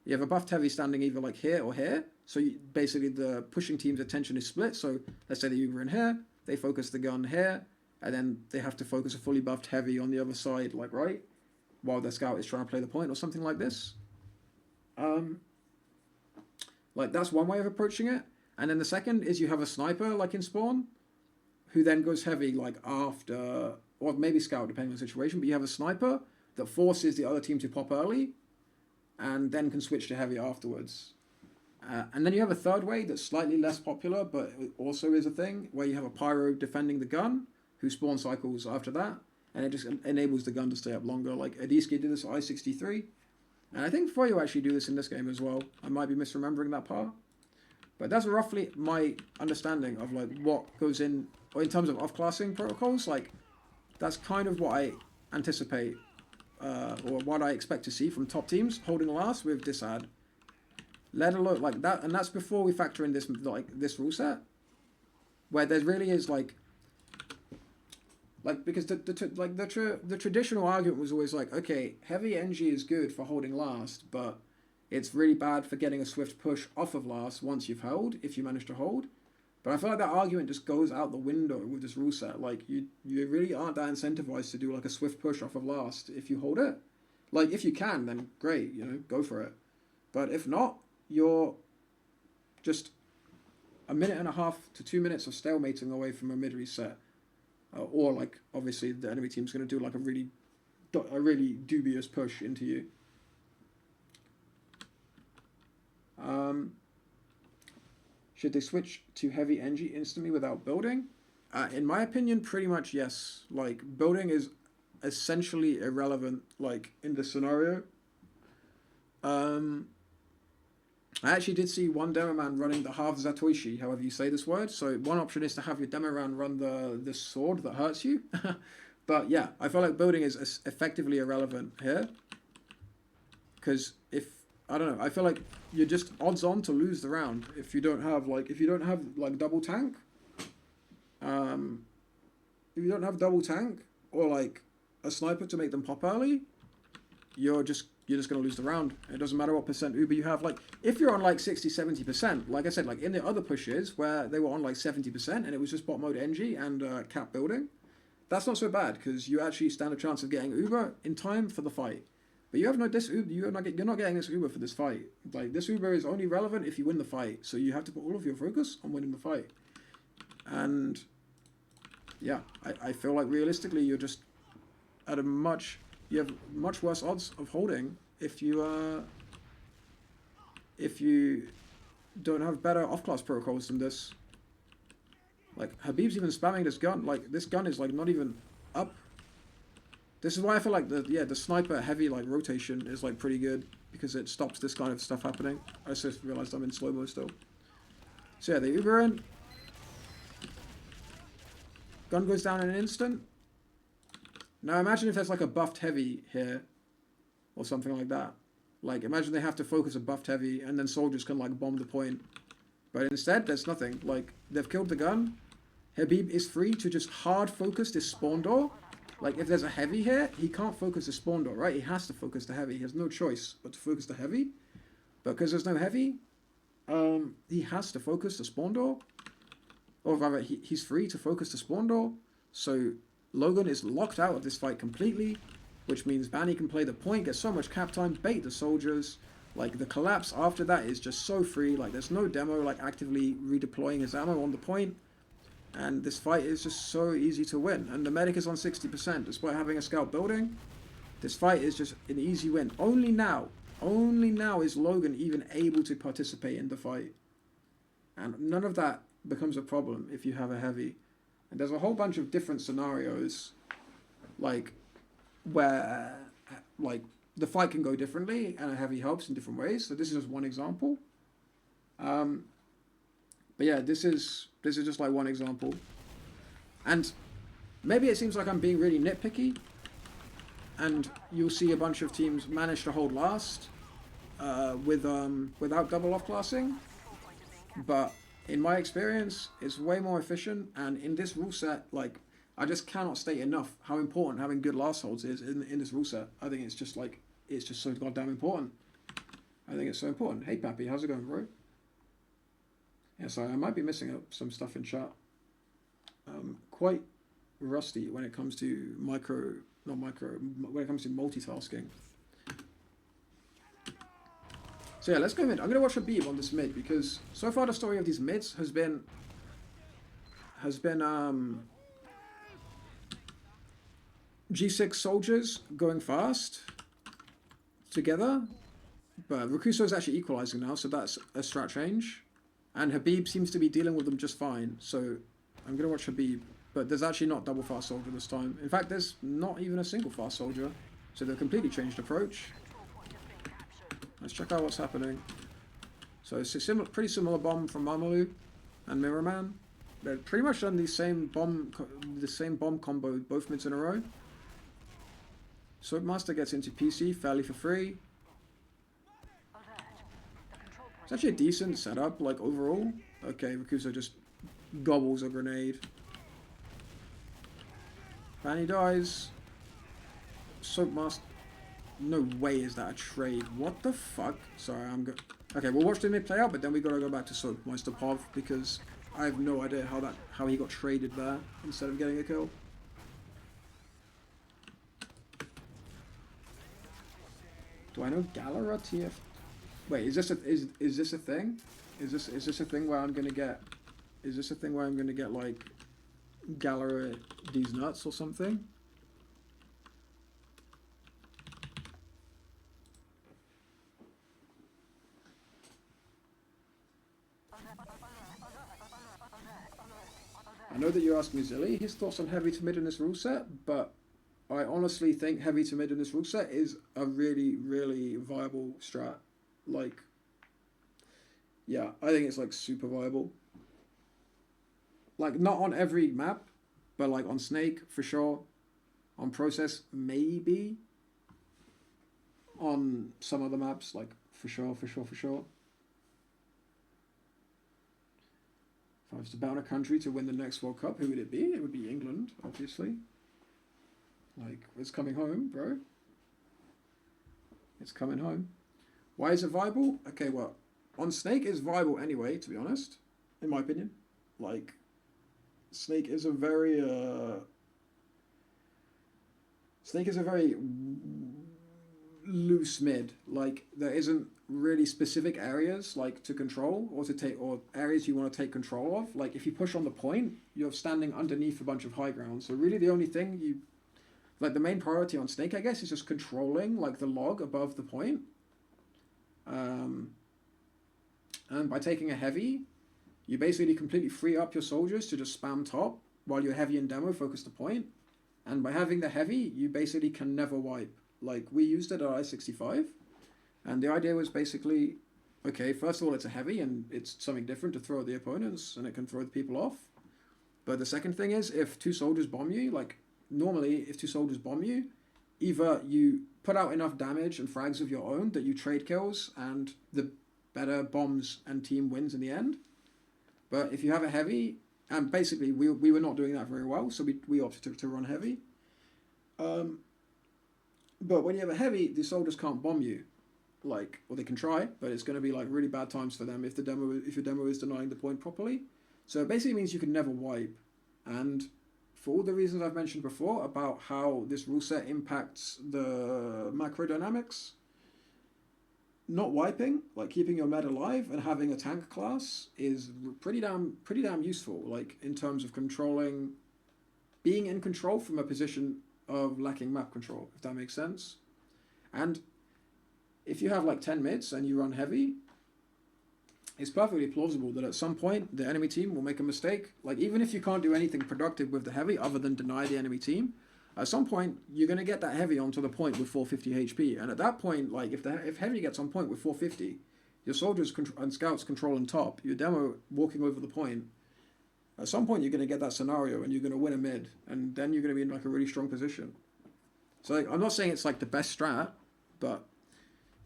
You have a buffed heavy standing either like here or here. So basically the pushing team's attention is split. So let's say that you were in here, they focus the gun here, and then they have to focus a fully buffed heavy on the other side, like right, while the scout is trying to play the point or something like this. Like that's one way of approaching it. And then the second is you have a sniper like in spawn, who then goes heavy like after, or maybe scout depending on the situation, but you have a sniper that forces the other team to pop early and then can switch to heavy afterwards. And then you have a third way that's slightly less popular, but it also is a thing, where you have a pyro defending the gun, who spawn cycles after that, and it just enables the gun to stay up longer. Like Adiski did this at I-63, and I think Froyo actually do this in this game as well. I might be misremembering that part. But that's roughly my understanding of like what goes in, or in terms of off-classing protocols, like that's kind of what I anticipate, or what I expect to see from top teams holding last with disad. Let alone like that, and that's before we factor in this this rule set, where there really is like because the traditional argument was always like, okay, heavy NG is good for holding last, but it's really bad for getting a swift push off of last once you've held, if you manage to hold. But I feel like that argument just goes out the window with this rule set. Like you really aren't that incentivized to do like a swift push off of last if you hold it. Like if you can, then great, you know, go for it. But if not, you're just 1.5 to 2 minutes of stalemating away from a mid reset, or like obviously the enemy team's going to do like a really dubious push into you. Should they switch to heavy NG instantly without building? In my opinion, pretty much yes. Like, building is essentially irrelevant, like, in this scenario. I actually did see one demo man running the half Zatoichi, however you say this word. So one option is to have your demo man run the sword that hurts you. But yeah, I feel like building is effectively irrelevant here. Because I don't know, I feel like you're just odds on to lose the round if you don't have like double tank. If you don't have double tank or like a sniper to make them pop early, you're just going to lose the round. It doesn't matter what percent Uber you have. Like, if you're on like 60-70%, like I said, like in the other pushes where they were on like 70% and it was just bot mode NG and cap building, that's not so bad because you actually stand a chance of getting Uber in time for the fight. But you have no this Uber. You're not getting this Uber for this fight. Like, this Uber is only relevant if you win the fight. So you have to put all of your focus on winning the fight. And yeah, I feel like realistically you're just at you have much worse odds of holding if you don't have better off-class protocols than this. Like, Habib's even spamming this gun. Like, this gun is like not even up. This is why I feel like the sniper heavy like rotation is like pretty good because it stops this kind of stuff happening. I just realized I'm in slow-mo still. So yeah, they Uber in. Gun goes down in an instant. Now imagine if there's like a buffed heavy here or something like that. Like, imagine they have to focus a buffed heavy and then soldiers can like bomb the point. But instead, there's nothing. Like, they've killed the gun. Habib is free to just hard focus this spawn door. Like, if there's a heavy here, he can't focus the spawn door, right? He has to focus the heavy. He has no choice but to focus the heavy. But because there's no heavy, he has to focus the spawn door. Or rather, he's free to focus the spawn door. So Logan is locked out of this fight completely, which means Banny can play the point, get so much cap time, bait the soldiers. Like, the collapse after that is just so free. Like, there's no demo, like, actively redeploying his ammo on the point. And this fight is just so easy to win. And the medic is on 60%, despite having a scout building. This fight is just an easy win. Only now is Logan even able to participate in the fight. And none of that becomes a problem if you have a heavy. And there's a whole bunch of different scenarios, like, where, like, the fight can go differently and a heavy helps in different ways. So this is just one example. But yeah, this is just like one example. And maybe it seems like I'm being really nitpicky, and you'll see a bunch of teams manage to hold last without double off-classing. But in my experience, it's way more efficient, and in this rule set, like, I just cannot state enough how important having good last holds is in this rule set. I think it's just so goddamn important. I think it's so important. Hey Pappy, how's it going, bro? Yeah, sorry, I might be missing out some stuff in chat. Quite rusty when it comes to when it comes to multitasking. So yeah, let's go mid. I'm gonna watch Habib on this mid because so far the story of these mids has been G6 soldiers going fast together, but Rakuso is actually equalizing now, so that's a strat change. And Habib seems to be dealing with them just fine, so I'm going to watch Habib. But there's actually not double fast soldier this time. In fact, there's not even a single fast soldier. So they've completely changed approach. Let's check out what's happening. So it's a pretty similar bomb from Mamalu and Mirrorman. They've pretty much done the same bomb combo both mids in a row. Soapmaster gets into PC fairly for free. It's actually a decent setup, like, overall. Okay, Rakuso just gobbles a grenade. Fanny dies. Soapmaster. No way is that a trade. What the fuck? Sorry, I'm good. Okay, we'll watch the mid play out, but then we gotta go back to Soapmaster Pov because I have no idea how he got traded there instead of getting a kill. Do I know Galera TF? Wait, is this a thing? Is this a thing where I'm gonna get? Is this a thing where I'm gonna get like Galera these nuts or something? I know that you're asking Zilly his thoughts on heavy to mid in this rule set, but I honestly think heavy to mid in this rule set is a really, really viable strat. Like, yeah, I think it's like super viable. Like, not on every map, but like on Snake for sure. On Process, maybe. On some other maps, like for sure. If I was to bet on a country to win the next World Cup, who would it be? It would be England, obviously. Like, it's coming home, bro. It's coming home. Why is it viable? Okay, well, on Snake is viable anyway, to be honest, in my opinion. Like, Snake is a very loose mid. Like, there isn't really specific areas like to control or to take, or areas you want to take control of. Like, if you push on the point, you're standing underneath a bunch of high ground. So really the only thing you, like, the main priority on Snake, I guess, is just controlling like the log above the point. And by taking a heavy, you basically completely free up your soldiers to just spam top while your heavy and demo focus the point. And by having the heavy, you basically can never wipe. Like, we used it at I-65, and the idea was basically, okay, first of all, it's a heavy, and it's something different to throw at the opponents, and it can throw the people off. But the second thing is, if two soldiers bomb you, like, normally, if two soldiers bomb you, either you put out enough damage and frags of your own that you trade kills, and the better bombs and team wins in the end. But if you have a heavy, and basically we were not doing that very well, so we opted to run heavy. But when you have a heavy, the soldiers can't bomb you. Like, well, they can try, but it's going to be like really bad times for them if your demo is denying the point properly. So it basically means you can never wipe. And for all the reasons I've mentioned before about how this rule set impacts the macro dynamics, not wiping, like keeping your med alive and having a tank class is pretty damn useful. Like, in terms of controlling, being in control from a position of lacking map control, if that makes sense. And if you have like 10 mids and you run heavy, it's perfectly plausible that at some point the enemy team will make a mistake. Like, even if you can't do anything productive with the heavy other than deny the enemy team, at some point you're going to get that heavy onto the point with 450 HP. And at that point, like, if heavy gets on point with 450, your soldiers and scouts controlling top, your demo walking over the point, at some point you're going to get that scenario and you're going to win a mid, and then you're going to be in like a really strong position. So like, I'm not saying it's like the best strat, but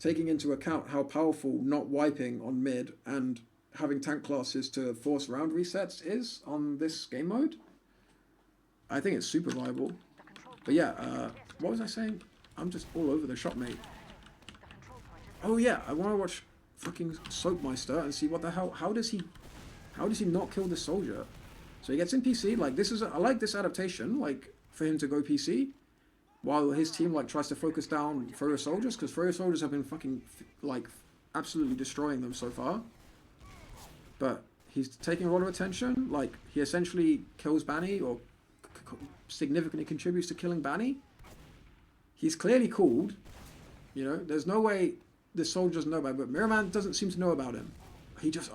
taking into account how powerful not wiping on mid and having tank classes to force round resets is on this game mode, I think it's super viable. But yeah, what was I saying? I'm just all over the shop, mate. Oh yeah, I want to watch fucking Soapmeister and see what the hell, how does he not kill this soldier? So he gets in PC, like, this is, I like this adaptation, like, for him to go PC, while his team, like, tries to focus down Furrier soldiers, because Furrier soldiers have been fucking, like, absolutely destroying them so far. But he's taking a lot of attention, like, he essentially kills Banny, or significantly contributes to killing Banny. He's clearly cooled, you know, there's no way the soldiers know about him, but Mirrorman doesn't seem to know about him. He just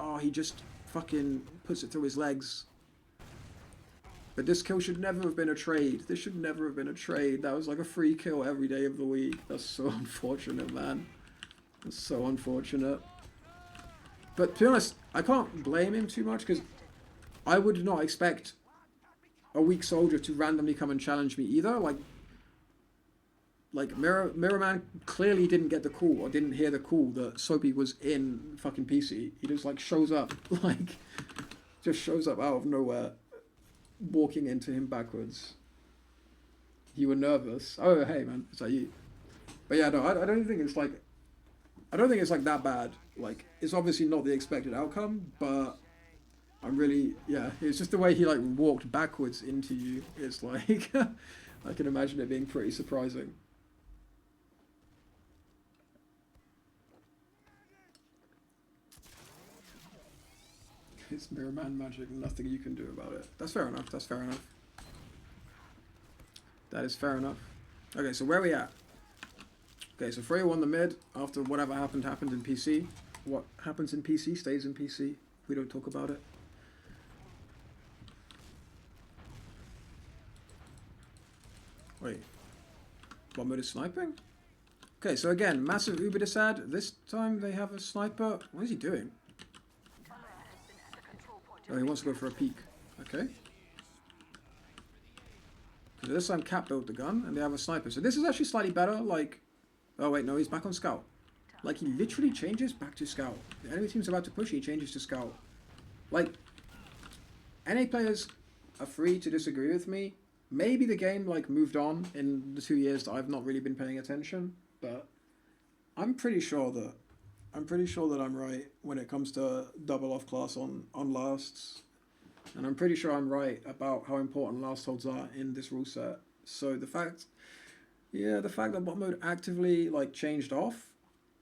fucking puts it through his legs. But this kill should never have been a trade. This should never have been a trade. That was like a free kill every day of the week. That's so unfortunate, man. That's so unfortunate. But to be honest, I can't blame him too much, because I would not expect a weak soldier to randomly come and challenge me either. Like Mirrorman clearly didn't get the call, or didn't hear the call that Soapy was in fucking PC. He just like shows up, like, just shows up out of nowhere, walking into him backwards. You were nervous. Oh, hey man, is that you? But yeah, no, I don't think it's like, I don't think it's like that bad. Like, it's obviously not the expected outcome, but I'm really, yeah, it's just the way he like walked backwards into you. It's like, I can imagine it being pretty surprising. It's Mirrorman magic, nothing you can do about it. That's fair enough, that's fair enough. That is fair enough. Okay, so where are we at? Okay, so Freya won the mid after whatever happened in PC. What happens in PC stays in PC. We don't talk about it. Wait. What mode is sniping? Okay, so again, massive Uber disad. This time they have a sniper. What is he doing? Oh, he wants to go for a peek. Okay. So this time Cap built the gun, and they have a sniper. So this is actually slightly better. Like, oh wait, no, he's back on scout. Like, he literally changes back to scout. The enemy team's about to push, he changes to scout. Like, NA players are free to disagree with me. Maybe the game, like, moved on in the 2 years that I've not really been paying attention, but I'm pretty sure that I'm right when it comes to double off class on lasts. And I'm pretty sure I'm right about how important last holds are in this rule set. So the fact that bot mode actively like changed off,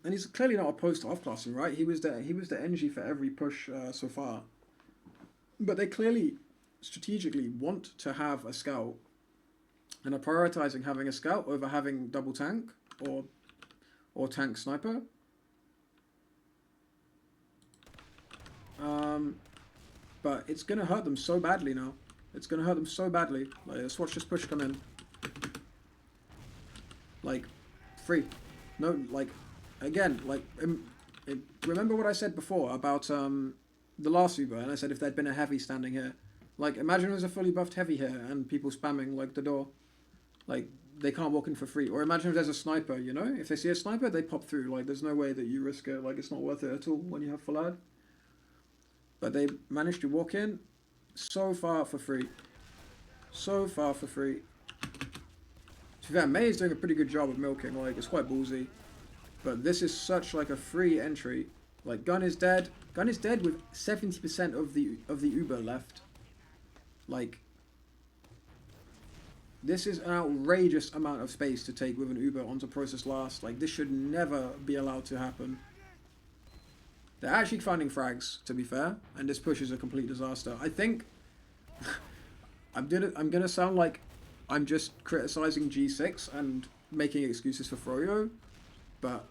and he's clearly not opposed to off classing, right? He was the NG for every push so far. But they clearly strategically want to have a scout, and are prioritizing having a scout over having double tank or tank sniper. But it's going to hurt them so badly now. It's going to hurt them so badly. Like, let's watch this push come in. Like, free. No, like, again, like, remember what I said before about the last Uber, and I said if there'd been a heavy standing here. Like, imagine there's a fully buffed heavy here, and people spamming, like, the door. Like, they can't walk in for free. Or imagine if there's a sniper, you know? If they see a sniper, they pop through. Like, there's no way that you risk it. Like, it's not worth it at all when you have full ad. But they managed to walk in so far for free. So far for free. To be fair, May is doing a pretty good job of milking. Like, it's quite ballsy. But this is such like a free entry. Like, gun is dead. Gun is dead with 70% of the Uber left. Like, this is an outrageous amount of space to take with an Uber onto process last. Like, this should never be allowed to happen. They're actually finding frags, to be fair, and this push is a complete disaster. I think I'm gonna sound like I'm just criticizing G6 and making excuses for Froyo, but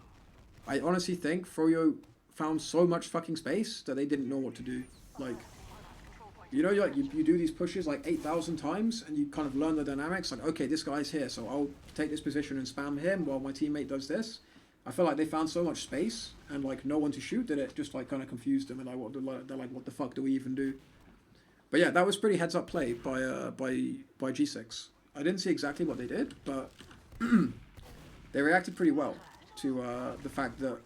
I honestly think Froyo found so much fucking space that they didn't know what to do. Like, you know, like you do these pushes like 8,000 times, and you kind of learn the dynamics. Like, okay, this guy's here, so I'll take this position and spam him while my teammate does this. I feel like they found so much space and like no one to shoot that it just like kind of confused them, and like they're like, what the fuck do we even do? But yeah, that was pretty heads up play by G6. I didn't see exactly what they did, but they reacted pretty well to the fact that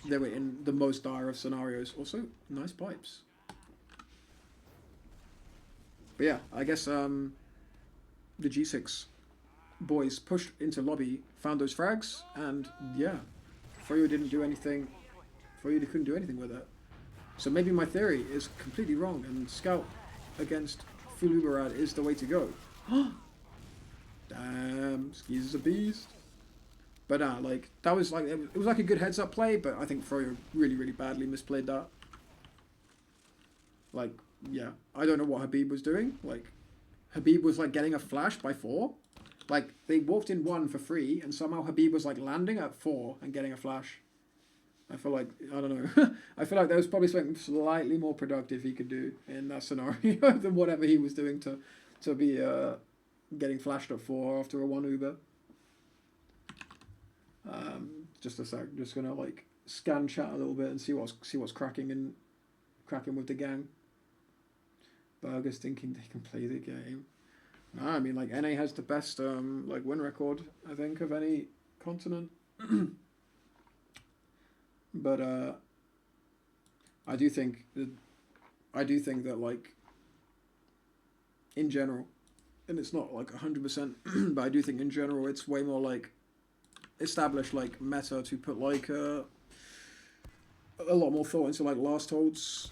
they were in the most dire of scenarios. Also, nice pipes. But yeah, I guess the G6 boys pushed into lobby, found those frags, and yeah, Froyo didn't do anything. Froyo couldn't do anything with it. So maybe my theory is completely wrong, and scout against full Uberad is the way to go. Damn, Skis is a beast. But like that was like it was like a good heads up play, but I think Froyo really badly misplayed that. Like, yeah, I don't know what Habib was doing. Like, Habib was like getting a flash by 4. Like, they walked in 1 for free, and somehow Habib was like landing at 4 and getting a flash. I feel like, I don't know. I feel like there was probably something slightly more productive he could do in that scenario than whatever he was doing to be getting flashed at 4 after a 1 Uber. Just a sec. Just gonna like scan chat a little bit and see what's cracking with the gang. Burger's thinking they can play the game. I mean, like, NA has the best like win record, I think, of any continent. But I do think that like in general, and it's not like 100%, but I do think in general it's way more like established like meta to put like a lot more thought into like last holds,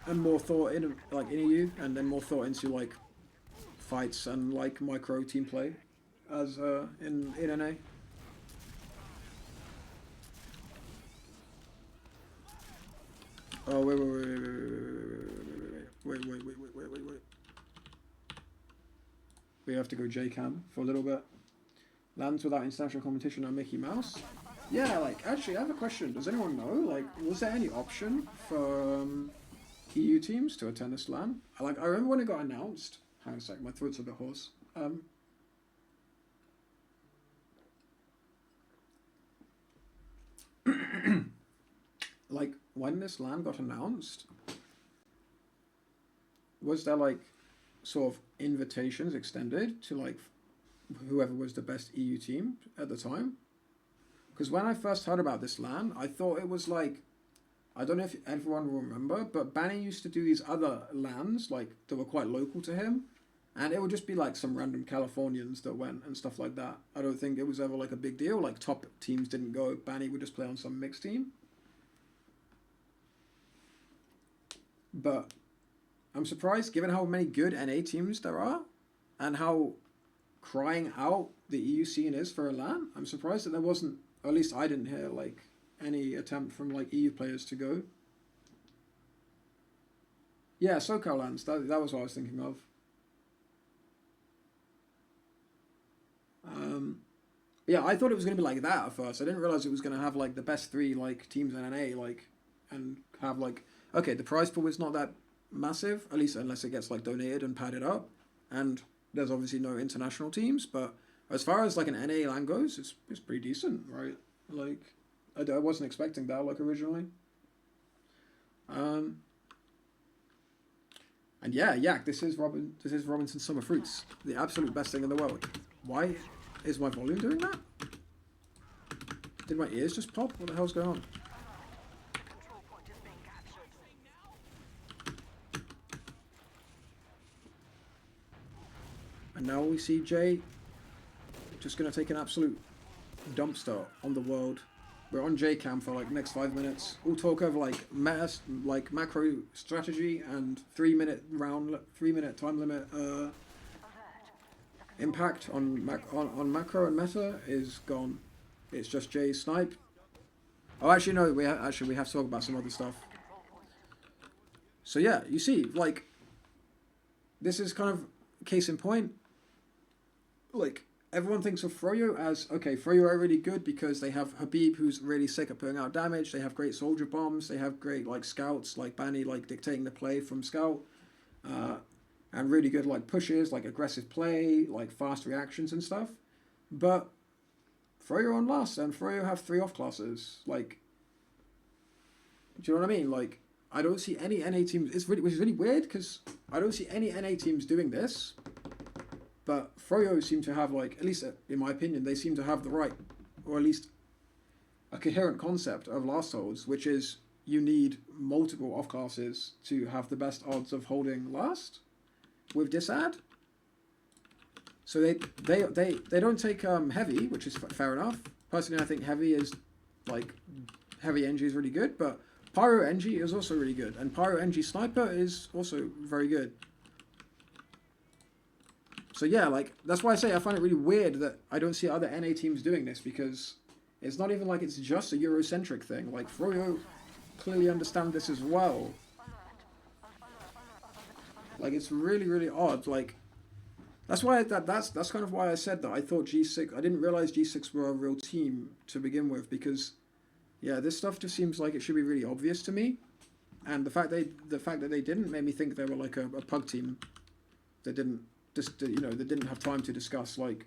and more thought in like in EU, and then more thought into like fights and like micro team play as in NA. Oh wait. We have to go JCam for a little bit. Lands without international competition are Mickey Mouse. Yeah, like, actually, I have a question. Does anyone know, like, was there any option for EU teams to attend this LAN. I remember when it got announced. Hang on a sec, my throat's a bit hoarse. Like, when this LAN got announced, was there like sort of invitations extended to like whoever was the best EU team at the time? Because when I first heard about this LAN, I thought it was like, I don't know if everyone will remember, but Banny used to do these other LANs like that were quite local to him, and it would just be like some random Californians that went and stuff like that. I don't think it was ever like a big deal. Like top teams didn't go. Banny would just play on some mixed team. But I'm surprised, given how many good NA teams there are, and how crying out the EU scene is for a LAN. I'm surprised that there wasn't, or at least I didn't hear like any attempt from like EU players to go. Yeah, SoCal LANs. That was what I was thinking of. Yeah, I thought it was going to be like that at first. I didn't realize it was going to have like the best 3 like teams in NA, like, and have like, okay, the prize pool is not that massive, at least unless it gets like donated and padded up, and there's obviously no international teams, but as far as like an NA LAN goes, it's pretty decent, right? Like, I wasn't expecting that like originally. And yeah, Yak, this is Robinson Summer Fruits, the absolute best thing in the world. Why is my volume doing that? Did my ears just pop? What the hell's going on? And now we see Jay just going to take an absolute dumpster on the world. We're on J-Cam for like next 5 minutes. We'll talk over like macro strategy and 3 minute time limit. Impact on macro and meta is gone. It's just Jay's snipe. Oh, actually no, we have to talk about some other stuff. So yeah, you see, like, this is kind of case in point. Like, everyone thinks of Froyo as, okay, Froyo are really good because they have Habib, who's really sick at putting out damage. They have great soldier bombs. They have great like scouts, like Banny, like dictating the play from scout. And really good like pushes, like aggressive play, like fast reactions and stuff. But Froyo on last, and Froyo have 3 off classes. Like, do you know what I mean? Like, I don't see any NA teams. Which is really weird because I don't see any NA teams doing this. But Froyo seem to have, like, at least in my opinion, they seem to have the right, or at least a coherent concept of last holds, which is you need multiple off classes to have the best odds of holding last with disad. So they don't take heavy, which is fair enough. Personally, I think heavy is like heavy NG is really good, but Pyro NG is also really good, and Pyro NG Sniper is also very good. So yeah, like, that's why I say I find it really weird that I don't see other NA teams doing this, because it's not even like it's just a Eurocentric thing. Like, Froyo clearly understand this as well. Like, it's really, really odd. Like, that's why that's kind of why I said that I thought G6. I didn't realize G6 were a real team to begin with, because yeah, this stuff just seems like it should be really obvious to me, and the fact that they didn't made me think they were like a pug team that didn't that didn't have time to discuss, like,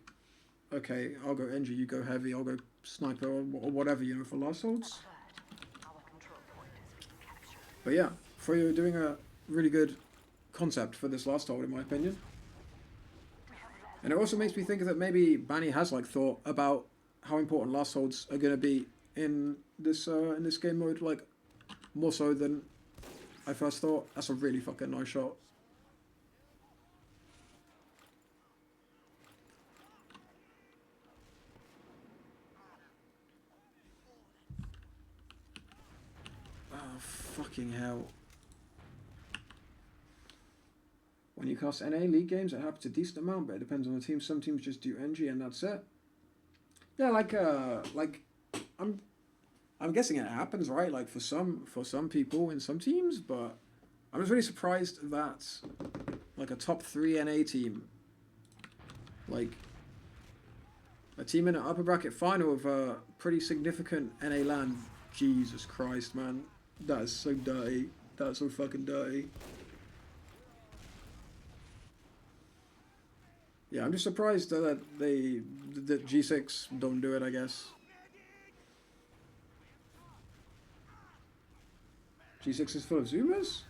okay, I'll go NG, you go heavy, I'll go sniper, or whatever, for last holds. But yeah, Froyo doing a really good concept for this last hold, in my opinion. And it also makes me think that maybe Banny has like thought about how important last holds are going to be in this game mode, like more so than I first thought. That's a really fucking nice shot. Oh, fucking hell. When you cast NA League games, it happens a decent amount, but it depends on the team. Some teams just do NG and that's it. Yeah, like I'm guessing it happens, right? Like for some people in some teams, but I was really surprised that like a top 3 NA team, like a team in an upper bracket final of a pretty significant NA LAN. Jesus Christ, man, that is so dirty. That's so fucking dirty. Yeah, I'm just surprised that that G6 don't do it, I guess. G6 is full of zoomers?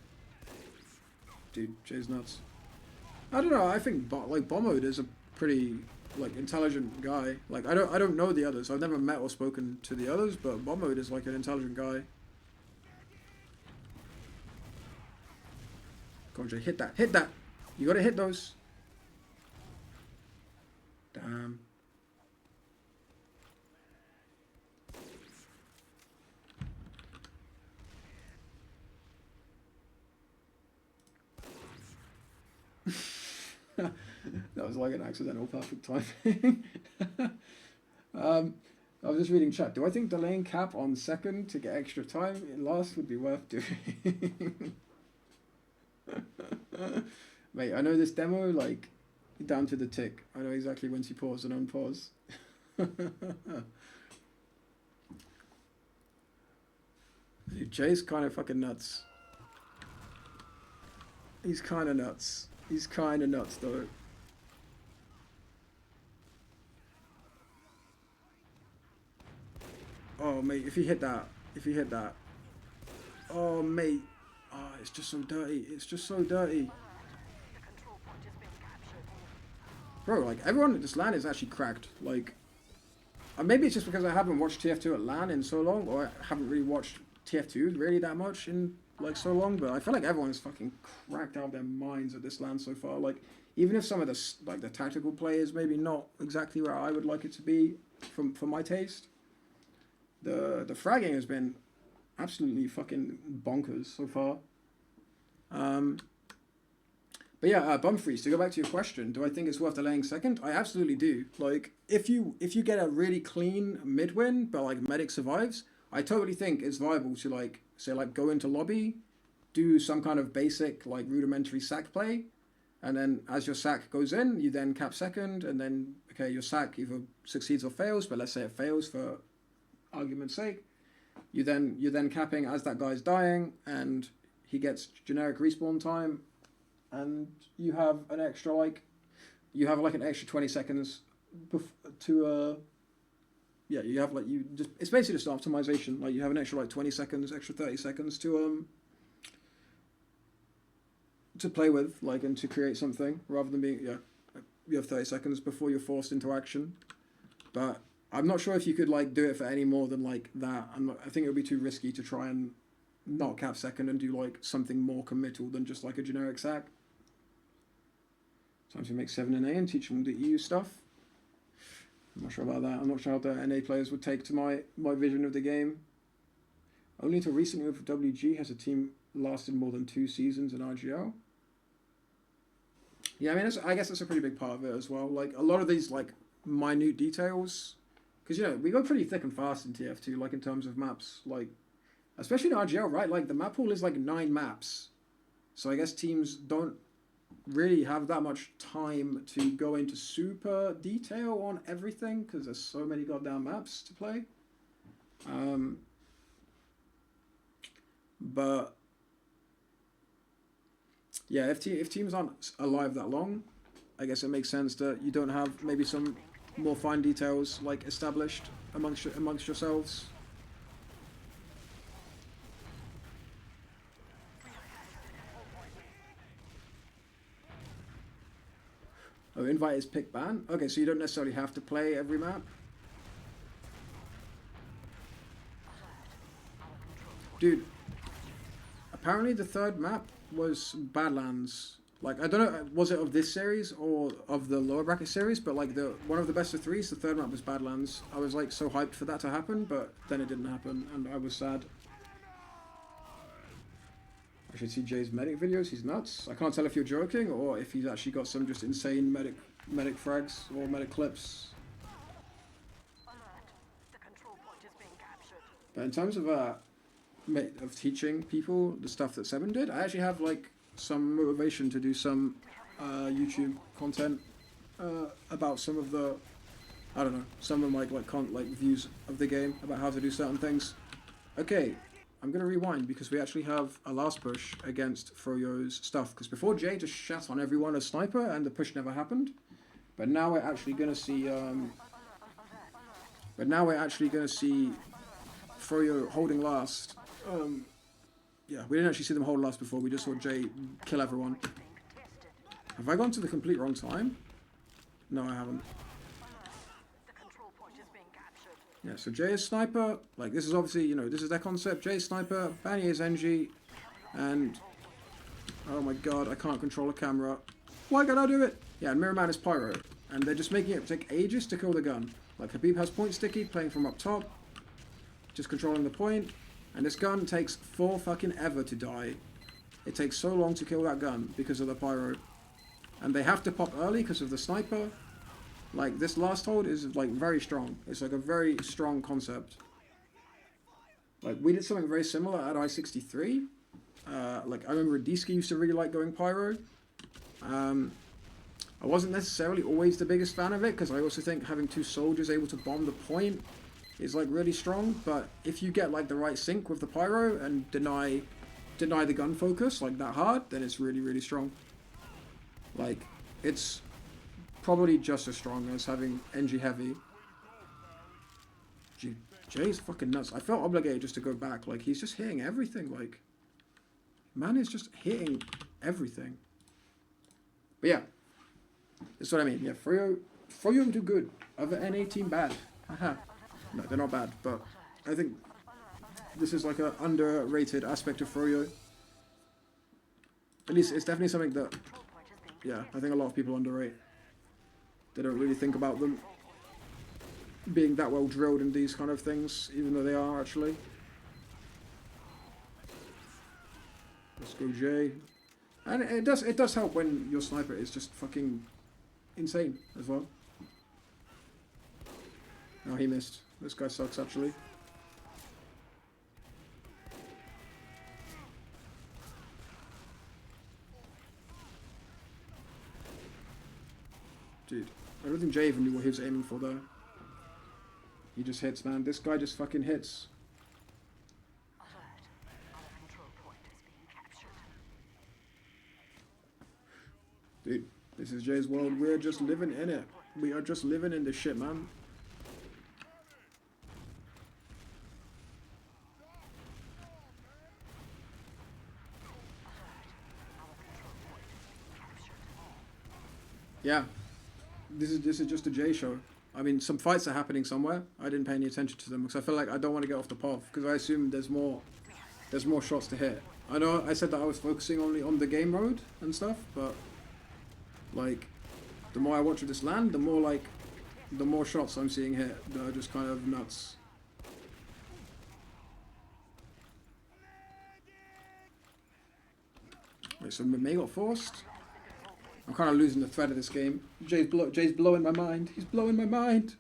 Dude, Jay's nuts. I don't know, I think like Bombode is a pretty like intelligent guy. Like I don't know the others. I've never met or spoken to the others, but Bombode is like an intelligent guy. Come on, Jay, hit that. Hit that. You gotta hit those. Damn. That was like an accidental perfect timing. I was just reading chat. Do I think delaying cap on second to get extra time in last would be worth doing? Mate, I know this demo like down to the tick. I know exactly when to pause and unpause. Dude, Jay's kind of fucking nuts. He's kind of nuts. He's kind of nuts though. Oh mate, if he hit that, oh mate, oh it's just so dirty. It's just so dirty. Bro, like everyone at this LAN is actually cracked. Like, maybe it's just because I haven't watched TF2 at LAN in so long, or I haven't really watched TF2 really that much in like so long. But I feel like everyone is fucking cracked out of their minds at this LAN so far. Like, even if some of the tactical play is maybe not exactly where I would like it to be for my taste, the fragging has been absolutely fucking bonkers so far. But yeah, Bumfries, to go back to your question, do I think it's worth delaying second? I absolutely do. Like, if you get a really clean mid win, but like medic survives, I totally think it's viable to like, say like go into lobby, do some kind of basic like rudimentary sack play, and then as your sack goes in, you then cap second, and then, okay, your sack either succeeds or fails, but let's say it fails for argument's sake, you're then capping as that guy's dying, and he gets generic respawn time, and you have an extra an extra 20 seconds to you have like it's basically just optimization. Like you have an extra like 20 seconds, extra 30 seconds to play with, like, and to create something, rather than being you have 30 seconds before you're forced into action. But I'm not sure if you could like do it for any more than like that. I think it would be too risky to try and not cap second and do like something more committal than just like a generic sack. Time to make 7 NA and teach them the EU stuff. I'm not sure about that. I'm not sure how the NA players would take to my vision of the game. Only until recently with WG has a team lasted more than 2 seasons in RGL. Yeah, I mean, I guess that's a pretty big part of it as well. Like, a lot of these, like, minute details, because, you know, we go pretty thick and fast in TF2, like, in terms of maps. Like, especially in RGL, right? Like, the map pool is, like, 9 maps. So I guess teams don't really have that much time to go into super detail on everything, because there's so many goddamn maps to play. But yeah, if teams aren't alive that long, I guess it makes sense that you don't have maybe some more fine details like established amongst yourselves. Oh, invite is pick ban? Okay, so you don't necessarily have to play every map. Dude, apparently the third map was Badlands. Like, I don't know, was it of this series or of the lower bracket series, but like one of the best of 3s, the third map was Badlands. I was like so hyped for that to happen, but then it didn't happen, and I was sad. I should see Jay's medic videos. He's nuts. I can't tell if you're joking or if he's actually got some just insane medic frags or medic clips. But in terms of teaching people the stuff that Seven did, I actually have like some motivation to do some YouTube content about some of the, I don't know, some of my like views of the game about how to do certain things. Okay. I'm gonna rewind because we actually have a last push against Froyo's stuff. Because before Jay just shat on everyone as sniper and the push never happened. But now we're actually gonna see. Froyo holding last. Yeah, we didn't actually see them hold last before. We just saw Jay kill everyone. Have I gone to the complete wrong time? No, I haven't. Yeah, so Jay is sniper. Like, this is obviously, you know, this is their concept. Jay is sniper, Banny is NG, and... oh my god, I can't control a camera. Why can't I do it? Yeah, and Mirror Man is pyro. And they're just making it take ages to kill the gun. Like, Habib has point sticky, playing from up top. Just controlling the point. And this gun takes 4 fucking ever to die. It takes so long to kill that gun because of the pyro. And they have to pop early because of the sniper. Like, this last hold is, like, very strong. It's, like, a very strong concept. Like, we did something very similar at I-63. Like, I remember Radiski used to really like going pyro. I wasn't necessarily always the biggest fan of it, because I also think having 2 soldiers able to bomb the point is, like, really strong. But if you get, like, the right sync with the pyro and deny the gun focus, like, that hard, then it's really, really strong. Like, it's... probably just as strong as having NG heavy. Jay's fucking nuts. I felt obligated just to go back. Like, he's just hitting everything. Like, man is just hitting everything. But yeah, that's what I mean. Yeah, Froyo do good. Other NA team bad. Haha. No, they're not bad. But I think this is like an underrated aspect of Froyo. At least it's definitely something that, yeah, I think a lot of people underrate. They don't really think about them being that well drilled in these kind of things, even though they are actually. Let's go Jay. And it does help when your sniper is just fucking insane as well. Oh, he missed. This guy sucks actually. Dude. I don't think Jay even knew what he was aiming for there. He just hits, man. This guy just fucking hits. Dude, this is Jay's world. We're just living in it. We are just living in this shit, man. Yeah. This is just a Jay show. I mean, some fights are happening somewhere. I didn't pay any attention to them because I feel like I don't want to get off the path because I assume there's more shots to hit. I know I said that I was focusing only on the game mode and stuff, but like the more I watch of this land, the more shots I'm seeing hit that are just kind of nuts. Wait, so May got forced? I'm kind of losing the thread of this game. Jay's blowing my mind. He's blowing my mind.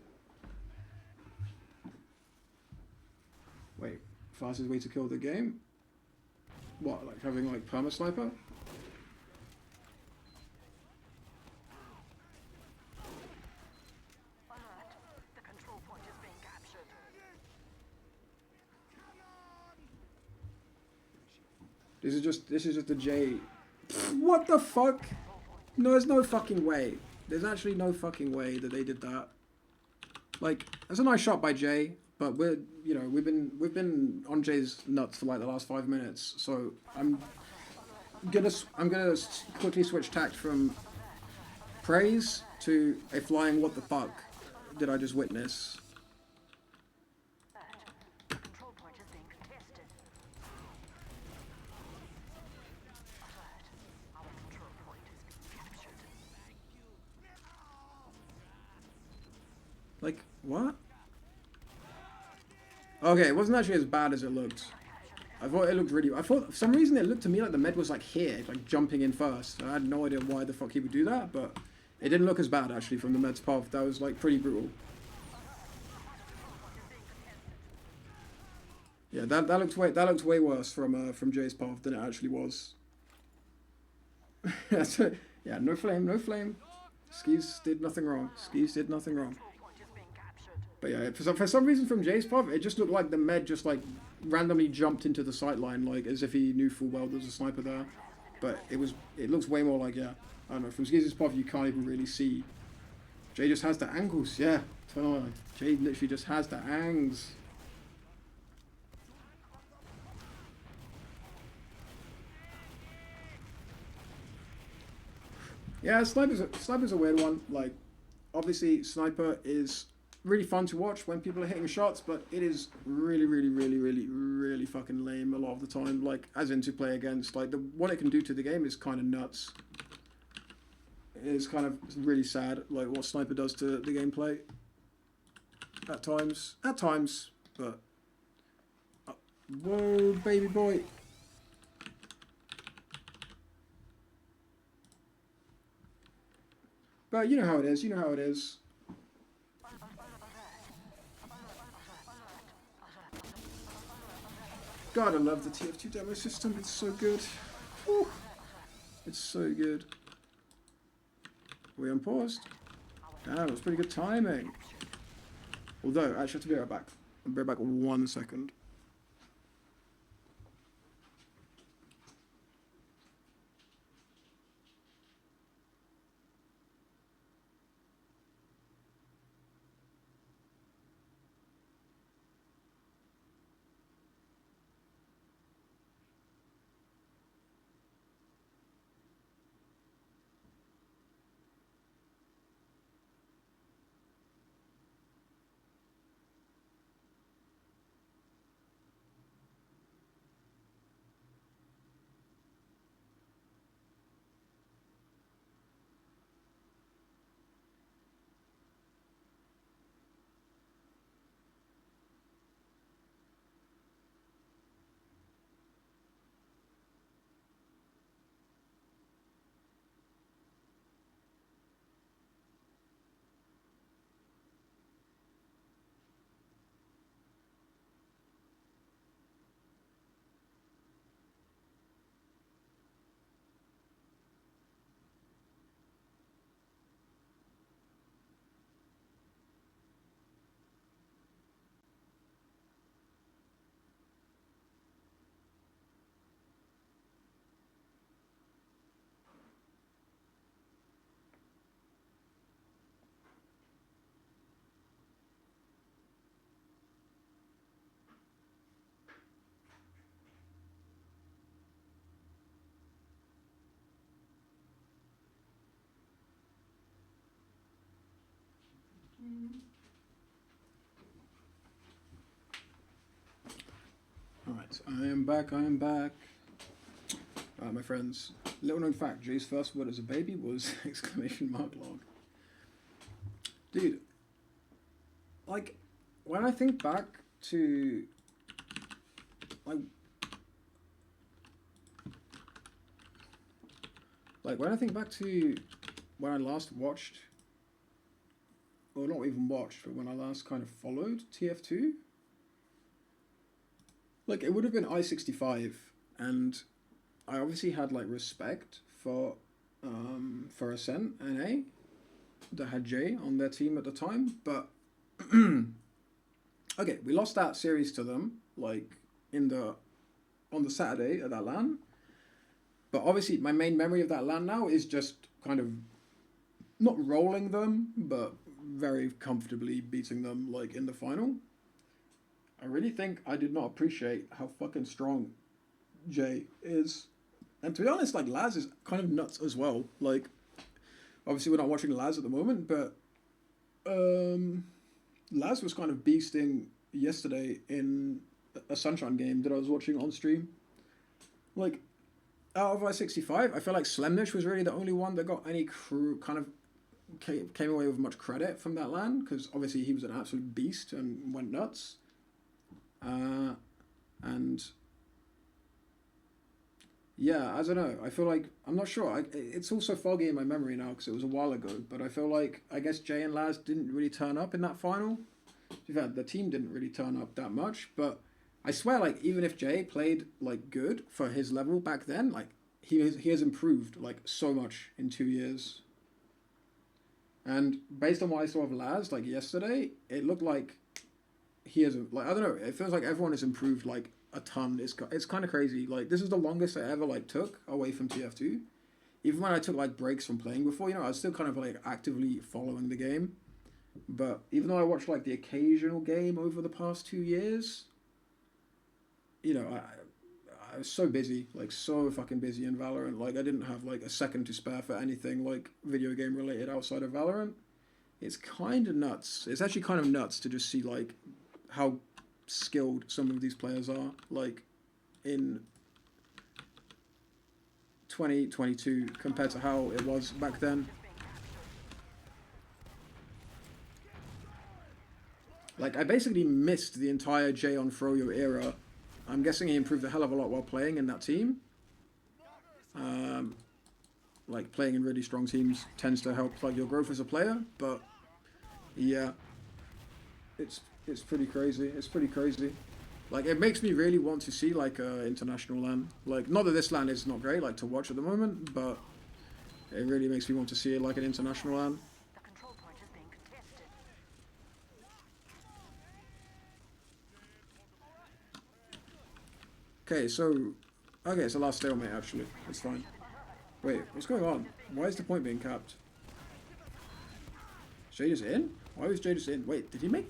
Wait, fastest way to kill the game? What, like having like perma sniper? This is just a Jay. What the fuck? No, there's no fucking way. There's actually no fucking way that they did that. Like, that's a nice shot by Jay, but we've been on Jay's nuts for like the last 5 minutes. So I'm gonna quickly switch tact from praise to a flying what the fuck did I just witness? Like, what? Okay, it wasn't actually as bad as it looked. I thought it looked really... I thought, for some reason, it looked to me like the med was, like, here, like, jumping in first. I had no idea why the fuck he would do that, but it didn't look as bad, actually, from the med's path. That was, like, pretty brutal. Yeah, that looked way worse from Jay's path than it actually was. Yeah, no flame, no flame. Skis did nothing wrong. Skis did nothing wrong. But yeah, for some reason from Jay's part, it just looked like the med just like randomly jumped into the sight line, like as if he knew full well there was a sniper there. But it looks way more like, yeah, I don't know, from Skizzy's part you can't even really see. Jay just has the angles, yeah. Totally. Jay literally just has the angs. Yeah, Sniper's a weird one. Like, obviously, Sniper is really fun to watch when people are hitting shots, but it is really, really, really, really, really fucking lame a lot of the time. Like, as in to play against. Like, what it can do to the game is kind of nuts. It is kind of really sad, like, what Sniper does to the gameplay. At times. At times, but... whoa, baby boy. But you know how it is, you know how it is. God, I love the TF2 demo system, it's so good. Whew. It's so good. Are we unpaused? Damn, it was pretty good timing. Although, I actually have to be right back. I'll be right back 1 second. Alright, I am back, I am back. Alright, my friends. Little known fact, Jay's first word as a baby was exclamation mark log. Dude, like, when I think back to, like when I think back to when I last watched, or not even watched, but when I last kind of followed TF2, like, it would have been I-65, and I obviously had, like, respect for Ascent NA, that had Jay on their team at the time, but, okay, we lost that series to them, like, on the Saturday at that LAN, but obviously my main memory of that LAN now is just kind of, not rolling them, but very comfortably beating them, like, in the final. I really think I did not appreciate how fucking strong Jay is. And to be honest, like, Laz is kind of nuts as well. Like, obviously we're not watching Laz at the moment, but Laz was kind of beasting yesterday in a Sunshine game that I was watching on stream. Like, out of I-65, I feel like Slemnish was really the only one that got any kind of came away with much credit from that LAN, because obviously he was an absolute beast and went nuts. And yeah, I don't know. I feel like, I'm not sure. It's also foggy in my memory now because it was a while ago. But I feel like, I guess Jay and Laz didn't really turn up in that final. In fact, the team didn't really turn up that much. But I swear, like, even if Jay played, like, good for his level back then, like, he has improved, like, so much in 2 years. And based on what I saw of Laz, like yesterday, it looked like he has, like, I don't know, it feels like everyone has improved like a ton. It's kind of crazy. Like, this is the longest I ever like took away from TF2. Even when I took like breaks from playing before, you know, I was still kind of like actively following the game. But even though I watched like the occasional game over the past 2 years, you know, I was so busy, like so fucking busy in Valorant. Like, I didn't have like a second to spare for anything like video game related outside of Valorant. It's kind of nuts. It's actually kind of nuts to just see like how skilled some of these players are. Like in 2022 compared to how it was back then. Like, I basically missed the entire Jay on Froyo era. I'm guessing he improved a hell of a lot while playing in that team. Like, playing in really strong teams tends to help like your growth as a player, but yeah, it's pretty crazy. It's pretty crazy. Like, it makes me really want to see like international LAN. Like, not that this LAN is not great like to watch at the moment, but it really makes me want to see it like an international LAN. Okay, so last stalemate actually. It's fine. Wait, what's going on? Why is the point being capped? Jay just in? Why was Jay just in? Wait, did he make?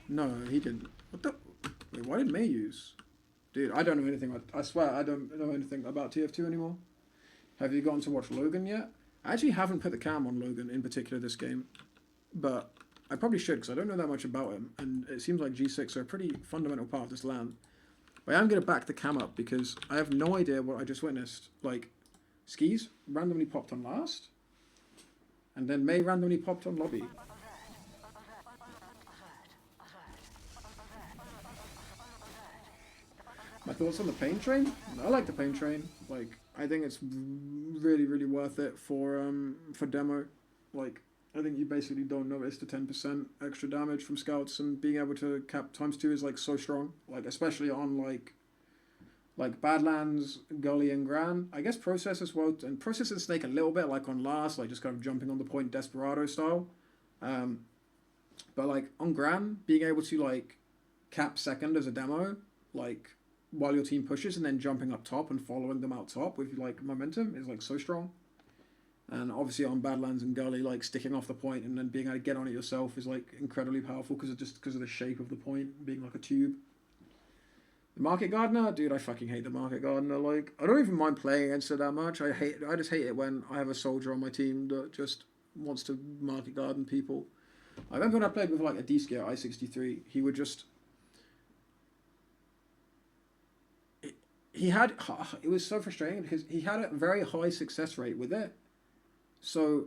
No, he didn't. What the? Wait, why did May use? Dude, I don't know anything. I swear, I don't know anything about TF2 anymore. Have you gotten to watch Logan yet? I actually haven't put the cam on Logan in particular this game, but I probably should because I don't know that much about him, and it seems like G6 are a pretty fundamental part of this LAN. But I am going to back the cam up because I have no idea what I just witnessed. Like, Skis randomly popped on last, and then May randomly popped on lobby. My thoughts on the pain train? I like the pain train. Like, I think it's really, really worth it for demo. Like, I think you basically don't notice the 10% extra damage from scouts, and being able to cap ×2 is like so strong. Like, especially on like Badlands, Gully, and Gran. I guess Process as well, and Process and Snake a little bit, like on last, like just kind of jumping on the point Desperado style. But like on Gran, being able to like cap second as a demo, like while your team pushes, and then jumping up top and following them out top with like momentum is like so strong. And obviously on Badlands and Gully, like sticking off the point and then being able to get on it yourself is like incredibly powerful because of the shape of the point being like a tube. The Market Gardener, dude, I fucking hate the Market Gardener. Like, I don't even mind playing against it that much. I just hate it when I have a soldier on my team that just wants to Market Garden people. I remember when I played with like a D-Ski at I-63, he would just... It was so frustrating because he had a very high success rate with it. So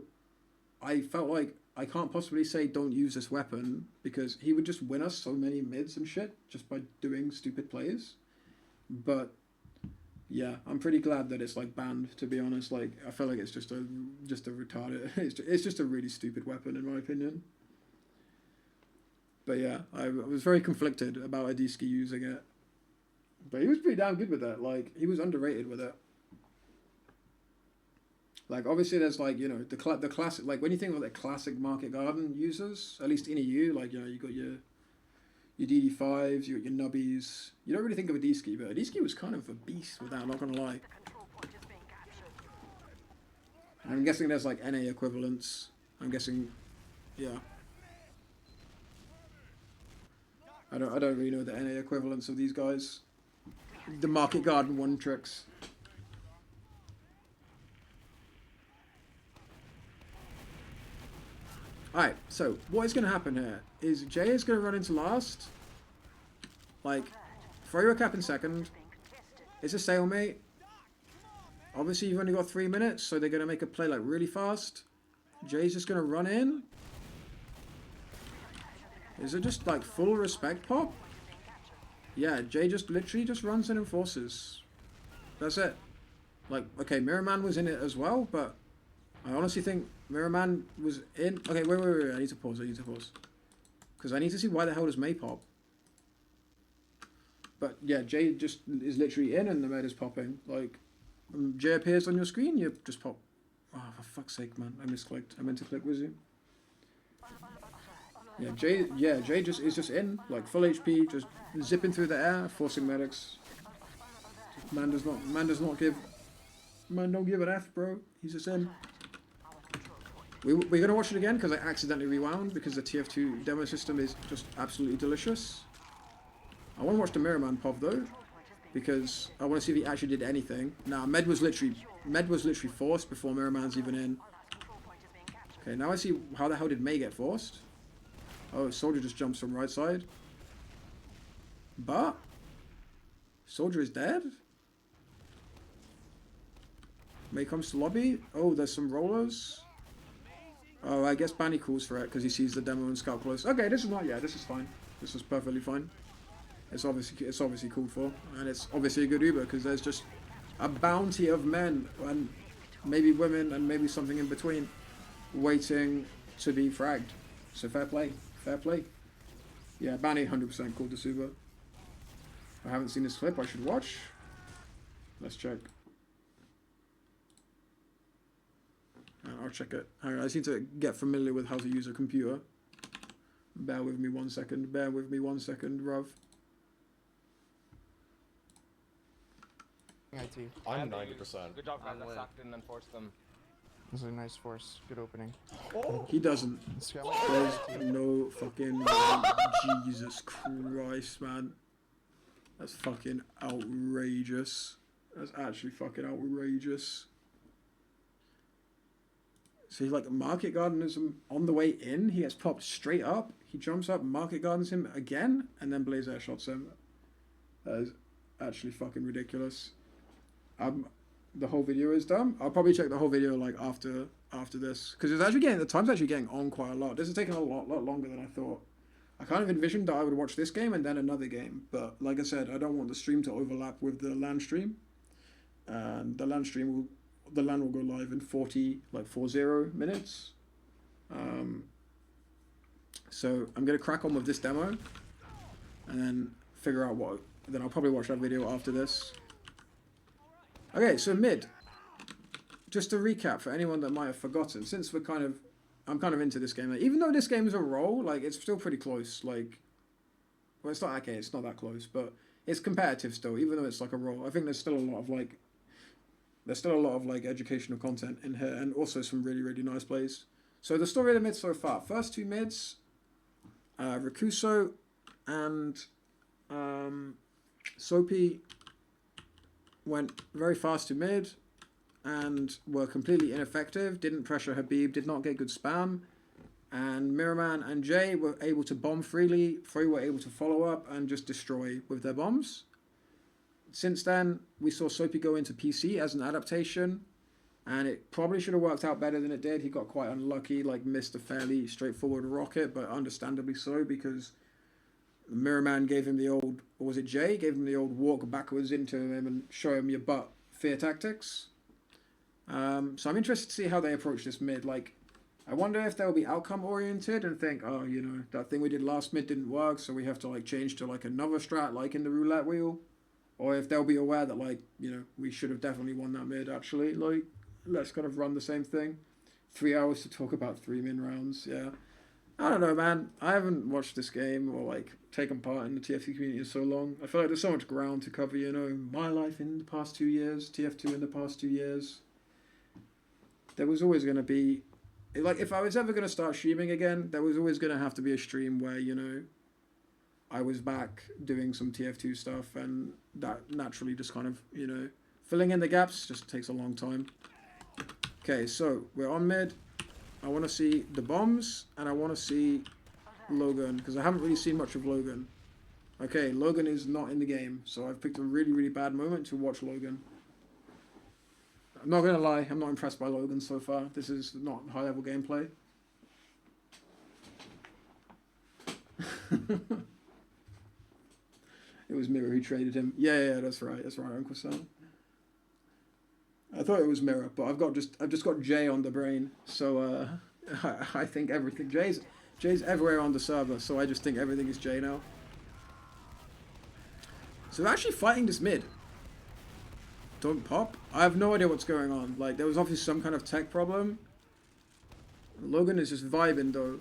I felt like I can't possibly say don't use this weapon because he would just win us so many mids and shit just by doing stupid plays. But yeah, I'm pretty glad that it's like banned, to be honest. Like, I feel like it's just a retarded, it's just a really stupid weapon in my opinion. But yeah, I was very conflicted about Adiski using it. But he was pretty damn good with it. Like, he was underrated with it. Like, obviously there's like, you know, the classic, like when you think of the classic Market Garden users, at least in EU, like, you know, you got your DD5s, you got your nubbies. You don't really think of Adiski, but Adiski was kind of a beast with that, I'm not gonna lie. I'm guessing there's like NA equivalents. I'm guessing, yeah. I don't really know the NA equivalents of these guys. The Market Garden one tricks. Alright, so what is going to happen here is Jay is going to run into last. Like, throw your cap in second. It's a stalemate. Obviously, you've only got 3 minutes, so they're going to make a play like really fast. Jay's just going to run in. Is it just like full respect pop? Yeah, Jay just literally just runs in and forces. That's it. Like, okay, Mirrorman was in it as well, but I honestly think Mirrorman was in... Okay, wait. I need to pause. Because I need to see why the hell does May pop. But yeah, Jay just is literally in and the med is popping. Like, Jay appears on your screen, you just pop. Oh, for fuck's sake, man. I misclicked. I meant to click resume. Yeah, Jay is just in, like full HP, just zipping through the air, forcing medics. Man don't give an F, bro. He's just in. We're gonna watch it again because I accidentally rewound because the TF2 demo system is just absolutely delicious. I want to watch the Mirror Man pop though, because I want to see if he actually did anything. Nah, Med was literally forced before Mirror Man's even in. Okay, now I see how the hell did May get forced. Oh, Soldier just jumps from right side. But Soldier is dead. May comes to lobby. Oh, there's some rollers. Oh, I guess Banny calls for it because he sees the demo and scout close. Okay, this is fine. This is perfectly fine. It's obviously called for, and it's obviously a good Uber because there's just a bounty of men and maybe women and maybe something in between waiting to be fragged. So fair play. Fair play. Yeah, Banny 100% called this Uber. I haven't seen this clip. I should watch. Let's check. I'll check it. Hang on, I just need to get familiar with how to use a computer. Bear with me 1 second. Bear with me 1 second, Ruv. I'm 90%. Good job, guys. I sucked in and forced them. This is a nice force. Good opening. Oh! He doesn't. There's no fucking way. Jesus Christ, man. That's fucking outrageous. That's actually fucking outrageous. So he's like market gardens him on the way in. He gets popped straight up. He jumps up, market gardens him again, and then Blaze Air shots him. That is actually fucking ridiculous. The whole video is done. I'll probably check the whole video like after this because it's actually the time's actually getting on quite a lot. This is taking a lot longer than I thought. I kind of envisioned that I would watch this game and then another game, but like I said, I don't want the stream to overlap with the LAN stream, and the LAN will go live in 40 minutes. So I'm gonna crack on with this demo, and then figure out what. Then I'll probably watch that video after this. Okay, so mid. Just to recap for anyone that might have forgotten, since I'm kind of into this game. Like, even though this game is a roll, like it's still pretty close. Like, well, it's not okay. It's not that close, but it's competitive still. Even though it's like a roll, I think there's still a lot of educational content in here, and also some really nice plays. So the story of the mid so far: first two mids, Rakuso and Soapy went very fast to mid and were completely ineffective, didn't pressure Habib, did not get good spam, and Mirrorman and Jay were able to bomb freely. Free were able to follow up and just destroy with their bombs. Since then, we saw Soapy go into PC as an adaptation, and it probably should have worked out better than it did. He got quite unlucky, like missed a fairly straightforward rocket, but understandably so because Mirrorman gave him the old, or was it Jay? Gave him the old walk backwards into him and show him your butt fear tactics. So I'm interested to see how they approach this mid. Like, I wonder if they'll be outcome oriented and think, oh, you know, that thing we did last mid didn't work, so we have to like change to like another strat, like in the roulette wheel. Or if they'll be aware that like, you know, we should have definitely won that mid actually. Like, let's kind of run the same thing. 3 hours to talk about 3 min rounds, yeah. I don't know, man. I haven't watched this game or like taken part in the TF2 community in so long. I feel like there's so much ground to cover, you know. My life in the past 2 years, TF2 in the past 2 years. There was always going to be, like, if I was ever going to start streaming again, there was always going to have to be a stream where, you know, I was back doing some TF2 stuff, and that naturally just kind of, you know, filling in the gaps just takes a long time. Okay, so we're on mid. I want to see the bombs, and I want to see Logan, because I haven't really seen much of Logan. Okay, Logan is not in the game, so I've picked a really bad moment to watch Logan. I'm not going to lie, I'm not impressed by Logan so far. This is not high-level gameplay. It was Mirror who traded him. Yeah, that's right, Uncle Sam. I thought it was Mirror, but I've just got Jay on the brain, so I think everything Jay's everywhere on the server, so I just think everything is Jay now. So they're actually fighting this mid. don't pop. I have no idea what's going on. Like, there was obviously some kind of tech problem. Logan is just vibing, though.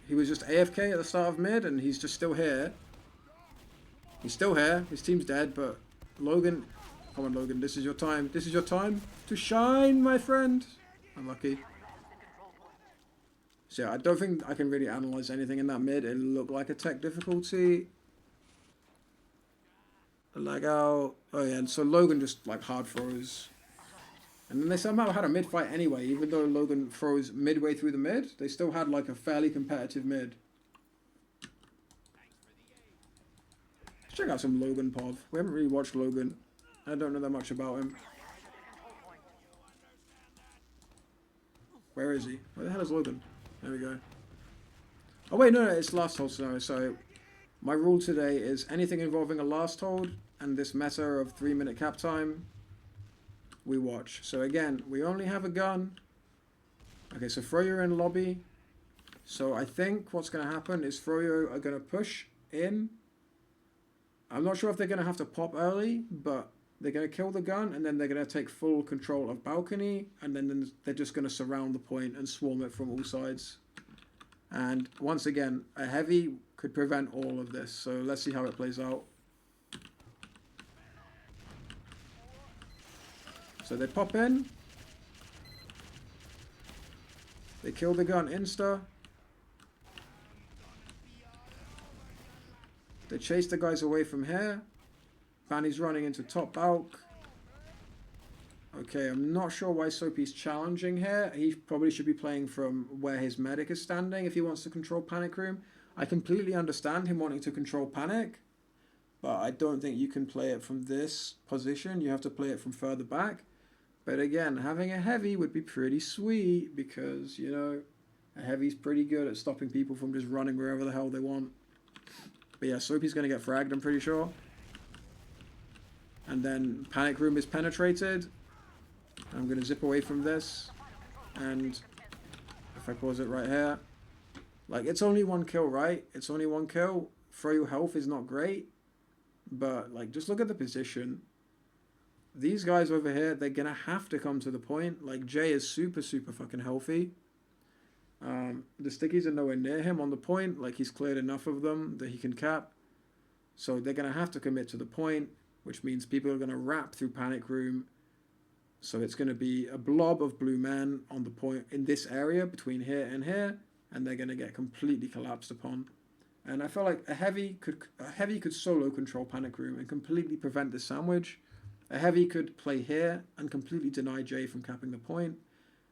He was just AFK at the start of mid, and he's just still here. He's still here. His team's dead, but Logan... Come on, Logan. This is your time. This is your time to shine, my friend. Unlucky. So yeah, I don't think I can really analyze anything in that mid. It looked like a tech difficulty. A lag out. Oh yeah, and so Logan just like hard froze. And then they somehow had a mid fight anyway, even though Logan froze midway through the mid. They still had like a fairly competitive mid. Let's check out some Logan Pov. We haven't really watched Logan. I don't know that much about him. Where is he? Where the hell is Logan? There we go. Oh wait, no, it's last hold scenario. So my rule today is anything involving a last hold and this meta of 3-minute cap time, we watch. So again, we only have a gun. Okay, so Froyo in lobby. So I think what's going to happen is Froyo are going to push in. I'm not sure if they're going to have to pop early, but they're going to kill the gun, and then they're going to take full control of balcony, and then they're just going to surround the point and swarm it from all sides. And once again, a heavy could prevent all of this, so let's see how it plays out. So they pop in. They kill the gun insta. They chase the guys away from here. Banny's running into top bulk. Okay, I'm not sure why Soapy's challenging here. He probably should be playing from where his medic is standing if he wants to control Panic Room. I completely understand him wanting to control Panic, but I don't think you can play it from this position. You have to play it from further back. But again, having a heavy would be pretty sweet because, you know, a heavy's pretty good at stopping people from just running wherever the hell they want. But yeah, Soapy's going to get fragged, I'm pretty sure. And then Panic Room is penetrated. I'm going to zip away from this. And if I pause it right here. Like, it's only one kill, right? It's only one kill. Froyo health is not great. But, like, just look at the position. These guys over here, they're going to have to come to the point. Like, Jay is super, super fucking healthy. The stickies are nowhere near him on the point. Like, he's cleared enough of them that he can cap. So they're going to have to commit to the point, which means people are going to wrap through Panic Room. So it's going to be a blob of blue men on the point in this area between here and here, and they're going to get completely collapsed upon. And I feel like a heavy could solo control Panic Room and completely prevent this sandwich. A heavy could play here and completely deny Jay from capping the point.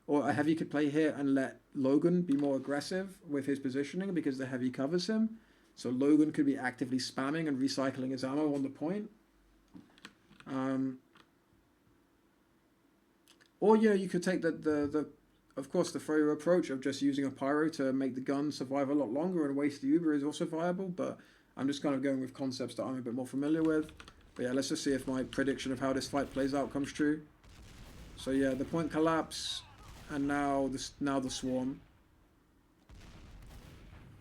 Or a heavy could play here and let Logan be more aggressive with his positioning because the heavy covers him. So Logan could be actively spamming and recycling his ammo on the point. Or, you know, you could take of course, the Froyo approach of just using a pyro to make the gun survive a lot longer and waste the Uber is also viable, but I'm just kind of going with concepts that I'm a bit more familiar with. But yeah, let's just see if my prediction of how this fight plays out comes true. So yeah, the point collapse, and now the swarm.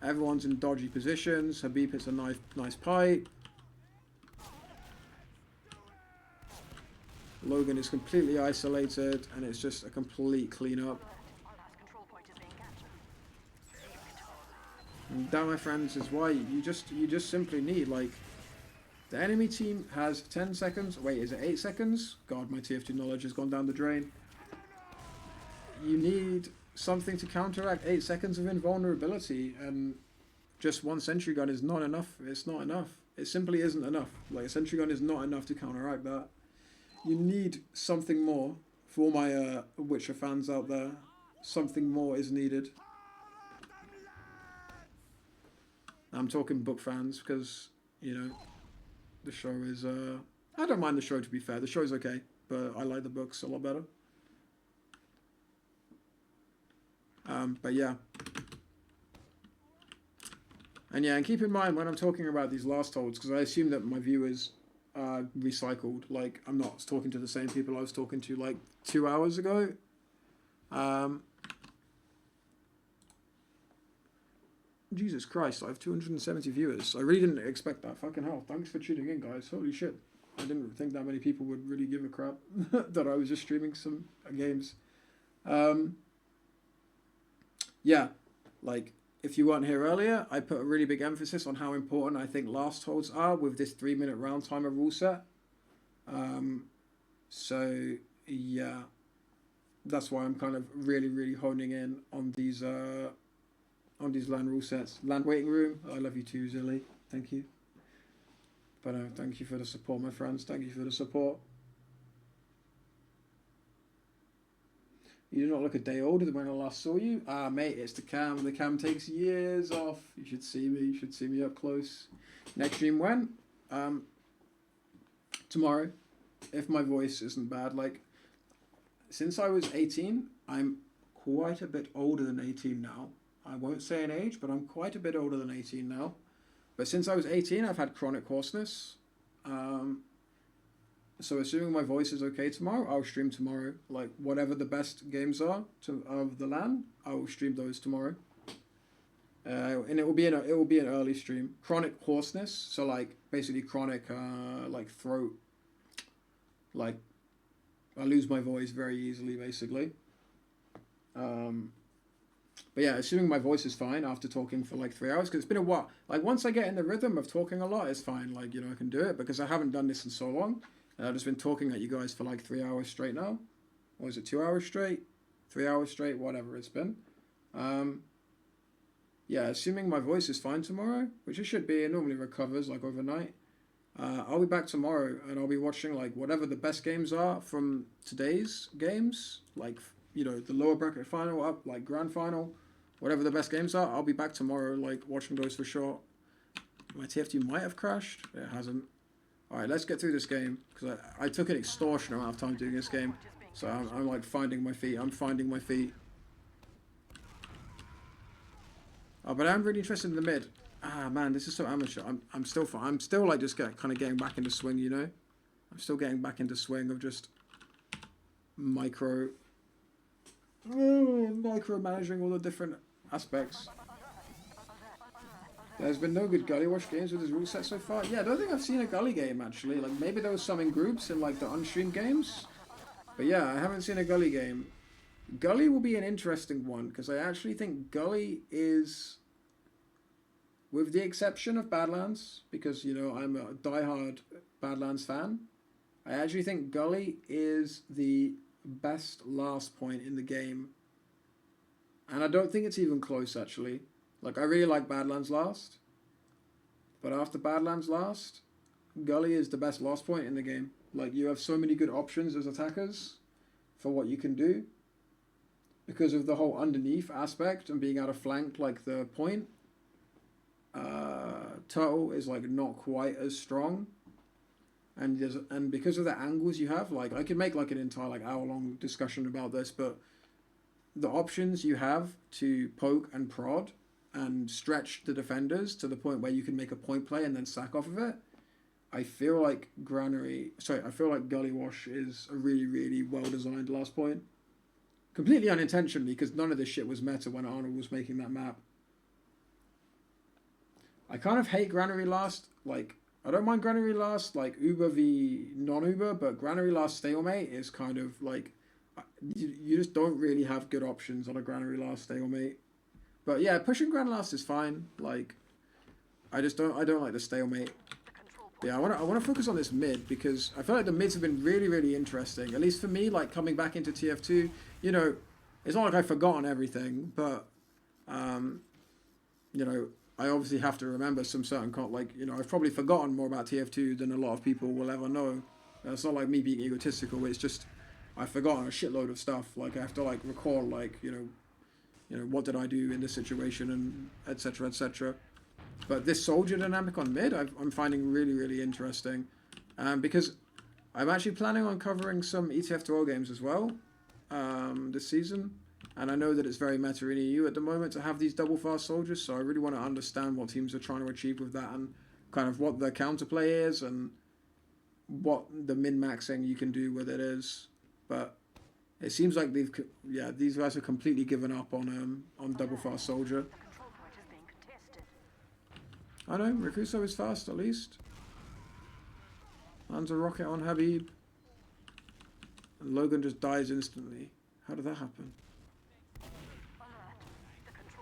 Everyone's in dodgy positions. Habib hits a nice pipe. Logan is completely isolated, and it's just a complete cleanup. And that, my friends, is why you just simply need, like, the enemy team has 10 seconds. Wait, is it 8 seconds? God, my TF2 knowledge has gone down the drain. You need something to counteract 8 seconds of invulnerability, and just one sentry gun is not enough. It's not enough. It simply isn't enough. Like, a sentry gun is not enough to counteract that. You need something more. For all my Witcher fans out there, something more is needed. I'm talking book fans because, you know, the show is... I don't mind the show, to be fair. The show's okay, but I like the books a lot better. But yeah. And yeah, and keep in mind when I'm talking about these last holds, because I assume that my viewers are recycled. Like, I'm not talking to the same people I was talking to like 2 hours ago. Jesus Christ, I have 270 viewers. I really didn't expect that. Fucking hell. Thanks for tuning in, guys. Holy shit. I didn't think that many people would really give a crap that I was just streaming some games. Yeah, like if you weren't here earlier, I put a really big emphasis on how important I think last holds are with this 3-minute round timer rule set. So yeah, that's why I'm kind of really honing in on these LAN rule sets. LAN waiting room, I love you too, Zilly. Thank you. But thank you for the support, my friends. Thank you for the support. You do not look a day older than when I last saw you. Ah, mate, it's the cam. The cam takes years off. You should see me. You should see me up close. Next stream when? Tomorrow. If my voice isn't bad. Like, since I was 18, I'm quite a bit older than 18 now. I won't say an age, but I'm quite a bit older than 18 now. But since I was 18, I've had chronic hoarseness. So assuming my voice is okay tomorrow, I'll stream tomorrow. Like, whatever the best games are of the LAN, I will stream those tomorrow. And it will be an early stream. Chronic hoarseness, so like basically chronic like throat. Like, I lose my voice very easily, basically. But yeah, assuming my voice is fine after talking for like 3 hours, because it's been a while. Like, once I get in the rhythm of talking a lot, it's fine. Like, you know, I can do it because I haven't done this in so long. And I've just been talking at you guys for like 3 hours straight now. Or is it 2 hours straight? 3 hours straight, whatever it's been. Yeah, assuming my voice is fine tomorrow, which it should be, it normally recovers like overnight. I'll be back tomorrow and I'll be watching like whatever the best games are from today's games. Like, you know, the lower bracket final up, like grand final. Whatever the best games are, I'll be back tomorrow, like, watching those for sure. My TF2 might have crashed. It hasn't. Alright, let's get through this game. Because I took an extortionate amount of time doing this game. So I'm like, finding my feet. I'm finding my feet. Oh, but I'm really interested in the mid. Ah, man, this is so amateur. I'm still fine. I'm still, like, just kind of getting back into swing, you know? I'm still getting back into swing of just micromanaging all the different aspects. There's been no good gully wash games with this rule set so far. Yeah, I don't think I've seen a gully game, actually. Like, maybe there was some in groups in, like, the unstreamed games. But yeah, I haven't seen a gully game. Gully will be an interesting one, because I actually think gully is, with the exception of Badlands, because, you know, I'm a diehard Badlands fan, I actually think gully is the best last point in the game. And I don't think it's even close, actually. Like, I really like Badlands last. But after Badlands last, gully is the best last point in the game. Like, you have so many good options as attackers for what you can do. Because of the whole underneath aspect and being able to flank, like, the point. Turtle is, like, not quite as strong. And because of the angles you have, like, I could make, like, an entire, like, hour-long discussion about this, but the options you have to poke and prod and stretch the defenders to the point where you can make a point play and then sack off of it, I feel like Gully Wash is a really well-designed last point. Completely unintentionally, because none of this shit was meta when Arnold was making that map. I kind of hate Granary last, like, I don't mind Granary last, like, Uber v non-Uber, but Granary last stalemate is kind of, like, you just don't really have good options on a Granary last stalemate. But yeah, pushing Gran last is fine. Like, I don't like the stalemate. Yeah, I want to focus on this mid, because I feel like the mids have been really interesting. At least for me, like, coming back into TF2, you know, it's not like I've forgotten everything, but, you know, I obviously have to remember some certain, like, you know, I've probably forgotten more about TF2 than a lot of people will ever know. It's not like me being egotistical, it's just, I've forgotten a shitload of stuff. Like, I have to, like, recall, like, you know, what did I do in this situation, and etc, etc. But this soldier dynamic on mid, I'm finding really interesting. Because I'm actually planning on covering some ETF2O games as well this season. And I know that it's very meta in EU at the moment to have these double fast soldiers, so I really want to understand what teams are trying to achieve with that, and kind of what the counterplay is, and what the min-maxing you can do with it is. But it seems like these guys have completely given up on double fast soldier. I know, Rikuso is fast at least. Lands a rocket on Habib. And Logan just dies instantly. How did that happen?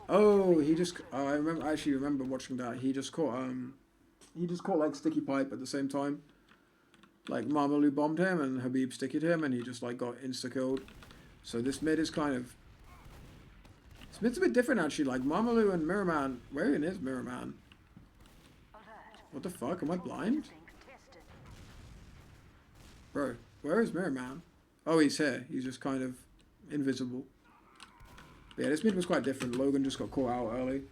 Oh, he just... Oh, I actually remember watching that. He just caught like sticky pipe at the same time. Like Marmalou bombed him and Habib stickied him and he just like got insta-killed. So this mid is kind of... This mid's a bit different actually. Like Marmalou and Mirrorman... Where even is Mirrorman? What the fuck? Am I blind? Bro, where is Mirrorman? Oh, he's here. He's just kind of invisible. But yeah, this mid was quite different. Logan just got caught out early.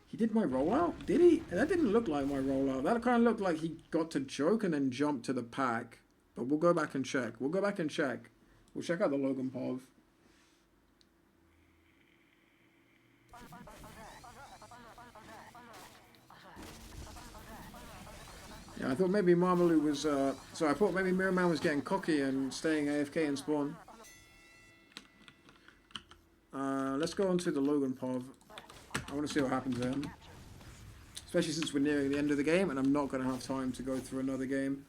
He did my rollout? Did he? That didn't look like my rollout. That kind of looked like he got to choke and then jump to the pack. But we'll go back and check. We'll go back and check. We'll check out the Logan POV. Yeah, I thought maybe Marmalou was, so I thought maybe Mirrorman was getting cocky and staying AFK in spawn. Let's go on to the Logan POV. I want to see what happens then. Especially since we're nearing the end of the game and I'm not going to have time to go through another game.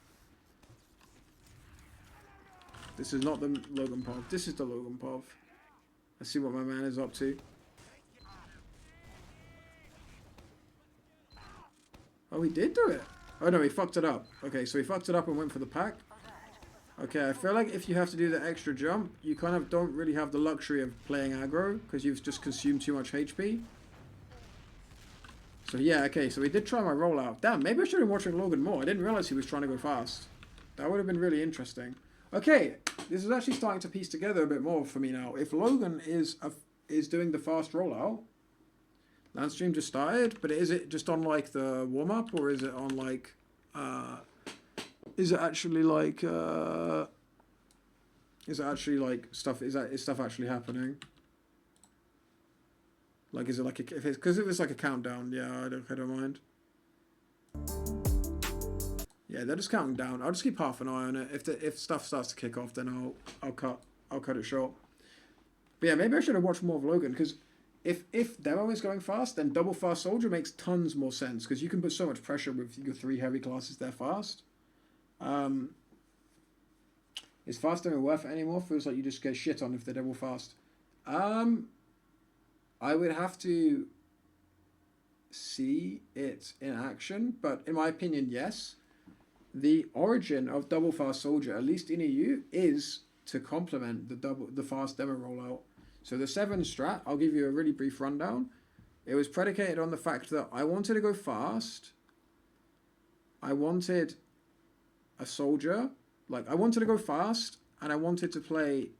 This is not the Logan POV. This is the Logan POV. Let's see what my man is up to. Oh, he did do it. Oh no, he fucked it up. Okay, so he fucked it up and went for the pack. Okay, I feel like if you have to do the extra jump, you kind of don't really have the luxury of playing aggro because you've just consumed too much HP. So yeah, okay, so he did try my rollout. Damn, maybe I should have been watching Logan more. I didn't realize he was trying to go fast. That would have been really interesting. Okay, this is actually starting to piece together a bit more for me now. If Logan is doing the fast rollout, LAN stream just started, but is it just on like the warm up or is it on like is it actually like stuff? Is stuff actually happening? Like, is it like if it's because it was like a countdown? Yeah, I don't mind. Yeah, they're just counting down. I'll just keep half an eye on it. If stuff starts to kick off, then I'll cut it short. But yeah, maybe I should have watched more of Logan because if demo is going fast, then double fast soldier makes tons more sense because you can put so much pressure with your 3 heavy classes there fast. Is fast demo worth it anymore? Feels like you just get shit on if they're double fast. I would have to see it in action, but in my opinion, yes. The origin of double fast soldier, at least in EU, is to complement the fast demo rollout. So the 7 strat, I'll give you a really brief rundown. It was predicated on the fact that I wanted to go fast. I wanted a soldier. Like, I wanted to go fast, and I wanted to play...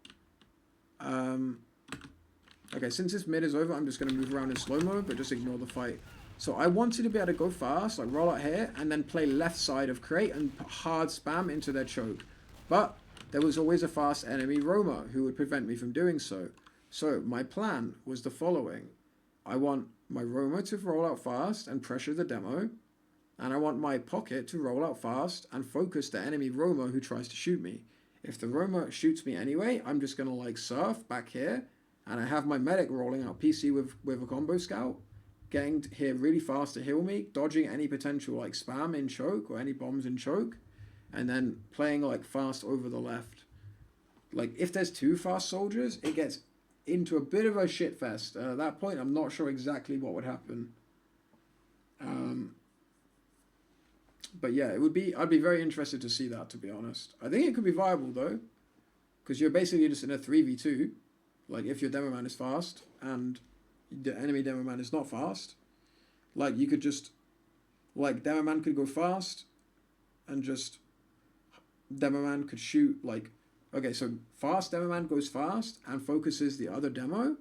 Okay, since this mid is over, I'm just going to move around in slow-mo, but just ignore the fight. So I wanted to be able to go fast, like roll out here, and then play left side of crate and hard spam into their choke. But there was always a fast enemy roamer who would prevent me from doing so. So my plan was the following. I want my roamer to roll out fast and pressure the demo. And I want my pocket to roll out fast and focus the enemy roamer who tries to shoot me. If the roamer shoots me anyway, I'm just going to like surf back here. And I have my medic rolling out PC with a combo scout. Getting here really fast to heal me. Dodging any potential like spam in choke or any bombs in choke. And then playing like fast over the left. Like if there's 2 fast soldiers, it gets into a bit of a shit fest. At that point, I'm not sure exactly what would happen. But yeah, I'd be very interested to see that, to be honest. I think it could be viable though. Because you're basically just in a 3v2. Like if your demo man is fast and the enemy demo man is not fast. Like you could just, like demo man could go fast and just demo man could shoot like, okay, so fast demo man goes fast and focuses the other demo.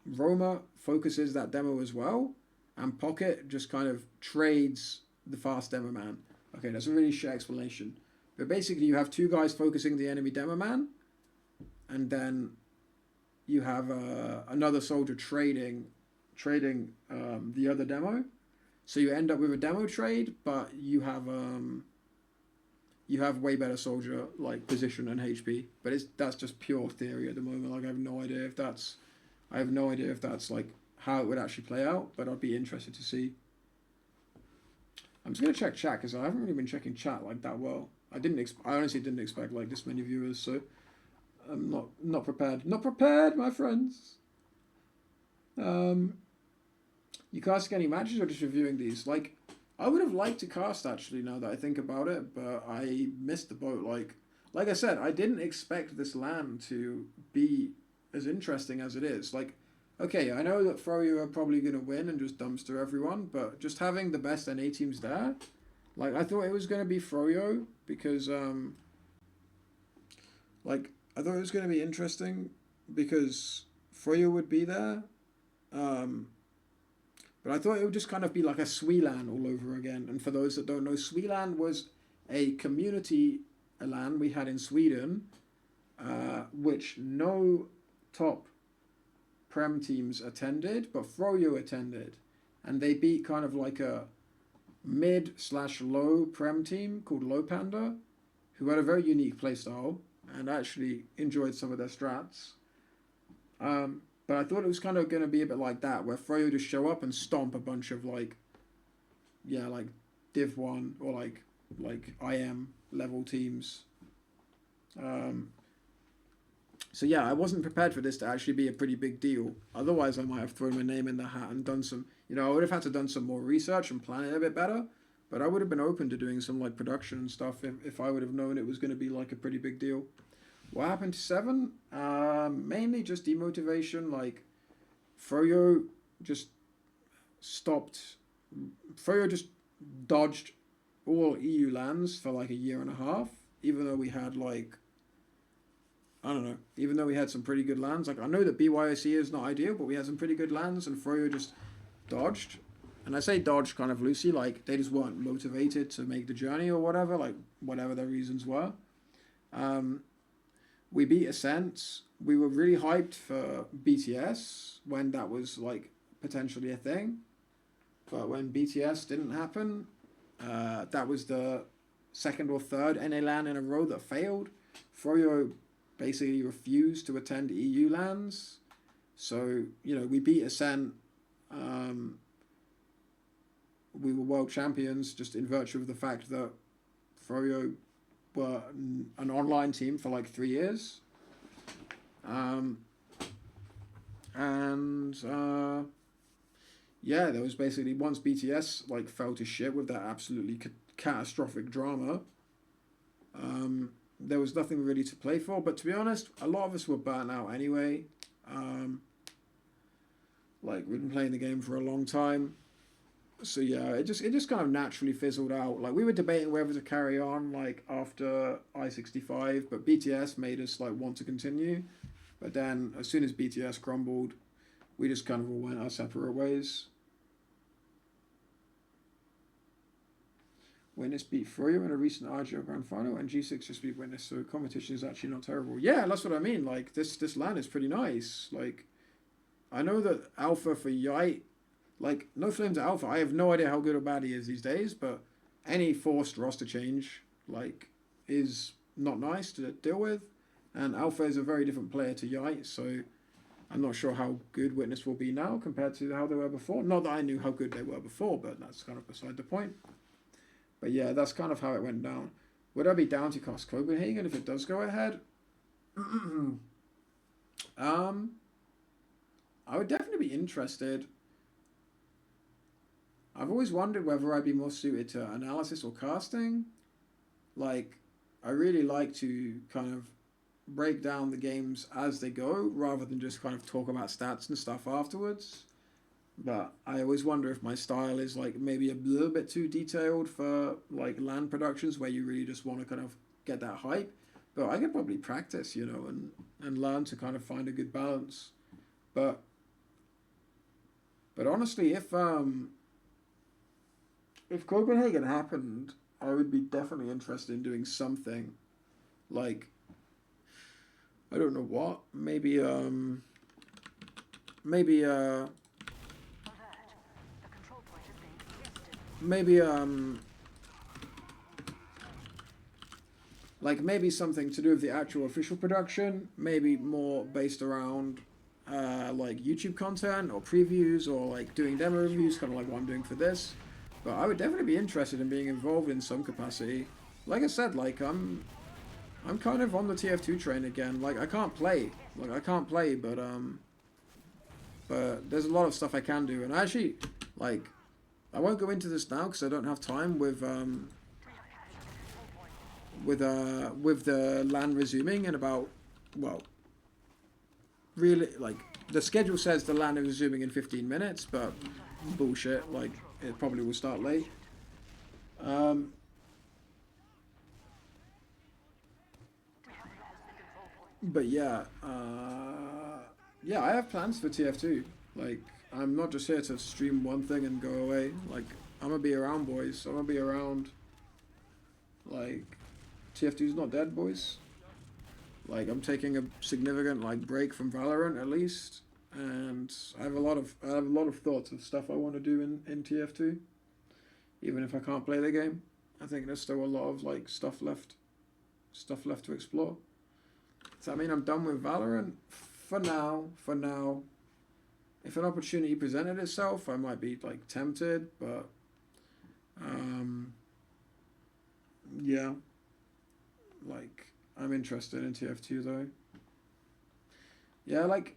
Roma focuses that demo as well. And Pocket just kind of trades the fast demo man. Okay, that's a really shit explanation. But basically you have 2 guys focusing the enemy demo man. And then you have another soldier trading the other demo. So you end up with a demo trade, but you have way better soldier like position and HP. But that's just pure theory at the moment. Like I have no idea if that's like how it would actually play out. But I'd be interested to see. I'm just gonna check chat because I haven't really been checking chat like that well. I honestly didn't expect like this many viewers, so I'm not prepared. Not prepared, my friends. You casting any matches or just reviewing these? Like, I would have liked to cast actually. Now that I think about it, but I missed the boat. Like I said, I didn't expect this LAN to be as interesting as it is. Like, okay, I know that Froyo are probably gonna win and just dumpster everyone, but just having the best NA teams there, like I thought it was gonna be Froyo because like I thought it was gonna be interesting because Froyo would be there. But I thought it would just kind of be like a Sweelan all over again. And for those that don't know, Sweelan was a community LAN we had in Sweden, which no top Prem teams attended, but Froyo attended. And they beat kind of like a mid/low Prem team called Low Panda, who had a very unique playstyle and actually enjoyed some of their strats. But I thought it was kind of going to be a bit like that, where Froyo just show up and stomp a bunch of like Div 1 or like IM level teams. So yeah, I wasn't prepared for this to actually be a pretty big deal. Otherwise, I might have thrown my name in the hat and done some, I would have had to done some more research and plan it a bit better. But I would have been open to doing some like production and stuff if I would have known it was going to be like a pretty big deal. What happened to 7? Mainly just demotivation. Like, Froyo just dodged all EU lands for like a year and a half, even though we had even though we had some pretty good lands. Like, I know that BYOC is not ideal, but we had some pretty good lands, and Froyo just dodged. And I say dodged kind of loosely, like, they just weren't motivated to make the journey or whatever, like, whatever their reasons were. We beat Ascent. We were really hyped for BTS when that was like potentially a thing. But when BTS didn't happen, that was the second or third NA LAN in a row that failed. Froyo basically refused to attend EU LANs. So, we beat Ascent. We were world champions just in virtue of the fact that Froyo were an online team for like 3 years. Yeah, there was basically, once BTS like fell to shit with that absolutely catastrophic drama, there was nothing really to play for. But to be honest, a lot of us were burnt out anyway. Like, we've been playing the game for a long time. So yeah, it just kind of naturally fizzled out. Like, we were debating whether to carry on like after I-65, but BTS made us like want to continue. But then as soon as BTS crumbled, we just kind of all went our separate ways. Witness beat Froyo in a recent RGO Grand Final, and G6 just beat Witness, so competition is actually not terrible. Yeah, that's what I mean. Like, this LAN is pretty nice. Like, I know that Alpha for Yite, like, no flame to Alpha. I have no idea how good or bad he is these days, but any forced roster change, like, is not nice to deal with. And Alpha is a very different player to Yite, so I'm not sure how good Witness will be now compared to how they were before. Not that I knew how good they were before, but that's kind of beside the point. But yeah, that's kind of how it went down. Would I be down to cast Copenhagen if it does go ahead? I would definitely be interested. I've always wondered whether I'd be more suited to analysis or casting. Like, I really like to kind of break down the games as they go rather than just kind of talk about stats and stuff afterwards. But I always wonder if my style is like maybe a little bit too detailed for like LAN productions where you really just want to kind of get that hype. But I could probably practice, and learn to kind of find a good balance. But honestly, if Copenhagen happened, I would be definitely interested in doing something like, I don't know what, maybe something to do with the actual official production, maybe more based around like YouTube content or previews or like doing demo reviews, kind of like what I'm doing for this. But I would definitely be interested in being involved in some capacity. Like I said, like I'm kind of on the TF2 train again. Like I can't play, but there's a lot of stuff I can do, and I actually like. I won't go into this now because I don't have time with the LAN resuming in about, well, really, like, the schedule says the LAN is resuming in 15 minutes, but bullshit, like, it probably will start late. But yeah, yeah, I have plans for TF2. Like, I'm not just here to stream one thing and go away. Like, I'm gonna be around, boys. I'm gonna be around. Like, TF2's not dead, boys. Like, I'm taking a significant like break from Valorant at least, and I have a lot of thoughts of stuff I want to do in TF2. Even if I can't play the game, I think there's still a lot of like stuff left to explore. Does that mean I'm done with Valorant? For now. If an opportunity presented itself, I might be like tempted, but yeah, like I'm interested in TF2 though. Yeah, like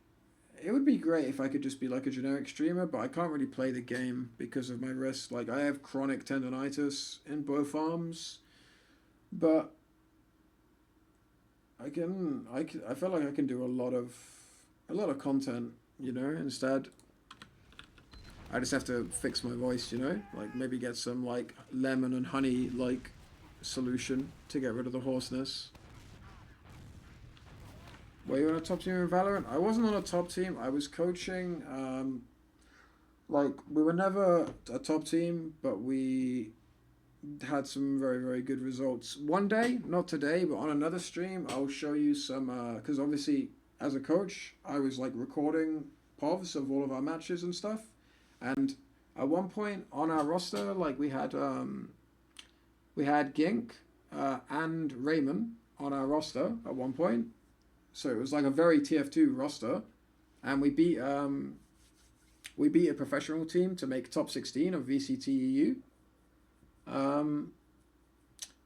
it would be great if I could just be like a generic streamer, but I can't really play the game because of my wrist. Like I have chronic tendonitis in both arms, but I feel like I can do a lot of content, you know, instead. I just have to fix my voice, you know, like maybe get some like lemon and honey like solution to get rid of the hoarseness. Were you on a top team in Valorant? I wasn't on a top team. I was coaching. Like we were never a top team, but we had some very, very good results. One day, not today, but on another stream, I'll show you some, because obviously as a coach, I was like recording POVs of all of our matches and stuff. And at one point on our roster, like we had Gink and Raymond on our roster at one point. So it was like a very TF2 roster, and we beat a professional team to make top 16 of VCTEU. And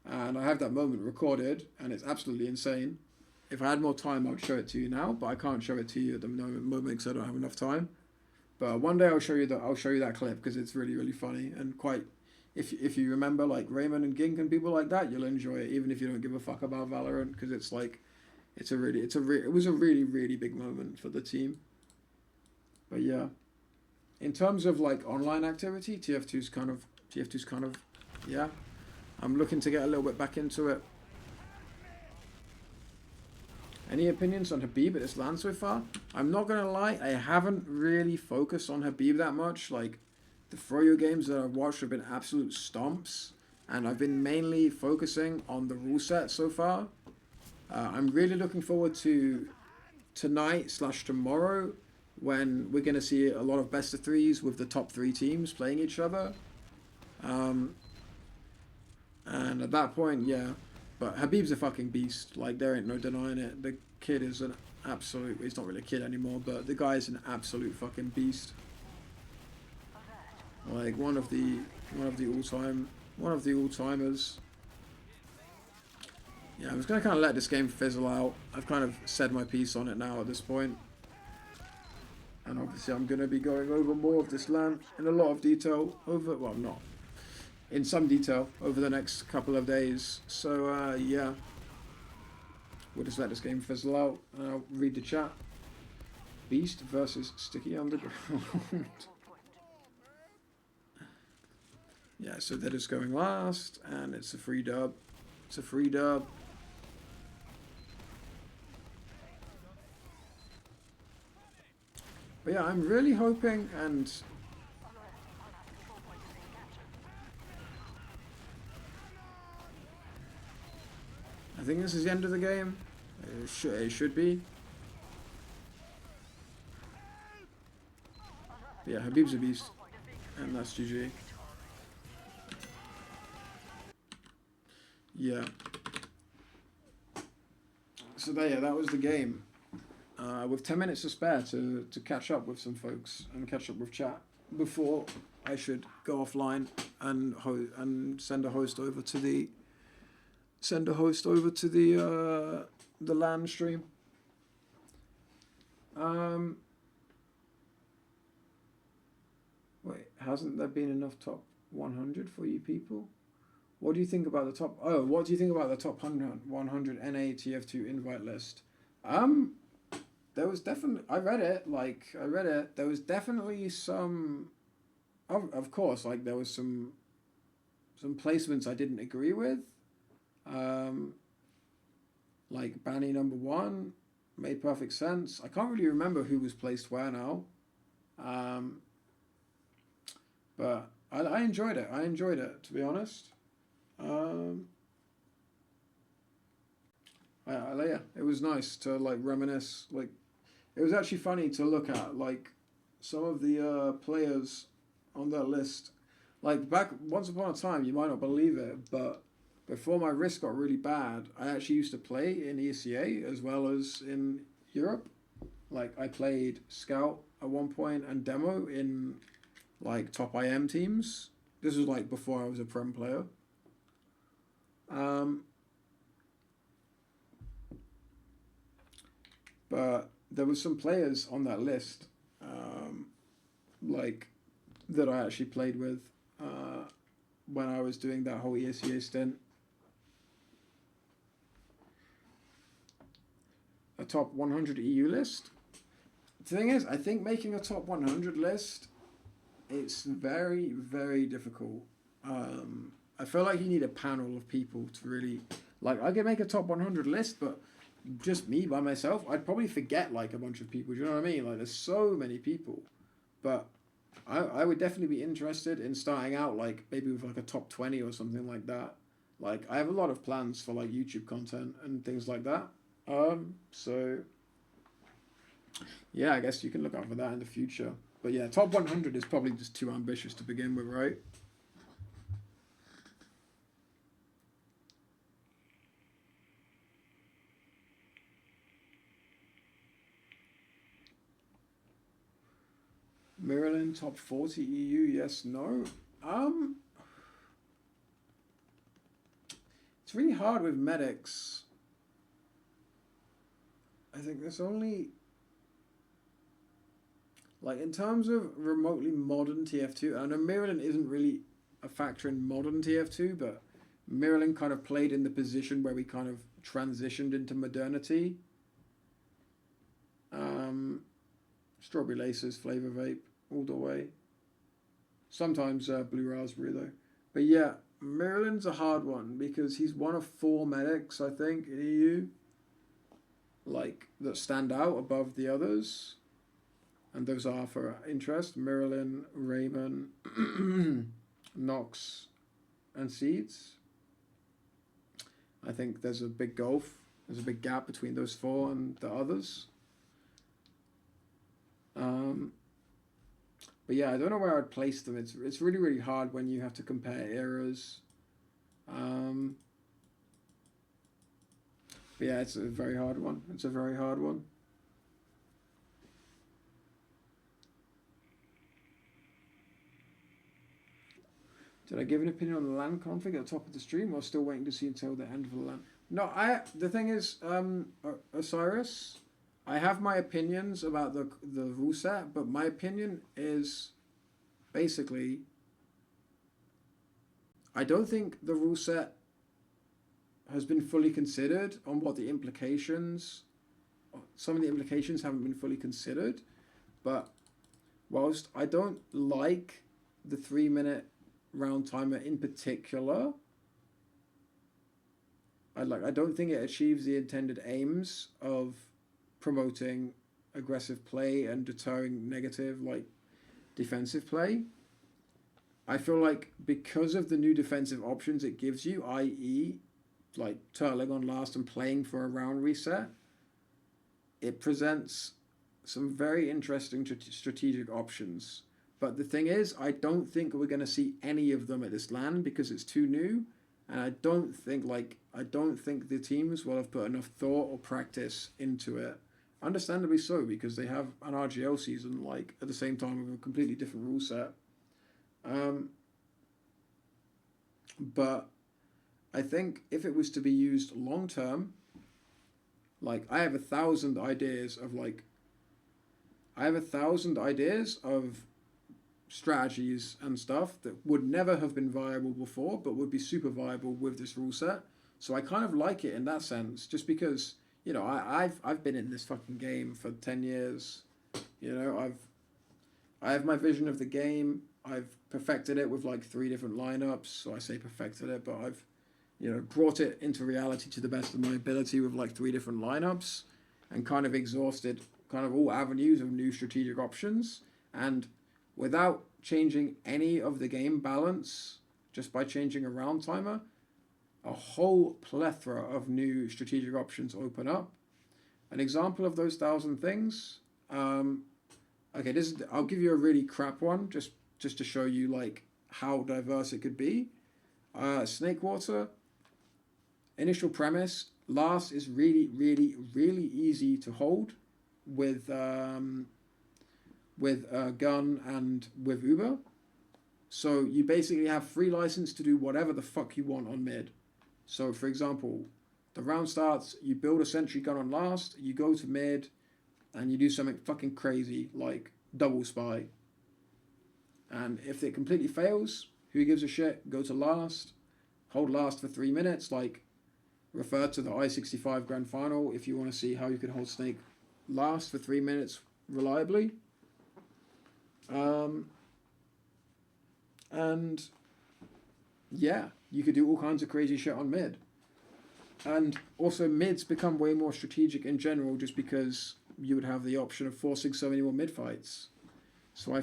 I have that moment recorded, and it's absolutely insane. If I had more time, I'd show it to you now, but I can't show it to you at the moment because I don't have enough time. But one day I'll show you that clip because it's really, really funny and quite. If you remember like Raymond and Gink and people like that, you'll enjoy it even if you don't give a fuck about Valorant because it's like, it was a really, really big moment for the team. But yeah, in terms of like online activity, TF2's kind of yeah. I'm looking to get a little bit back into it. Any opinions on Habib at this LAN so far? I'm not going to lie, I haven't really focused on Habib that much. Like, the Froyo games that I've watched have been absolute stomps, and I've been mainly focusing on the rule set so far. I'm really looking forward to tonight/tomorrow when we're going to see a lot of best of threes with the top 3 teams playing each other. And at that point, yeah. But Habib's a fucking beast. Like, there ain't no denying it. The kid is an absolute... He's not really a kid anymore, but the guy's an absolute fucking beast. Like, one of the all-timers. Yeah, I'm just going to kind of let this game fizzle out. I've kind of said my piece on it now at this point. And obviously I'm going to be going over more of this LAN in a lot of detail well, not. In some detail over the next couple of days. So, yeah. We'll just let this game fizzle out and I'll read the chat. Beast versus Sticky Underground. Yeah, so that is going last and it's a free dub. It's a free dub. But yeah, I'm really hoping and... I think this is the end of the game. It should be. But yeah, Habib's a beast. And that's GG. Yeah. So there, yeah, that was the game. With 10 minutes to spare to catch up with some folks and catch up with chat before I should go offline and send a host over to the LAN stream. Wait, hasn't there been enough top 100 for you people? What do you think about the top? Oh, what do you think about the top 100 NA TF2 invite list? There was definitely, I read it. There was definitely some, of course, like there was some placements I didn't agree with. Like Banny number 1 made perfect sense. I can't really remember who was placed where now. But I enjoyed it. To be honest. Yeah, it was nice to like reminisce. Like, it was actually funny to look at like some of the players on that list. Like back once upon a time, you might not believe it, but before my wrist got really bad, I actually used to play in ECA as well as in Europe. Like I played Scout at one point and Demo in like top IM teams. This was like before I was a Prem player. But there was some players on that list, like that I actually played with when I was doing that whole ESEA stint. A top 100 EU list. The thing is, I think making a top 100 list, it's very, very difficult. I feel like you need a panel of people to really, like, I could make a top 100 list, but just me by myself, I'd probably forget like a bunch of people. Do you know what I mean? Like, there's so many people, but I would definitely be interested in starting out like maybe with like a top 20 or something like that. Like, I have a lot of plans for like YouTube content and things like that. So yeah, I guess you can look out for that in the future. But yeah, top 100 is probably just too ambitious to begin with, right? Maryland top 40 EU, yes, no. It's really hard with medics. I think there's only, like, in terms of remotely modern TF2, I know Maryland isn't really a factor in modern TF2, but Maryland kind of played in the position where we kind of transitioned into modernity. Strawberry Laces, Flavor Vape, all the way. Sometimes Blue Raspberry, though. But yeah, Maryland's a hard one because he's one of 4 medics, I think, in EU, like, that stand out above the others. And those are, for interest, Maryland, Raymond, Knox, and Seeds. I think there's a big gulf. There's a big gap between those 4 and the others. But yeah, I don't know where I'd place them. It's really, really hard when you have to compare eras. But yeah, it's a very hard one. Did I give an opinion on the LAN config at the top of the stream, or still waiting to see until the end of the LAN? No, the thing is, Osiris, I have my opinions about the rule set, but my opinion is basically, I don't think the rule set has been fully considered on what the implications, some of the implications haven't been fully considered, but whilst I don't like the 3-minute round timer in particular, I don't think it achieves the intended aims of promoting aggressive play and deterring negative, like, defensive play. I feel like because of the new defensive options it gives you, i.e. like turtling on last and playing for a round reset, it presents some very interesting strategic options. But the thing is, I don't think we're going to see any of them at this LAN because it's too new, and I don't think the teams will have put enough thought or practice into it. Understandably so, because they have an RGL season, like, at the same time with a completely different rule set. But I think if it was to be used long term, like I have 1,000 ideas of strategies and stuff that would never have been viable before, but would be super viable with this rule set. So I kind of like it in that sense, just because I've been in this fucking game for 10 years. I have my vision of the game. I've perfected it with like 3 different lineups. So I say perfected it, but I've brought it into reality to the best of my ability with like 3 different lineups, and kind of exhausted kind of all avenues of new strategic options, and without changing any of the game balance, just by changing a round timer, a whole plethora of new strategic options open up. An example of those 1,000 things. Okay, I'll give you a really crap one, just to show you like how diverse it could be. Snakewater. Initial premise. Last is really, really, really easy to hold with gun and with Uber. So you basically have free license to do whatever the fuck you want on mid. So for example, the round starts, you build a sentry gun on last, you go to mid, and you do something fucking crazy like double spy. And if it completely fails, who gives a shit? Go to last, hold last for 3 minutes, like refer to the I-65 Grand Final if you want to see how you can hold Snake last for 3 minutes reliably. And yeah, you could do all kinds of crazy shit on mid. And also mids become way more strategic in general, just because you would have the option of forcing so many more mid fights. So I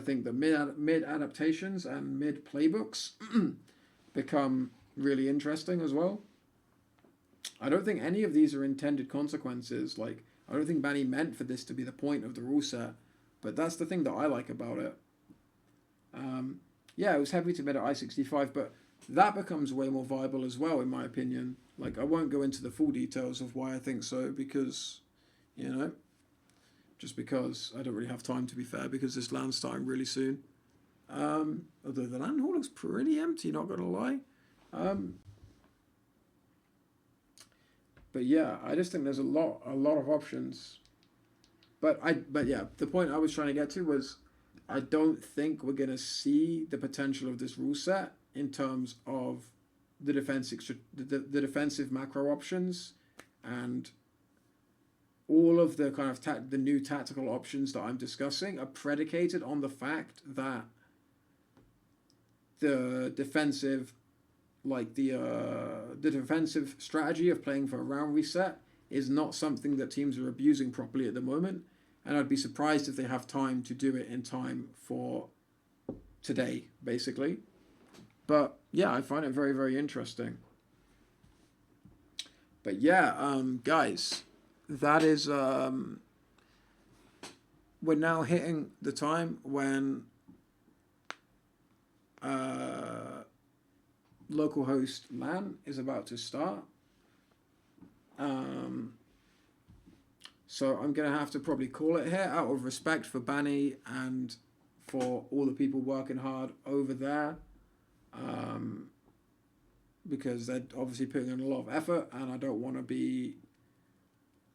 think that mid adaptations and mid playbooks become really interesting as well. I don't think any of these are intended consequences. Like, I don't think Banny meant for this to be the point of the rule set, but that's the thing that I like about it. Yeah, it was heavy to mid at I-65, but that becomes way more viable as well, in my opinion. Like, I won't go into the full details of why I think so, because, just because I don't really have time, to be fair, because this LAN's starting really soon. Although the LAN hall looks pretty empty, not gonna lie. But yeah, I just think there's a lot of options. But yeah, the point I was trying to get to was, I don't think we're gonna see the potential of this rule set in terms of the defensive macro options, and all of the kind of the new tactical options that I'm discussing are predicated on the fact that the defensive, like the defensive strategy of playing for a round reset is not something that teams are abusing properly at the moment, and I'd be surprised if they have time to do it in time for today, basically. But yeah, I find it very, very interesting. But yeah, guys, that is we're now hitting the time when localhost LAN is about to start. So I'm going to have to probably call it here out of respect for Banny and for all the people working hard over there. Because they're obviously putting in a lot of effort, and I don't want to be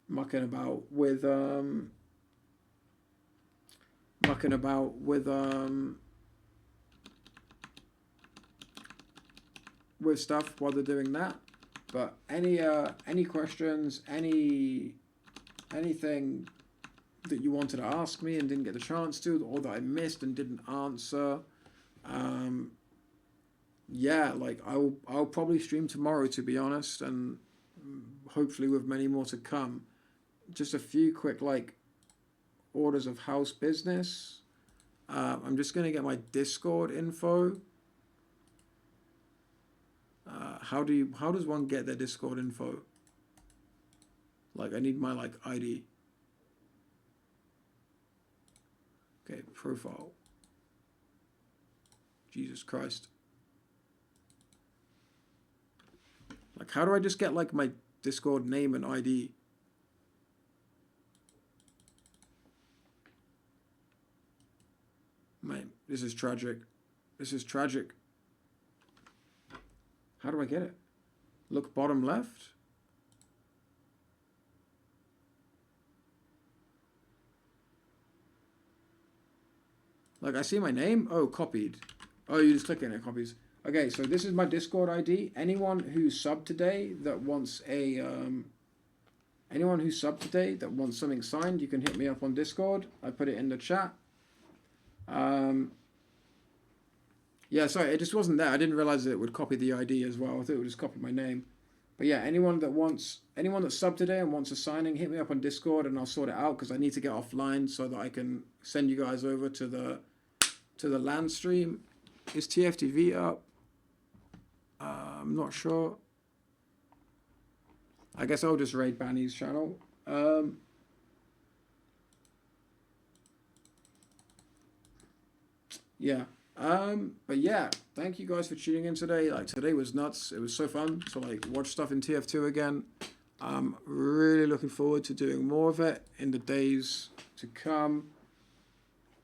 mucking about with stuff while they're doing that. But any questions, anything that you wanted to ask me and didn't get the chance to, or that I missed and didn't answer, yeah, like I'll probably stream tomorrow, to be honest, and hopefully with many more to come. Just a few quick like orders of house business. I'm just gonna get my Discord info. How does one get their Discord info? Like, I need my like ID. Okay, profile. Jesus Christ. Like, how do I just get like my Discord name and ID? Mate, this is tragic. This is tragic. How do I get it? Look bottom left. Like, I see my name. Oh, copied. Oh, you just click in it, copies. Okay, so this is my Discord ID. Anyone who subbed today that wants a anyone who subbed today that wants something signed, you can hit me up on Discord. I put it in the chat. Yeah, sorry, it just wasn't there. I didn't realize that it would copy the ID as well. I thought it would just copy my name. But yeah, anyone that subbed today and wants a signing, hit me up on Discord and I'll sort it out because I need to get offline so that I can send you guys over to the LAN stream. Is TFTV up? I'm not sure. I guess I'll just raid Banny's channel. Yeah. But yeah, thank you guys for tuning in today. Like, today was nuts. It was so fun to like watch stuff in TF2 again. I'm really looking forward to doing more of it in the days to come.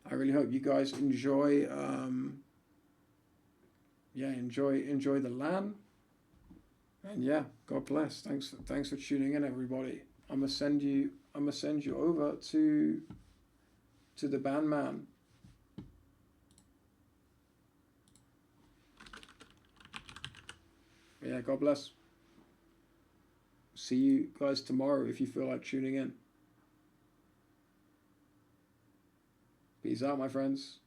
I really hope you guys enjoy enjoy the LAN. And yeah, God bless. Thanks for tuning in, everybody. I'm gonna send you over to the bandman. Yeah, God bless. See you guys tomorrow if you feel like tuning in. Peace out, my friends.